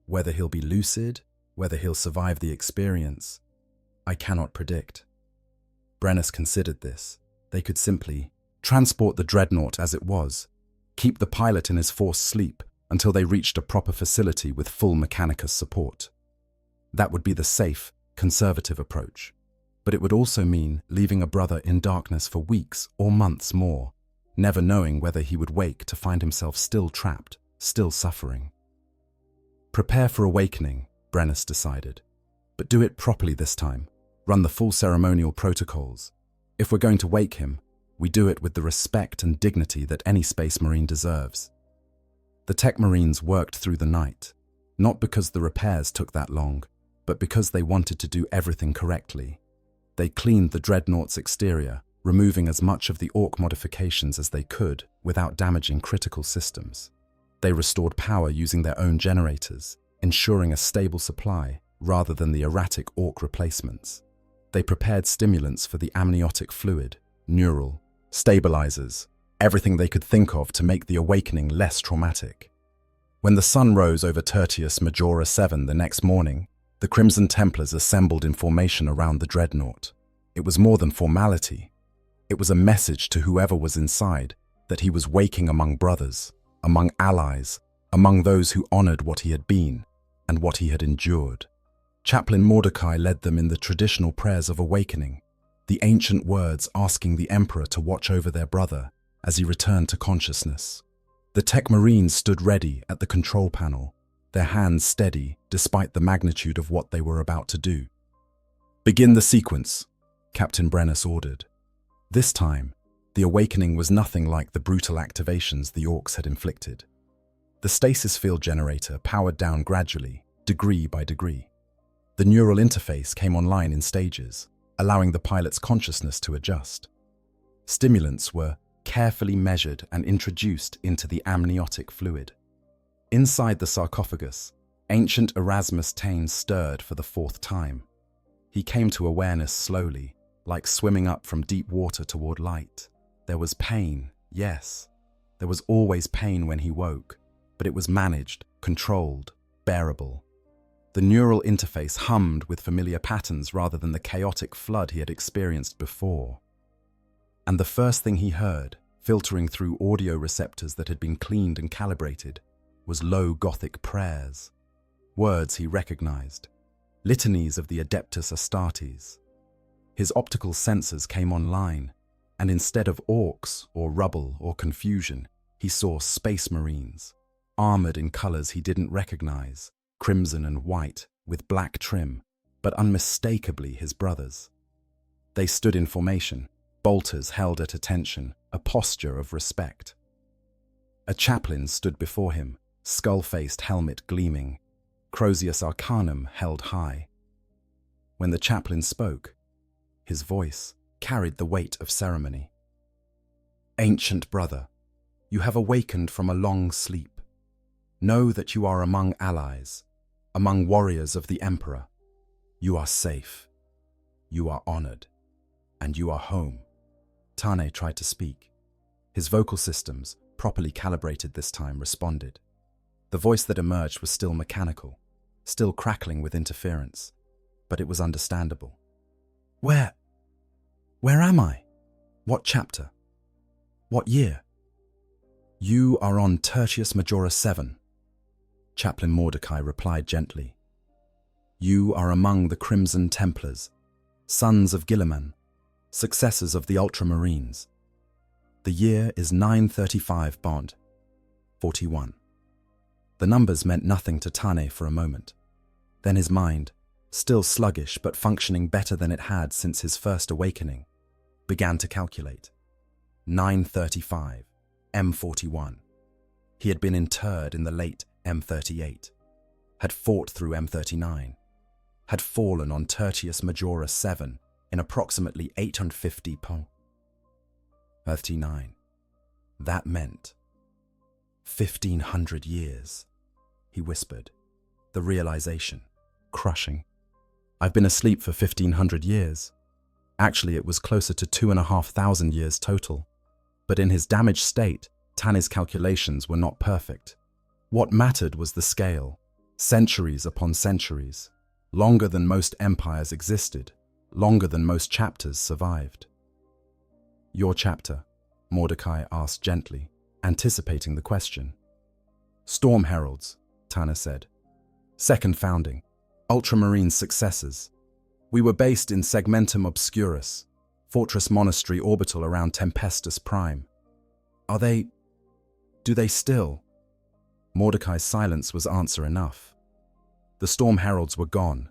Whether he'll be lucid, whether he'll survive the experience, I cannot predict." Brennus considered this. They could simply transport the Dreadnought as it was, keep the pilot in his forced sleep until they reached a proper facility with full Mechanicus support. That would be the safe, conservative approach. But it would also mean leaving a brother in darkness for weeks or months more, never knowing whether he would wake to find himself still trapped, still suffering. Prepare for awakening, Brennus decided. But do it properly this time. Run the full ceremonial protocols. If we're going to wake him, we do it with the respect and dignity that any Space Marine deserves. The Tech Marines worked through the night, not because the repairs took that long, but because they wanted to do everything correctly. They cleaned the Dreadnought's exterior, removing as much of the Ork modifications as they could without damaging critical systems. They restored power using their own generators, ensuring a stable supply rather than the erratic Ork replacements. They prepared stimulants for the amniotic fluid, neural, stabilizers, everything they could think of to make the awakening less traumatic. When the sun rose over Tertius Majora 7 the next morning, the Crimson Templars assembled in formation around the Dreadnought. It was more than formality. It was a message to whoever was inside that he was waking among brothers, among allies, among those who honored what he had been and what he had endured. Chaplain Mordecai led them in the traditional prayers of awakening, the ancient words asking the Emperor to watch over their brother as he returned to consciousness. The Tech Marines stood ready at the control panel, their hands steady despite the magnitude of what they were about to do. "Begin the sequence," Captain Brennus ordered. This time, the awakening was nothing like the brutal activations the Orks had inflicted. The stasis field generator powered down gradually, degree by degree. The neural interface came online in stages, allowing the pilot's consciousness to adjust. Stimulants were carefully measured and introduced into the amniotic fluid. Inside the sarcophagus, ancient Arasmus Tarn stirred for the 4th time. He came to awareness slowly, like swimming up from deep water toward light. There was pain, yes. There was always pain when he woke, but it was managed, controlled, bearable. The neural interface hummed with familiar patterns rather than the chaotic flood he had experienced before. And the first thing he heard, filtering through audio receptors that had been cleaned and calibrated, was low Gothic prayers. Words he recognized, litanies of the Adeptus Astartes. His optical sensors came online, and instead of orcs or rubble or confusion, he saw Space Marines, armored in colors he didn't recognize, crimson and white, with black trim, but unmistakably his brothers. They stood in formation, bolters held at attention, a posture of respect. A chaplain stood before him, skull-faced helmet gleaming, Crozius Arcanum held high. When the chaplain spoke, his voice carried the weight of ceremony. "Ancient brother, you have awakened from a long sleep. Know that you are among allies, among warriors of the Emperor. You are safe, you are honored, and you are home. Tarn tried to speak. His vocal systems, properly calibrated this time, responded. The voice that emerged was still mechanical, still crackling with interference, but it was understandable. Where am I? What chapter? What year? You are on Tertius Majora 7, Chaplain Mordecai replied gently. You are among the Crimson Templars, sons of Guilliman, successors of the Ultramarines. The year is 935 Bond, 41. The numbers meant nothing to Tarn for a moment. Then his mind, still sluggish but functioning better than it had since his first awakening, began to calculate. 935, M41. He had been interred in the late M38, had fought through M39, had fallen on Tertius Majora 7 in approximately 850 Pon. 39. That meant 1,500 years, he whispered, the realization crushing. I've been asleep for 1,500 years. Actually, it was closer to 2,500 years total. But in his damaged state, Tarn's calculations were not perfect. What mattered was the scale, centuries upon centuries, longer than most empires existed, longer than most chapters survived. Your chapter, Mordecai asked gently, anticipating the question. Storm Heralds, Tarn said. Second founding, Ultramarine successors. We were based in Segmentum Obscurus, Fortress Monastery orbital around Tempestus Prime. Do they still? Mordecai's silence was answer enough. The Storm Heralds were gone,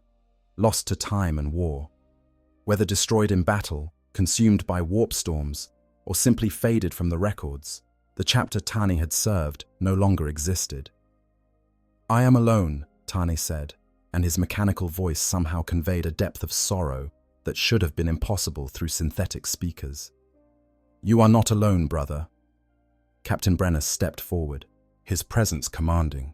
lost to time and war. Whether destroyed in battle, consumed by warp storms, or simply faded from the records, the chapter Tarn had served no longer existed. I am alone, Tarn said, and his mechanical voice somehow conveyed a depth of sorrow that should have been impossible through synthetic speakers. You are not alone, brother. Captain Brennus stepped forward, his presence commanding.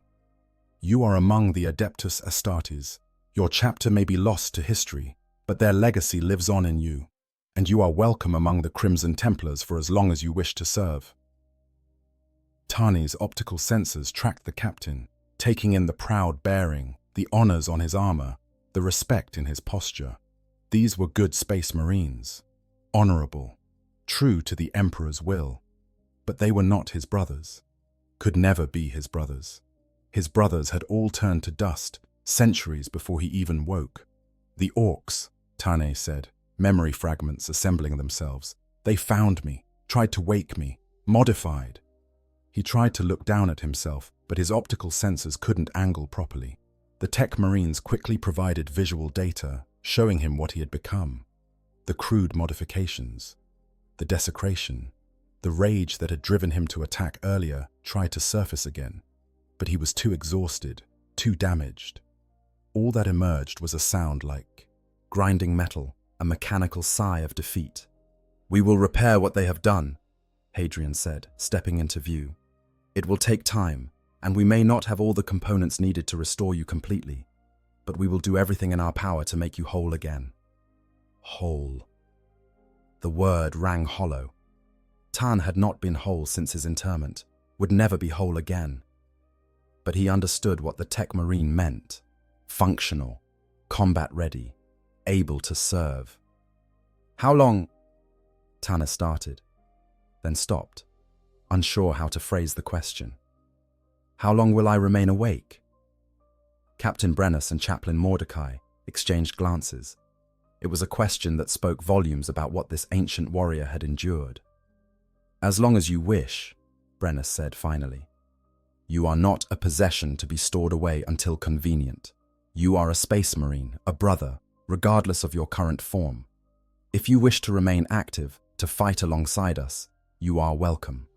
You are among the Adeptus Astartes. Your chapter may be lost to history, but their legacy lives on in you, and you are welcome among the Crimson Templars for as long as you wish to serve. Tarn's optical sensors tracked the captain, taking in the proud bearing, the honors on his armor, the respect in his posture. These were good space marines, honorable, true to the Emperor's will. But they were not his brothers, could never be his brothers. His brothers had all turned to dust centuries before he even woke. The Orks, Tarn said, memory fragments assembling themselves. They found me, tried to wake me, modified. He tried to look down at himself, but his optical sensors couldn't angle properly. The tech marines quickly provided visual data, showing him what he had become. The crude modifications, the desecration, the rage that had driven him to attack earlier tried to surface again, but he was too exhausted, too damaged. All that emerged was a sound like grinding metal, a mechanical sigh of defeat. We will repair what they have done, Hadrian said, stepping into view. It will take time, and we may not have all the components needed to restore you completely, but we will do everything in our power to make you whole again. Whole. The word rang hollow. Tarn had not been whole since his interment, would never be whole again. But he understood what the tech marine meant. Functional, combat-ready, able to serve. How long? Tarn started, then stopped, unsure how to phrase the question. How long will I remain awake? Captain Brennus and Chaplain Mordecai exchanged glances. It was a question that spoke volumes about what this ancient warrior had endured. As long as you wish, Brennus said finally. You are not a possession to be stored away until convenient. You are a space marine, a brother, regardless of your current form. If you wish to remain active, to fight alongside us, you are welcome.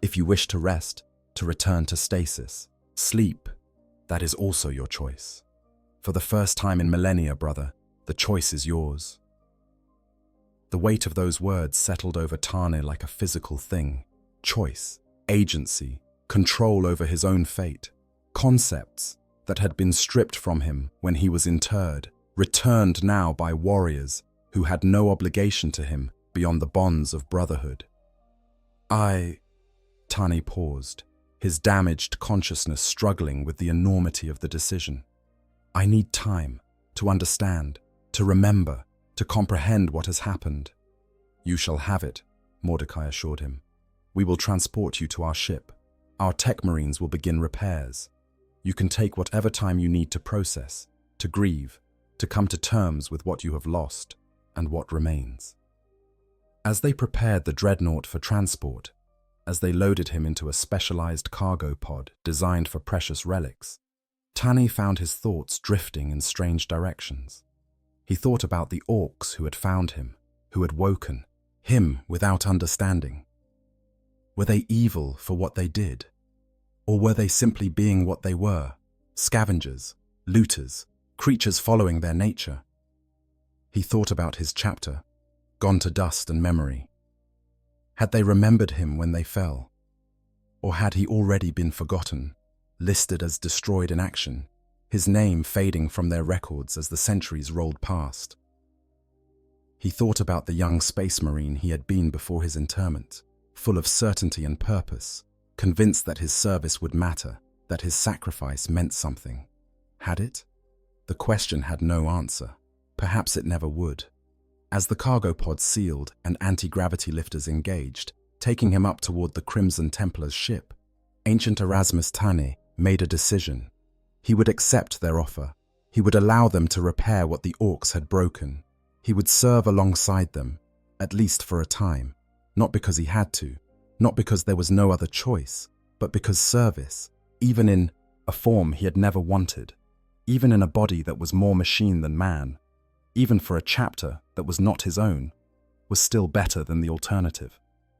If you wish to rest, to return to stasis, sleep, that is also your choice. For the first time in millennia, brother, the choice is yours. The weight of those words settled over Tarn like a physical thing. Choice, agency, control over his own fate. Concepts that had been stripped from him when he was interred, returned now by warriors who had no obligation to him beyond the bonds of brotherhood. Tani paused, his damaged consciousness struggling with the enormity of the decision. I need time to understand, to remember, to comprehend what has happened. You shall have it, Mordecai assured him. We will transport you to our ship. Our tech marines will begin repairs. You can take whatever time you need to process, to grieve, to come to terms with what you have lost and what remains. As they prepared the Dreadnought for transport, as they loaded him into a specialized cargo pod designed for precious relics, Tani found his thoughts drifting in strange directions. He thought about the Orks who had found him, who had woken him without understanding. Were they evil for what they did? Or were they simply being what they were, scavengers, looters, creatures following their nature? He thought about his chapter, gone to dust and memory. Had they remembered him when they fell? Or had he already been forgotten, listed as destroyed in action, his name fading from their records as the centuries rolled past? He thought about the young space marine he had been before his interment, full of certainty and purpose, convinced that his service would matter, that his sacrifice meant something. Had it? The question had no answer. Perhaps it never would. As the cargo pod sealed and anti-gravity lifters engaged, taking him up toward the Crimson Templar's ship, ancient Arasmus Tarn made a decision. He would accept their offer. He would allow them to repair what the Orks had broken. He would serve alongside them, at least for a time, not because he had to, not because there was no other choice, but because service, even in a form he had never wanted, even in a body that was more machine than man, even for a chapter that was not his own, was still better than the alternative.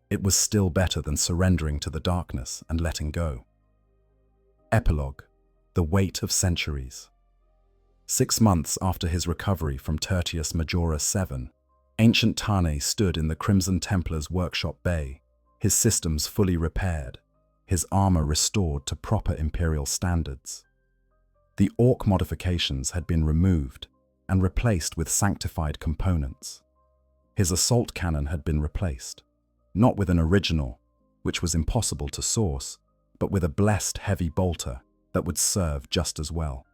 It was still better than surrendering to the darkness and letting go. Epilogue: The Weight of Centuries. 6 months after his recovery from Tertius Majora 7, ancient Tarn stood in the Crimson Templar's workshop bay, his systems fully repaired, his armor restored to proper Imperial standards. The Ork modifications had been removed and replaced with sanctified components. His assault cannon had been replaced, not with an original, which was impossible to source, but with a blessed heavy bolter that would serve just as well.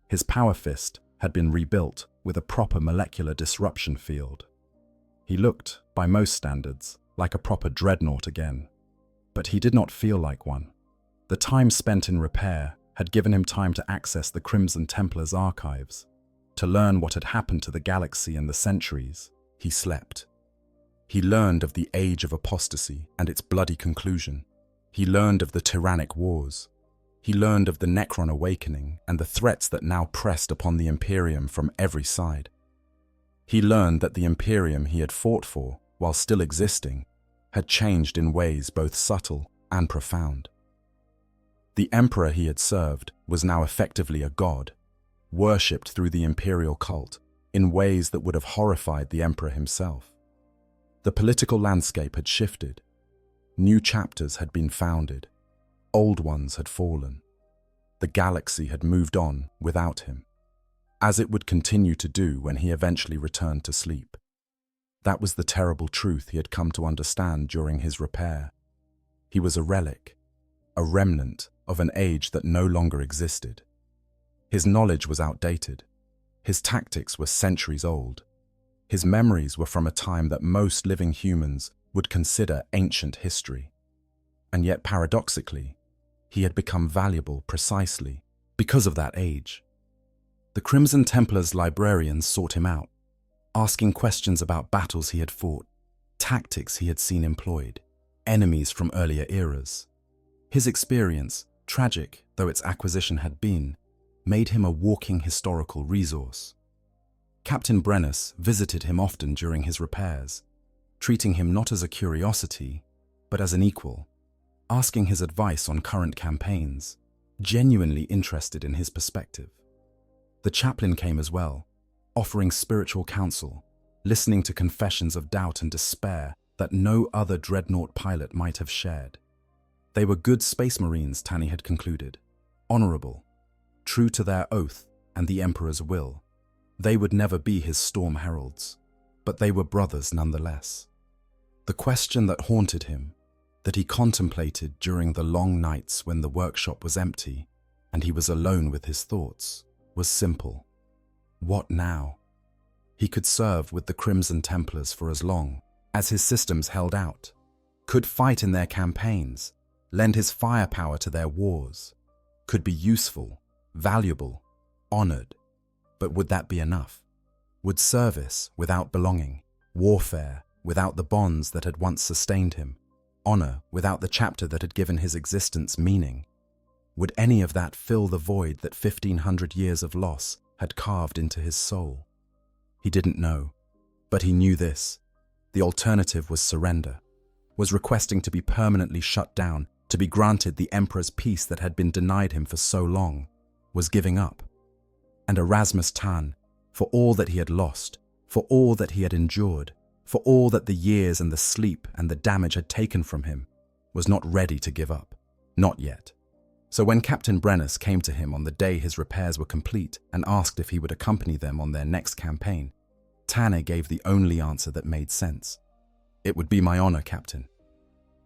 His power fist had been rebuilt with a proper molecular disruption field. He looked, by most standards, like a proper dreadnought again, but he did not feel like one. The time spent in repair had given him time to access the Crimson Templar's archives, to learn what had happened to the galaxy and the centuries. He slept. He learned of the Age of Apostasy and its bloody conclusion. He learned of the tyrannic wars. He learned of the Necron awakening and the threats that now pressed upon the Imperium from every side. He learned that the Imperium he had fought for, while still existing, had changed in ways both subtle and profound. The Emperor he had served was now effectively a god, worshipped through the Imperial cult in ways that would have horrified the Emperor himself. The political landscape had shifted. New chapters had been founded. Old ones had fallen. The galaxy had moved on without him, as it would continue to do when he eventually returned to sleep. That was the terrible truth he had come to understand during his repair. He was a relic, a remnant of an age that no longer existed. His knowledge was outdated. His tactics were centuries old. His memories were from a time that most living humans would consider ancient history. And yet, paradoxically, he had become valuable precisely because of that age. The Crimson Templar's librarians sought him out, asking questions about battles he had fought, tactics he had seen employed, enemies from earlier eras. His experience, tragic though its acquisition had been, made him a walking historical resource. Captain Brennus visited him often during his repairs, treating him not as a curiosity, but as an equal, asking his advice on current campaigns, genuinely interested in his perspective. The chaplain came as well, offering spiritual counsel, listening to confessions of doubt and despair that no other dreadnought pilot might have shared. They were good space marines, Tani had concluded, honorable, true to their oath and the Emperor's will. They would never be his storm heralds, but they were brothers nonetheless. The question that haunted him, that he contemplated during the long nights when the workshop was empty and he was alone with his thoughts, was simple. What now? He could serve with the Crimson Templars for as long as his systems held out, could fight in their campaigns, lend his firepower to their wars, could be useful, valuable, honored. But would that be enough? Would service without belonging, warfare without the bonds that had once sustained him, honor without the chapter that had given his existence meaning, would any of that fill the void that 1,500 years of loss had carved into his soul? He didn't know, but he knew this. The alternative was surrender, was requesting to be permanently shut down, to be granted the Emperor's peace that had been denied him for so long, was giving up. And Arasmus Tarn, for all that he had lost, for all that he had endured, for all that the years and the sleep and the damage had taken from him, was not ready to give up. Not yet. So when Captain Brennus came to him on the day his repairs were complete and asked if he would accompany them on their next campaign, Tanner gave the only answer that made sense. "It would be my honor, Captain."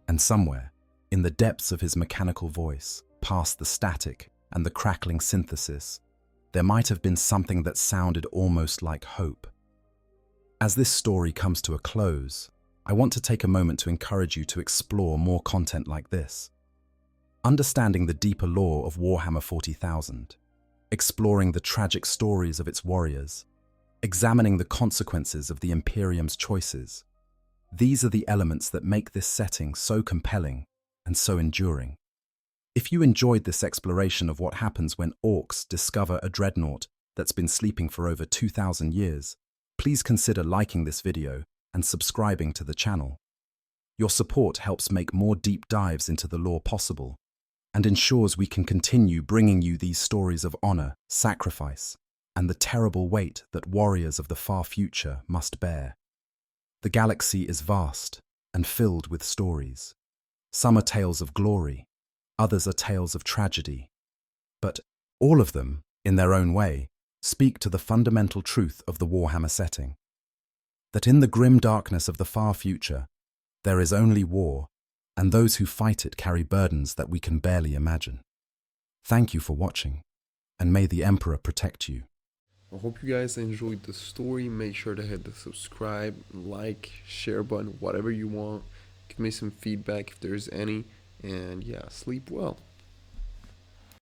And somewhere, in the depths of his mechanical voice, past the static and the crackling synthesis, there might have been something that sounded almost like hope. As this story comes to a close, I want to take a moment to encourage you to explore more content like this. Understanding the deeper lore of Warhammer 40,000, exploring the tragic stories of its warriors, examining the consequences of the Imperium's choices. These are the elements that make this setting so compelling and so enduring. If you enjoyed this exploration of what happens when Orks discover a Dreadnought that's been sleeping for over 2,000 years, please consider liking this video and subscribing to the channel. Your support helps make more deep dives into the lore possible and ensures we can continue bringing you these stories of honor, sacrifice, and the terrible weight that warriors of the far future must bear. The galaxy is vast and filled with stories. Some are tales of glory, others are tales of tragedy. But all of them, in their own way, speak to the fundamental truth of the Warhammer setting. That in the grim darkness of the far future, there is only war, and those who fight it carry burdens that we can barely imagine. Thank you for watching, and may the Emperor protect you. I hope you guys enjoyed the story. Make sure to hit the subscribe, like, share button, whatever you want. Give me some feedback if there's any. And yeah, sleep well.